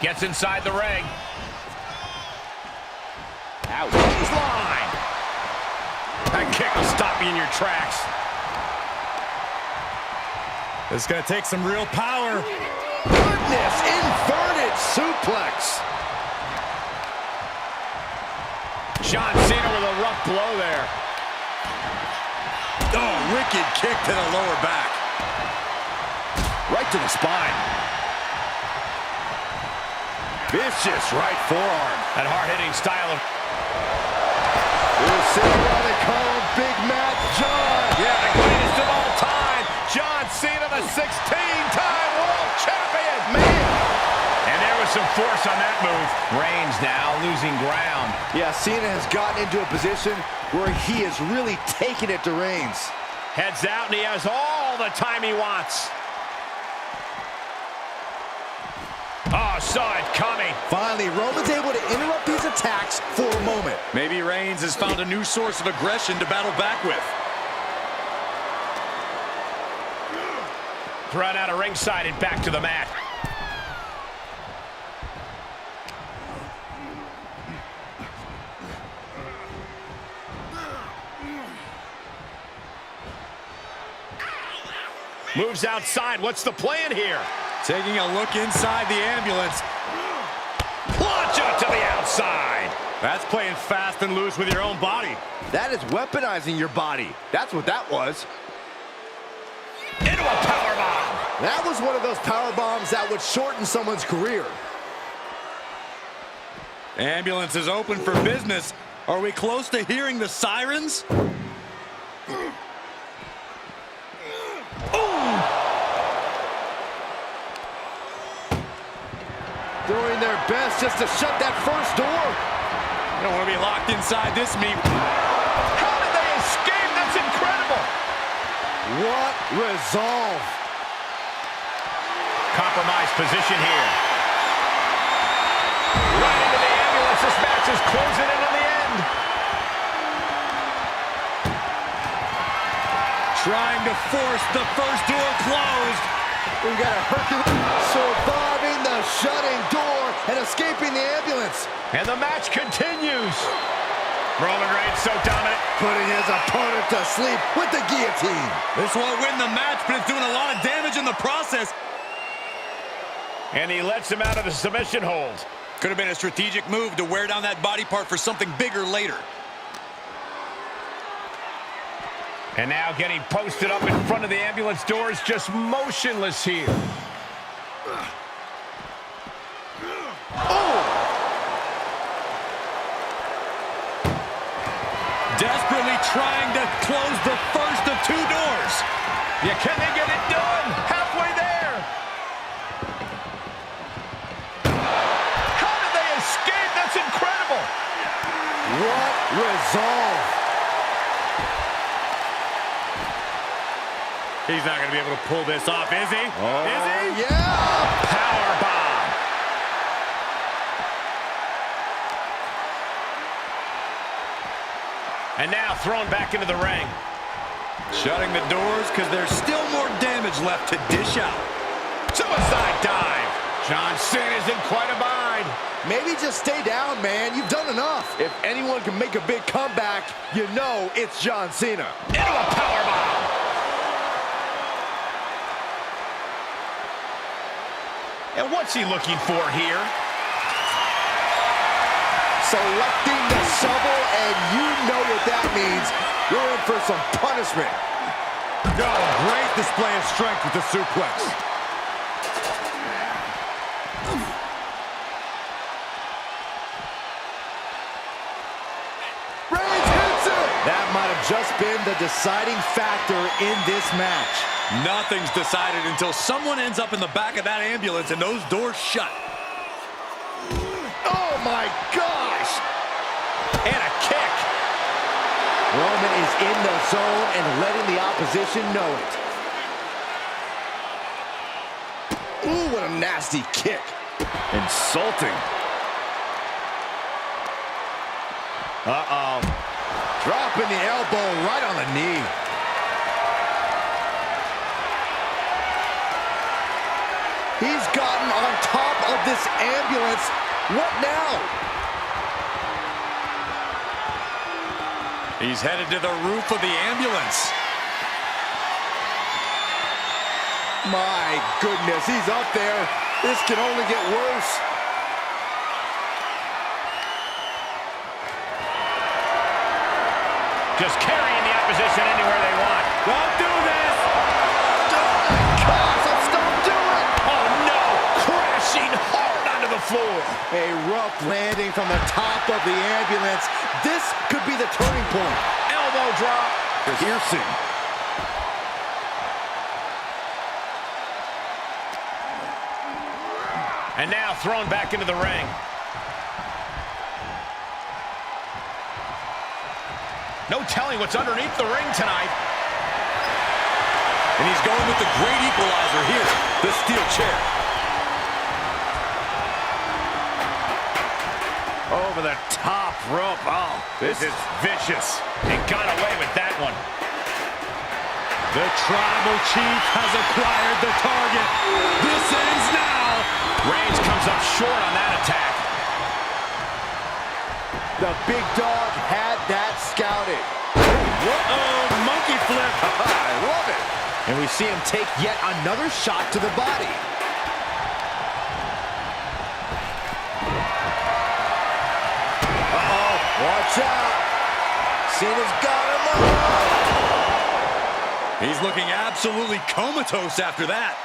Gets inside the ring. Out. Line. That kick will stop you in your tracks. It's going to take some real power. Goodness, inverted suplex. John Cena with a rough blow there. Oh, wicked kick to the lower back. Right to the spine. Vicious right forearm. That hard-hitting style of... We'll see why they call him Big Mac John. Yeah, the greatest of all time. John Cena, the 16-time world champion. Man. And there was some force on that move. Reigns now losing ground. Yeah, Cena has gotten into a position where he is really taking it to Reigns. Heads out, and he has all the time he wants. Oh, saw it coming. Finally, Roman's able to interrupt these attacks for a moment. Maybe Reigns has found a new source of aggression to battle back with. Thrown out of ringside and back to the mat. Moves outside. What's the plan here? Taking a look inside the ambulance. Launch it to the outside. That's playing fast and loose with your own body. That is weaponizing your body. That's what that was. Into a powerbomb. That was one of those power bombs that would shorten someone's career. Ambulance is open for business. Are we close to hearing the sirens? Doing their best just to shut that first door. You don't want to be locked inside this meat. How did they escape? That's incredible. What resolve. Compromised position here. Right into the ambulance. This match is closing in on the end. Trying to force the first door closed. We've got a Hercules surviving the shutting door and escaping the ambulance. And the match continues. Roman Reigns so dominant. Putting his opponent to sleep with the guillotine. This won't win the match, but it's doing a lot of damage in the process. And he lets him out of the submission hold. Could have been a strategic move to wear down that body part for something bigger later. And now getting posted up in front of the ambulance doors, just motionless here. Oh! Desperately trying to close the first of two doors. Yeah, can they get it done? Halfway there. How did they escape? That's incredible. What resolve. He's not going to be able to pull this off, is he? Oh, is he? Yeah! Power bomb. And now thrown back into the ring. Shutting the doors because there's still more damage left to dish out. Suicide dive. John Cena's in quite a bind. Maybe just stay down, man. You've done enough. If anyone can make a big comeback, you know it's John Cena. Into a power bomb. And what's he looking for here? Selecting the shovel, and you know what that means. You're in for some punishment. Oh, great display of strength with the suplex. Reigns hits it! That might have just been the deciding factor in this match. Nothing's decided until someone ends up in the back of that ambulance and those doors shut. Oh my gosh! Strowman is in the zone and letting the opposition know it. Ooh, what a nasty kick. Insulting. Uh-oh. Dropping the elbow right on the knee. He's gotten on top of this ambulance. What now? He's headed to the roof of the ambulance. My goodness, he's up there. This can only get worse. Just carrying the opposition anywhere they want. Don't do this! Don't do it! Oh, no! Crashing hard onto the floor. A rough landing from the top of the ambulance. This could be the turning point. Elbow drop. Piercing. And now thrown back into the ring. No telling what's underneath the ring tonight. And he's going with the great equalizer here, the steel chair. Over the top rope. Oh, this is vicious. He got away with that one. The tribal chief has acquired the target. This ends now. Rhodes comes up short on that attack. The big dog had that scouted. Uh-oh, monkey flip. I love it. And we see him take yet another shot to the body. Uh-oh, watch out. Cena's got him up. He's looking absolutely comatose after that.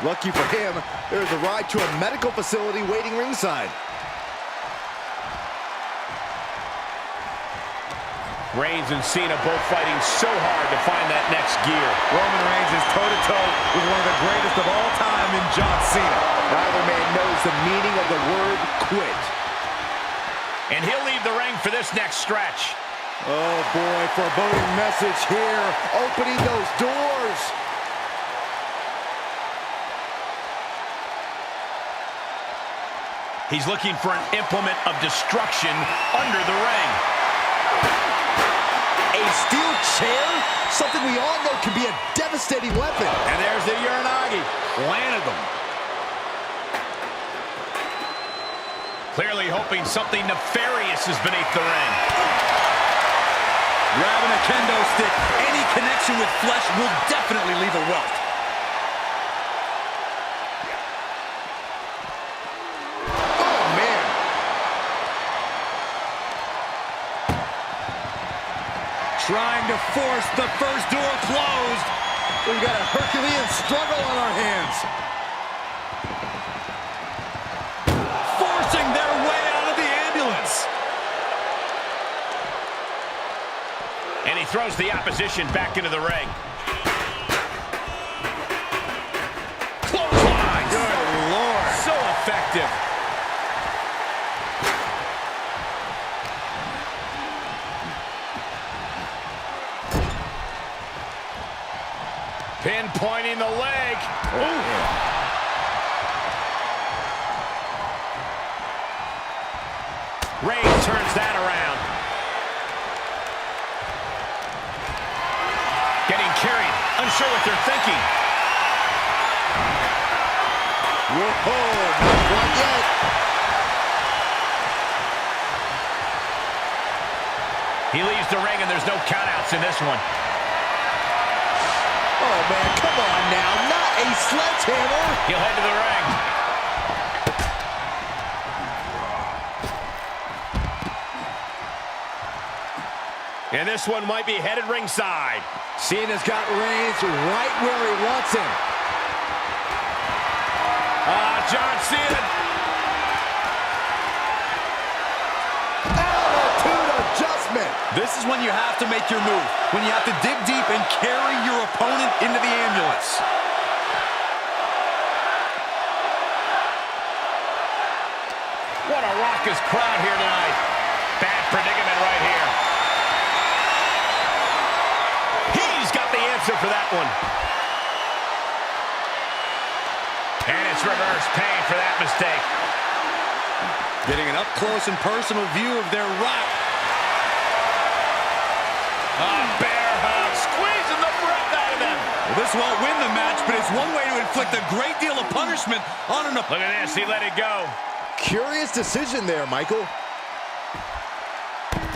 Lucky for him, there's a ride to a medical facility waiting ringside. Reigns and Cena both fighting so hard to find that next gear. Roman Reigns is toe-to-toe with one of the greatest of all time in John Cena. Neither man knows the meaning of the word quit. And he'll leave the ring for this next stretch. Oh boy, foreboding message here. Opening those doors. He's looking for an implement of destruction under the ring. A steel chair? Something we all know can be a devastating weapon. And there's the Uranagi. Landed them. Clearly hoping something nefarious is beneath the ring. Grabbing a kendo stick, any connection with flesh will definitely leave a welt. Oh, man. Trying to force the first door closed. We've got a Herculean struggle on our hands. Forcing their way out of the ambulance. And he throws the opposition back into the ring. Clothesline. Good Lord. So effective. Pinpointing the leg. Ooh. Reigns turns that around. Getting carried. Unsure what they're thinking. Whoa, not quite yet. He leaves the ring and there's no countouts in this one. Oh, man, come on now. Not a sledgehammer. He'll head to the ring. And this one might be headed ringside. Cena's got Reigns right where he wants him. John Cena. Attitude adjustment. This is when you have to make your move, when you have to dig deep and carry your opponent into the ambulance. What a raucous crowd here tonight. Bad predicament right here. answer for that one. And it's reverse pain for that mistake. Getting an up-close and personal view of their rock. Bear hug, squeezing the breath out of them. Well, this won't win the match, but it's one way to inflict a great deal of punishment on an opponent. Look at this, he let it go. Curious decision there, Michael.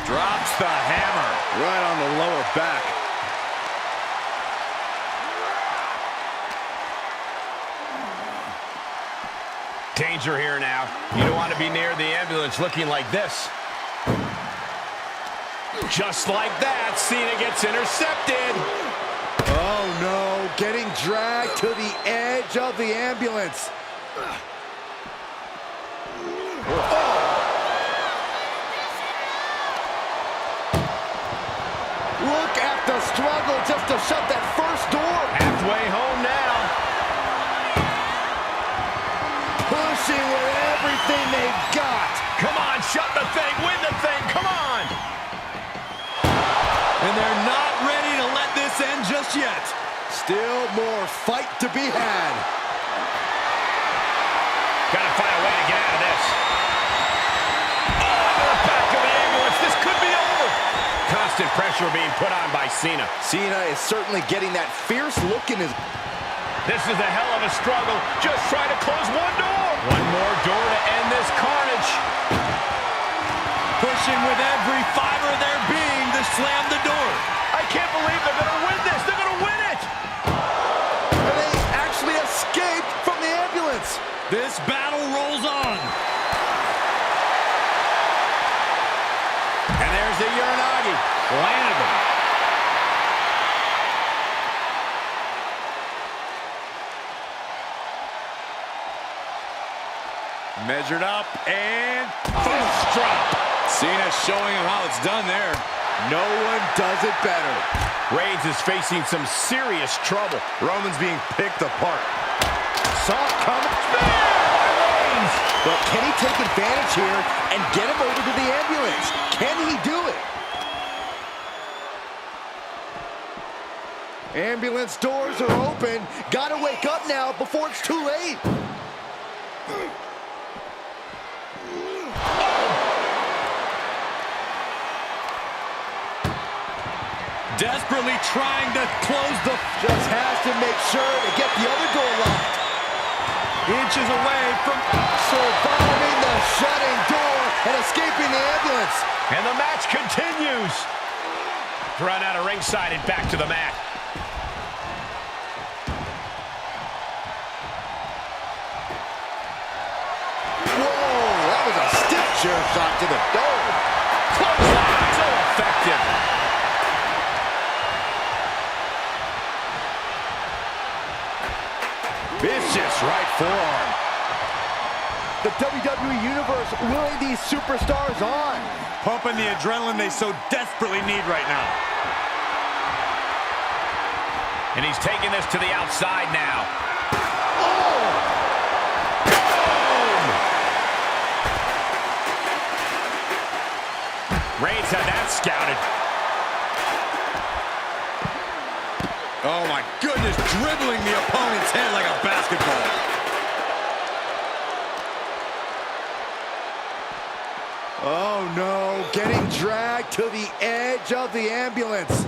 Drops the hammer right on the lower back. Danger here now. You don't want to be near the ambulance looking like this. Just like that, Cena gets intercepted. Oh, no. Getting dragged to the edge of the ambulance. Look at the struggle just to shut that first door. Halfway home now. Pushing with everything they've got. Come on, shut the thing, win the thing, come on. And they're not ready to let this end just yet. Still more fight to be had. Gotta find a way to get out of this. Oh, into the back of the ambulance, this could be over. Constant pressure being put on by Cena. Cena is certainly getting that fierce look in his... This is a hell of a struggle. Just try to close one door. One more door to end this carnage. Pushing with every fiber of their being to slam the door. I can't believe they're going to win this. They're going to win it. And they actually escaped from the ambulance. This battle rolls on. And there's the Uranagi. Landed him. Measured up and First drop. Cena showing him how it's done there. No one does it better. Rhodes is facing some serious trouble. Roman's being picked apart. Saw it coming. But can he take advantage here and get him over to the ambulance? Can he do it? Ambulance doors are open. Gotta wake up now before it's too late. Desperately trying to close the... Just has to make sure to get the other door locked. Inches away from surviving the shutting door and escaping the ambulance. And the match continues. Run out of ringside and back to the mat. Whoa, that was a stiff chair shot to the dome. Clothesline, so effective. Vicious right forearm. The WWE Universe willing these superstars on. pumping the adrenaline they so desperately need right now. And he's taking this to the outside now. Reigns had that scouted. Oh my goodness, dribbling the opponent's head like a basketball. Oh no, getting dragged to the edge of the ambulance.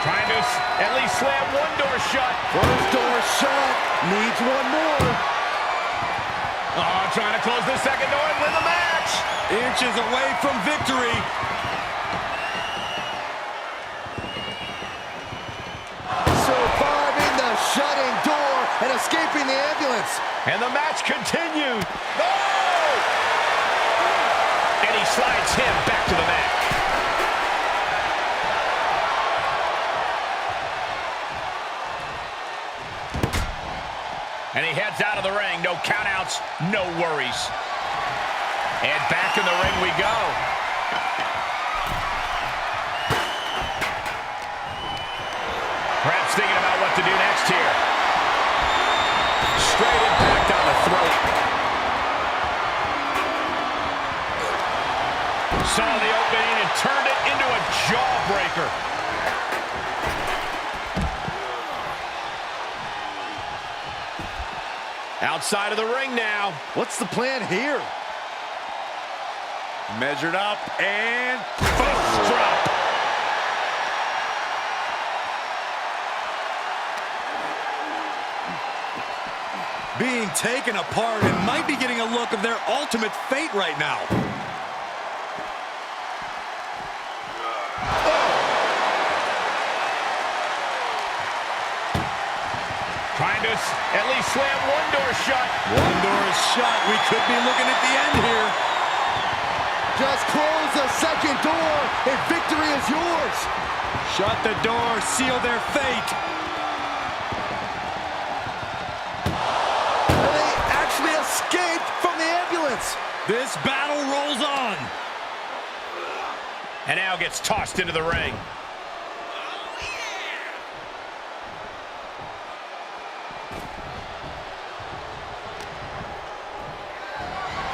Trying to at least slam one door shut. First door shut, needs one more. Oh, trying to close the second door and win the match. Inches away from victory. Surviving the shutting door and escaping the ambulance. And the match continued. Oh! And he slides him back to the mat. And he heads out of the ring. No countouts, no worries. And back in the ring we go. Perhaps thinking about what to do next here. Straight impact on the throat. saw the opening and turned it into a jawbreaker. Outside of the ring now. What's the plan here? Measured up and Fist drop. Being taken apart and might be getting a look of their ultimate fate right now. Trying to at least slam one door shut. One door is shut. We could be looking at the end here. Just close the second door and victory is yours. Shut the door, seal their fate. They actually escaped from the ambulance. This battle rolls on. And now gets tossed into the ring.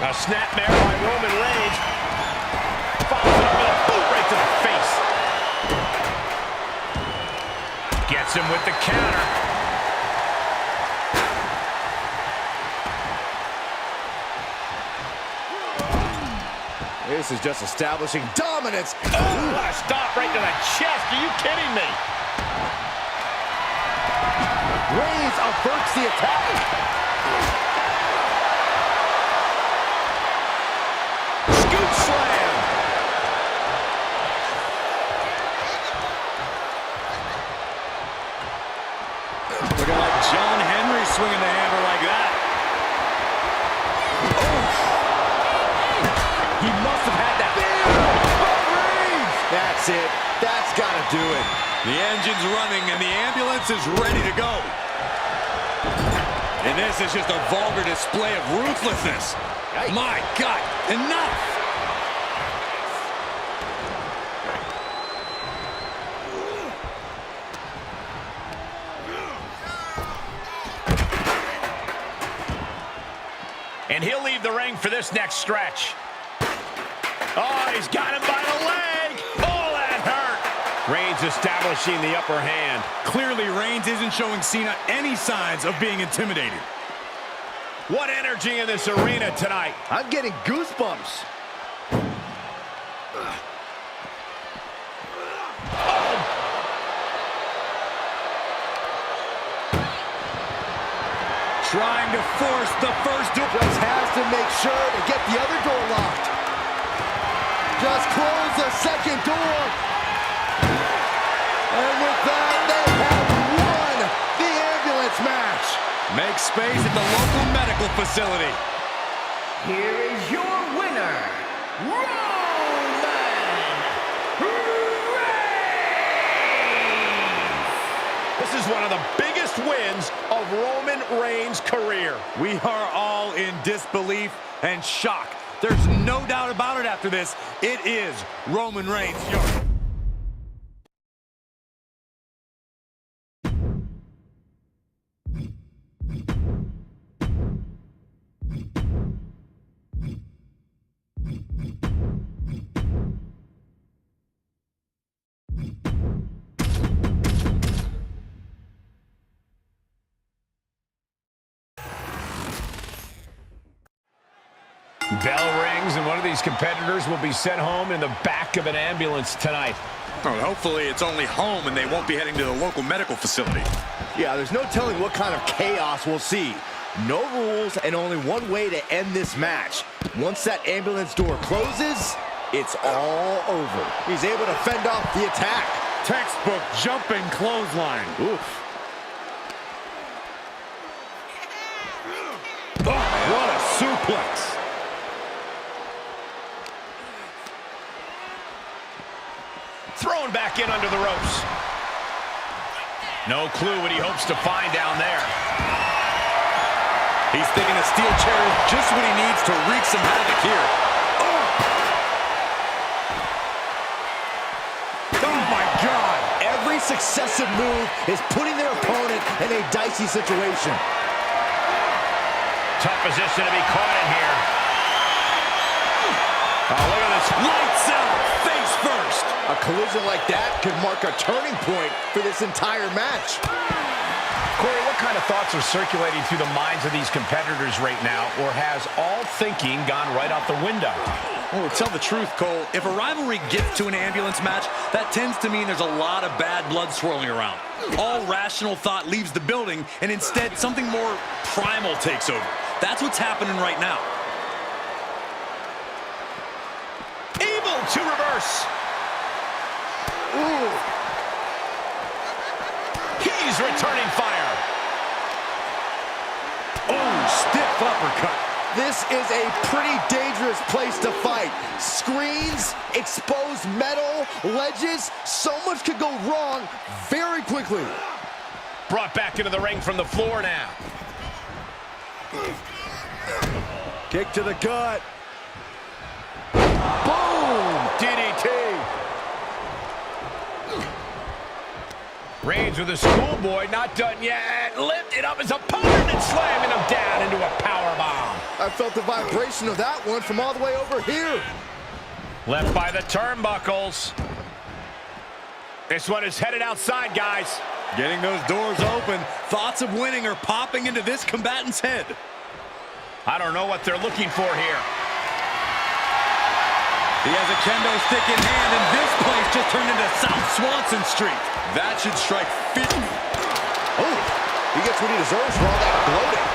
A snapmare by Roman Reigns. Follows it up with a boot right to the face. Gets him with the counter. This is just establishing dominance. Oh, what a stop right to the chest. Are you kidding me? Reigns averts the attack. Scoop slam. Looking like John Henry swinging the hammer like that. He must have had that. That's it. That's got to do it. The engine's running and the ambulance is ready to go. And this is just a vulgar display of ruthlessness. Yikes. My God, enough! And he'll leave the ring for this next stretch. Oh, he's got him by the leg. Oh, that hurt. Reigns establishing the upper hand. Clearly, Reigns isn't showing Cena any signs of being intimidated. What energy in this arena tonight. I'm getting goosebumps. Trying to force the first door. Just has to make sure to get the other door locked. Just close the second door. And with that, they have won the ambulance match. Make space at the local medical facility. Here is your winner, Roman Reigns! This is one of the biggest wins of Roman Reigns' career. We are all in disbelief and shock. There's no doubt about it after this. It is Roman Reigns. Bell rings, and one of these competitors will be sent home in the back of an ambulance tonight. Well, hopefully it's only home and they won't be heading to the local medical facility. Yeah, there's no telling what kind of chaos we'll see. No rules and only one way to end this match. Once that ambulance door closes, it's all over. He's able to fend off the attack. Textbook jumping clothesline. Oof. Oh, what a suplex. Thrown back in under the ropes. No clue what he hopes to find down there. He's thinking a steel chair is just what he needs to wreak some havoc here. Oh my God! Every successive move is putting their opponent in a dicey situation. Tough position to be caught in here. Oh, look at this. Lights out, face first. A collision like that could mark a turning point for this entire match. Corey, what kind of thoughts are circulating through the minds of these competitors right now, or has all thinking gone right out the window? Well, to tell the truth, Cole, if a rivalry gets to an ambulance match, that tends to mean there's a lot of bad blood swirling around. All rational thought leaves the building, and instead something more primal takes over. That's what's happening right now. Able to reverse. Ooh. He's returning fire. Oh, stiff uppercut. This is a pretty dangerous place to fight. Screens, exposed metal, ledges, so much could go wrong very quickly. Brought back into the ring from the floor now. Kick to the gut. Boom! DDT. Reigns with a schoolboy, not done yet. Lifted up his opponent and slamming him down into a powerbomb. I felt the vibration of that one from all the way over here. Left by the turnbuckles. This one is headed outside, guys. Getting those doors open. Thoughts of winning are popping into this combatant's head. I don't know what they're looking for here. He has a kendo stick in hand, and this place just turned into South Swanson Street. That should strike 50. Oh, he gets what he deserves for all that gloating.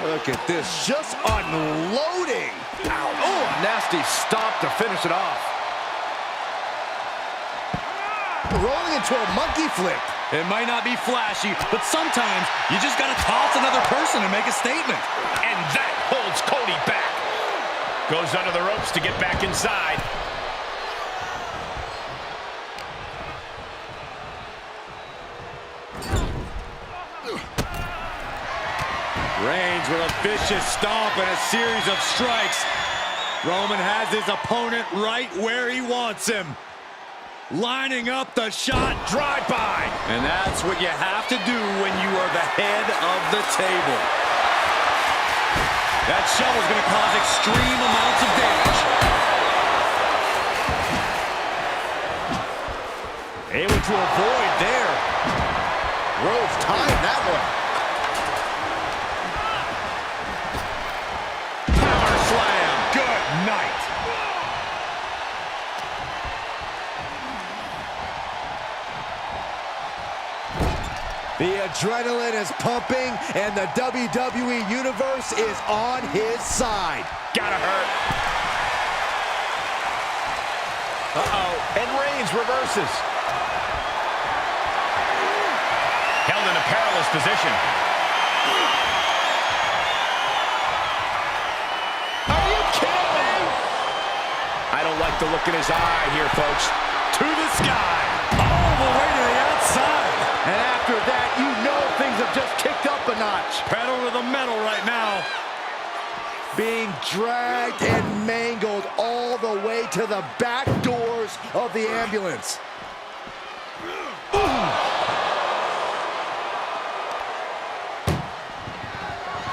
Look at this, just unloading. Ow. Oh, a nasty stop to finish it off. Rolling into a monkey flip. It might not be flashy, but sometimes you just got to toss another person and make a statement. And that holds Cody back. Goes under the ropes to get back inside. Reigns with a vicious stomp and a series of strikes. Roman has his opponent right where he wants him. Lining up the shot, drive-by. And that's what you have to do when you are the head of the table. That shovel's going to cause extreme amounts of damage. Able to avoid there. Rhodes timed that one. Power slam. Good night. The adrenaline is pumping, and the WWE Universe is on his side. Gotta hurt. Uh-oh. And Reigns reverses. Held in a perilous position. Are you kidding me? I don't like the look in his eye here, folks. To the sky. All the way to the outside. And after that, you know things have just kicked up a notch. Pedal to the metal right now. Being dragged and mangled all the way to the back doors of the ambulance.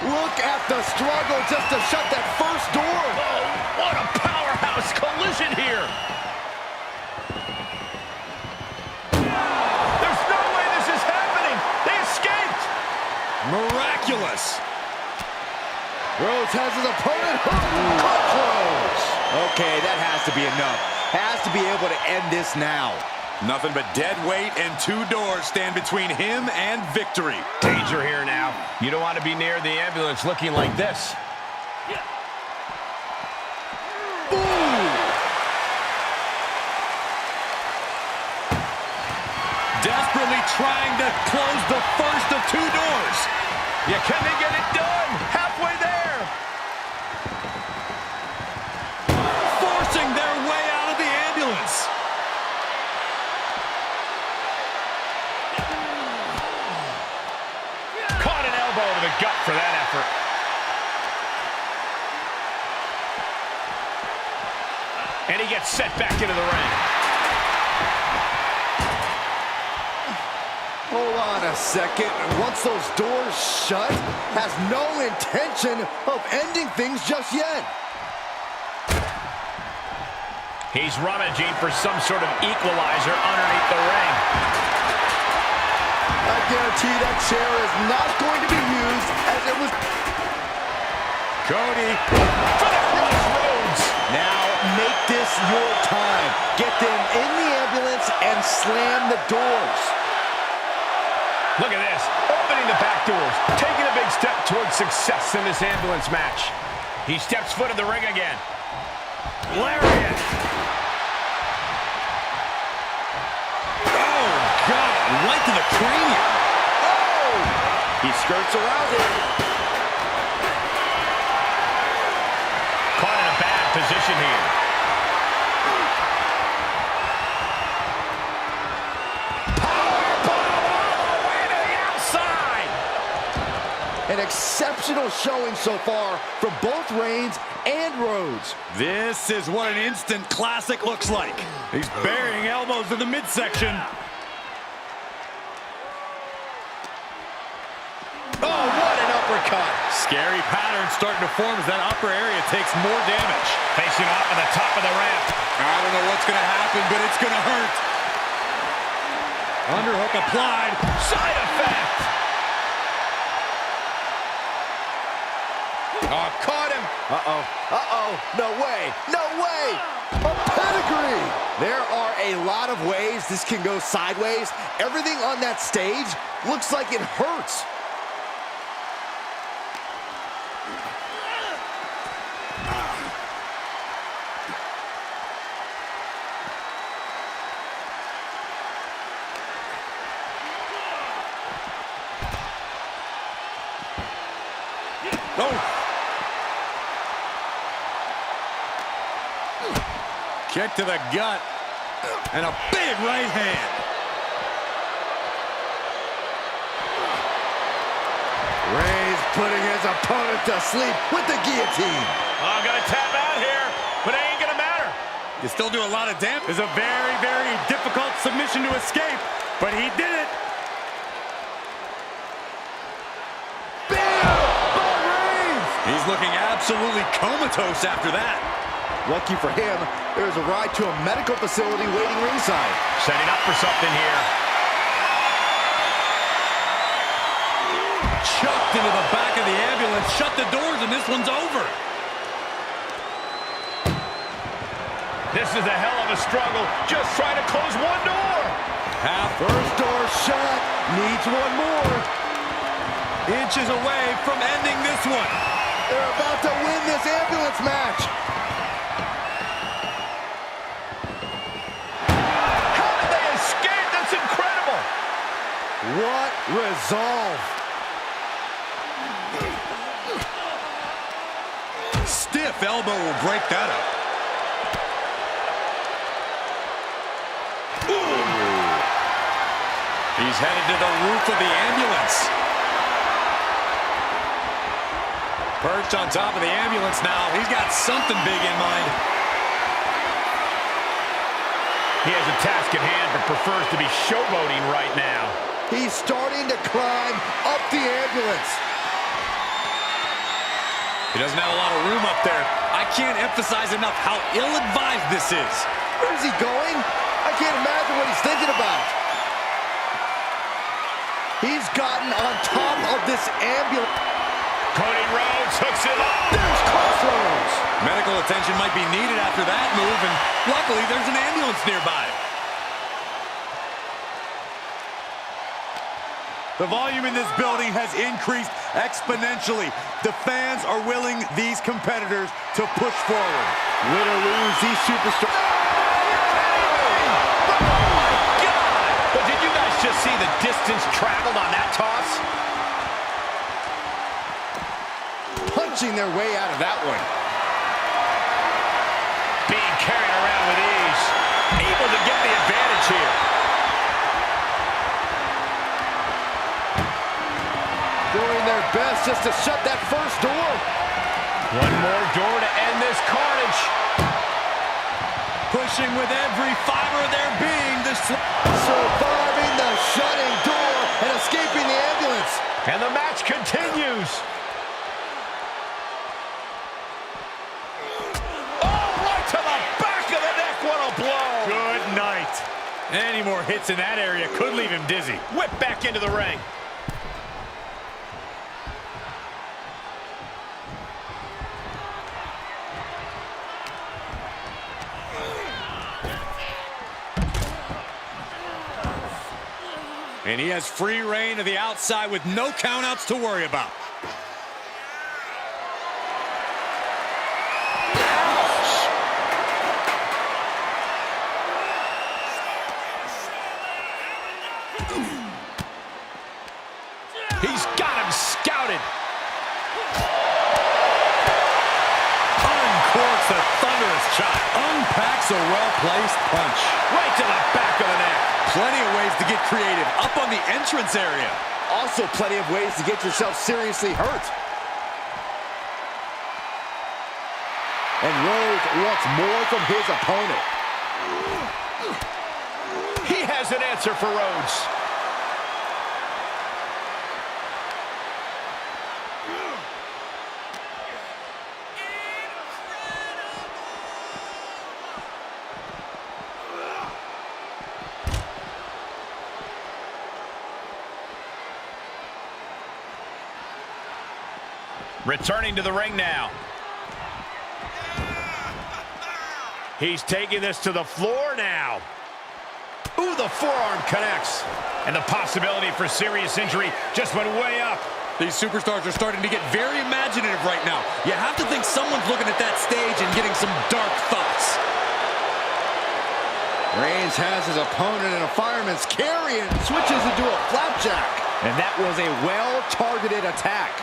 Look at the struggle just to shut that first door. Oh, what a powerhouse collision here. There's no way this is happening. They escaped. Miraculous. Rhodes has his opponent hooked. Clutch Rhodes. Okay, that has to be enough. Has to be able to end this now. Nothing but dead weight and two doors stand between him and victory. Danger here now. You don't want to be near the ambulance looking like this. Desperately trying to close the first of two doors. Yeah, can they get it done? Halfway there. Forcing their way out of the ambulance. Caught an elbow to the gut for that effort. And he gets set back into the ring. Hold on a second. Once those doors shut, has no intention of ending things just yet. He's rummaging for some sort of equalizer underneath the ring. I guarantee that chair is not going to be used as it was. Cody. For the crossroads. Now make this your time. Get them in the ambulance and slam the doors. Look at this. Opening the back doors. Taking a big step towards success in this ambulance match. He steps foot in the ring again. Lariat. Oh, God. Right to the cranium. Oh! He skirts around it. Caught in a bad position here. An exceptional showing so far from both Reigns and Rhodes. This is what an instant classic looks like. He's burying elbows in the midsection. Oh, what an uppercut. Scary pattern starting to form as that upper area takes more damage. Facing off at the top of the ramp. I don't know what's going to happen, but it's going to hurt. Underhook applied. Side effect. Oh, caught him. Uh-oh. Uh-oh. No way. No way. A pedigree. There are a lot of ways this can go sideways. Everything on that stage looks like it hurts. Oh. Kick to the gut. And a big right hand. Reigns putting his opponent to sleep with the guillotine. I'm going to tap out here, but it ain't going to matter. You still do a lot of damage. It's a very, very difficult submission to escape, but he did it. He's looking absolutely comatose after that. Lucky for him, there's a ride to a medical facility waiting ringside. Setting up for something here. Chucked into the back of the ambulance, shut the doors, and this one's over. This is a hell of a struggle. Just trying to close one door. First door shut, needs one more. Inches away from ending this one. They're about to win this ambulance match. How did they escape? That's incredible. What resolve. Stiff elbow will break that up. Ooh. He's headed to the roof of the ambulance. Perched on top of the ambulance now. He's got something big in mind. He has a task at hand, but prefers to be showboating right now. He's starting to climb up the ambulance. He doesn't have a lot of room up there. I can't emphasize enough how ill-advised this is. Where's he going? I can't imagine what he's thinking about. He's gotten on top of this ambulance. Cody Rhodes hooks it up. There's crossroads. Medical attention might be needed after that move, and luckily there's an ambulance nearby. The volume in this building has increased exponentially. The fans are willing these competitors to push forward. Win or lose, these superstars. But did you guys just see the distance traveled on that toss? Punching their way out of that one. Being carried around with ease. Able to get the advantage here. Doing their best just to shut that first door. One more door to end this carnage. Pushing with every fiber of their being. Surviving the shutting door and escaping the ambulance. And the match continues. Oh, right to the back of the neck. What a blow. Good night. Any more hits in that area could leave him dizzy. Whip back into the ring. And he has free reign to the outside with no countouts to worry about. He's got him scouted. Uncorks a thunderous shot. Unpacks a well-placed punch. Right to the back of the neck. Plenty of ways to get creative. Up on the entrance area. Also plenty of ways to get yourself seriously hurt. And Rhodes wants more from his opponent. He has an answer for Rhodes. Returning to the ring now. He's taking this to the floor now. Ooh, the forearm connects. And the possibility for serious injury just went way up. These superstars are starting to get very imaginative right now. You have to think someone's looking at that stage and getting some dark thoughts. Reigns has his opponent in a fireman's carry and switches into a flapjack. And that was a well-targeted attack.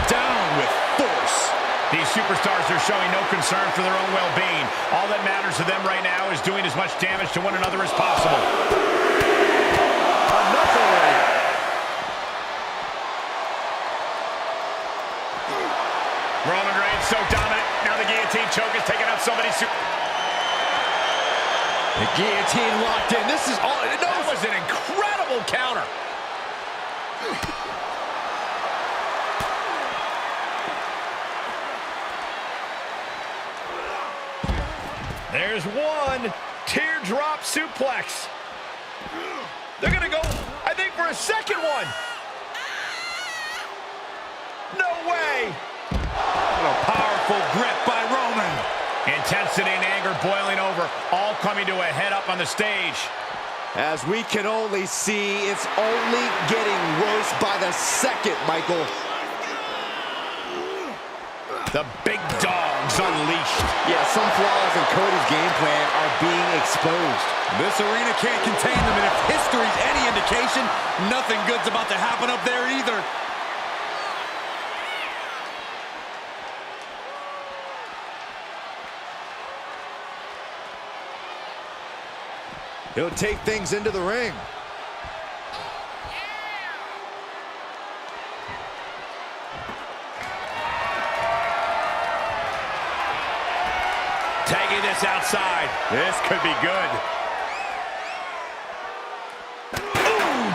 Down with force. These superstars are showing no concern for their own well-being. All that matters to them right now is doing as much damage to one another as possible. Another one. Roman Reigns so dominant. Now the guillotine choke is taking out so many The guillotine locked in. This is all it knows. That was an incredible counter. There's one. Teardrop suplex. They're going to go, I think, for a second one. No way. What a powerful grip by Roman. Intensity and anger boiling over, all coming to a head up on the stage. As we can only see, it's only getting worse by the second, Michael. The big dog's unleashed. Yeah, some flaws in Cody's game plan are being exposed. This arena can't contain them, and if history's any indication, nothing good's about to happen up there either. He'll take things into the ring. Tagging this outside. This could be good.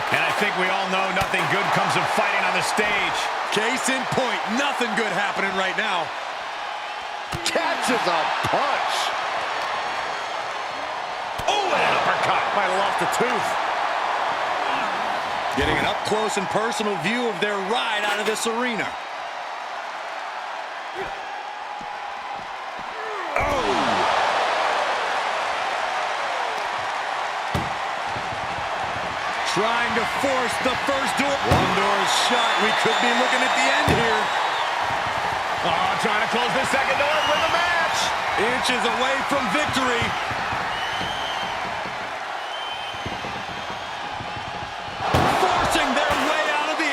And I think we all know nothing good comes of fighting on the stage. Case in point, nothing good happening right now. Catches a punch. Oh, and an uppercut. Might have lost a tooth. Getting an up-close and personal view of their ride out of this arena. Trying to force the first door. One door is shut. We could be looking at the end here. Oh, trying to close this second door and win the match. Inches away from victory. Forcing their way out of the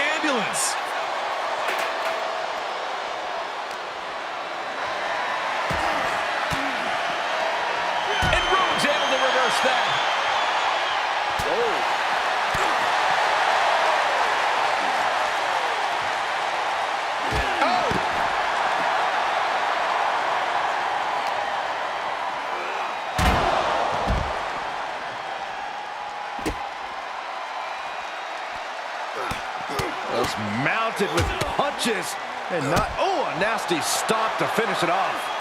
Just mounted with punches and not, oh, a nasty stop to finish it off.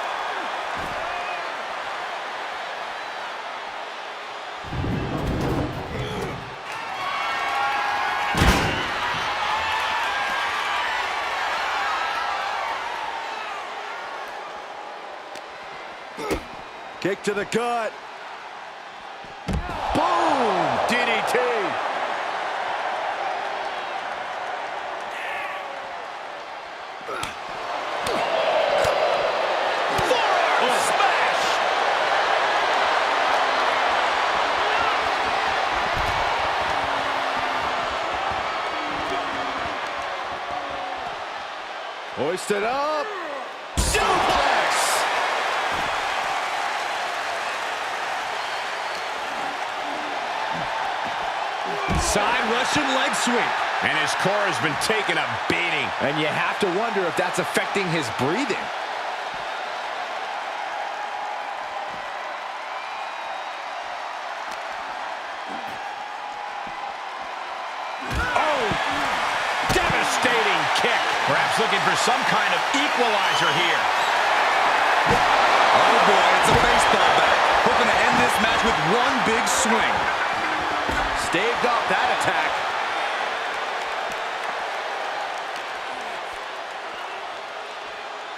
Kick to the gut. Boom! DDT. Forearm smash! Hoisted up. Suplex. Side Russian leg sweep. And his core has been taking a beating. And you have to wonder if that's affecting his breathing. Oh! Devastating kick. Perhaps looking for some kind of equalizer here. Oh boy, it's a baseball bat. Hoping to end this match with one big swing. Staved off that attack.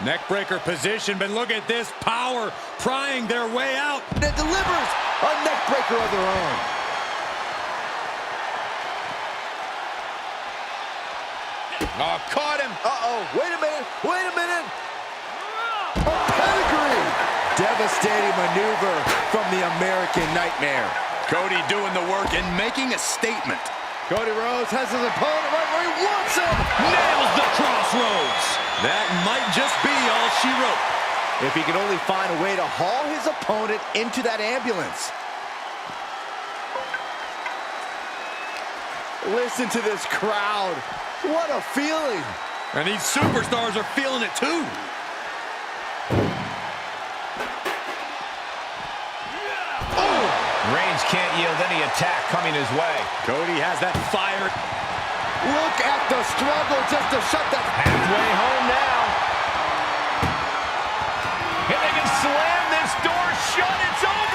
Neckbreaker position, but look at this power prying their way out. That delivers a neckbreaker of their own. Oh, caught him. Uh-oh, wait a minute, wait a minute. A pedigree. Devastating maneuver from the American Nightmare. Cody doing the work and making a statement. Cody Rhodes has his opponent right where he wants him. Nails the crossroads. That might just be all she wrote. If he can only find a way to haul his opponent into that ambulance. Listen to this crowd. What a feeling. And these superstars are feeling it too. Reigns can't yield any attack coming his way. Cody has that fire. Look at the struggle just to shut that. Halfway home now. And they can slam this door shut. It's over.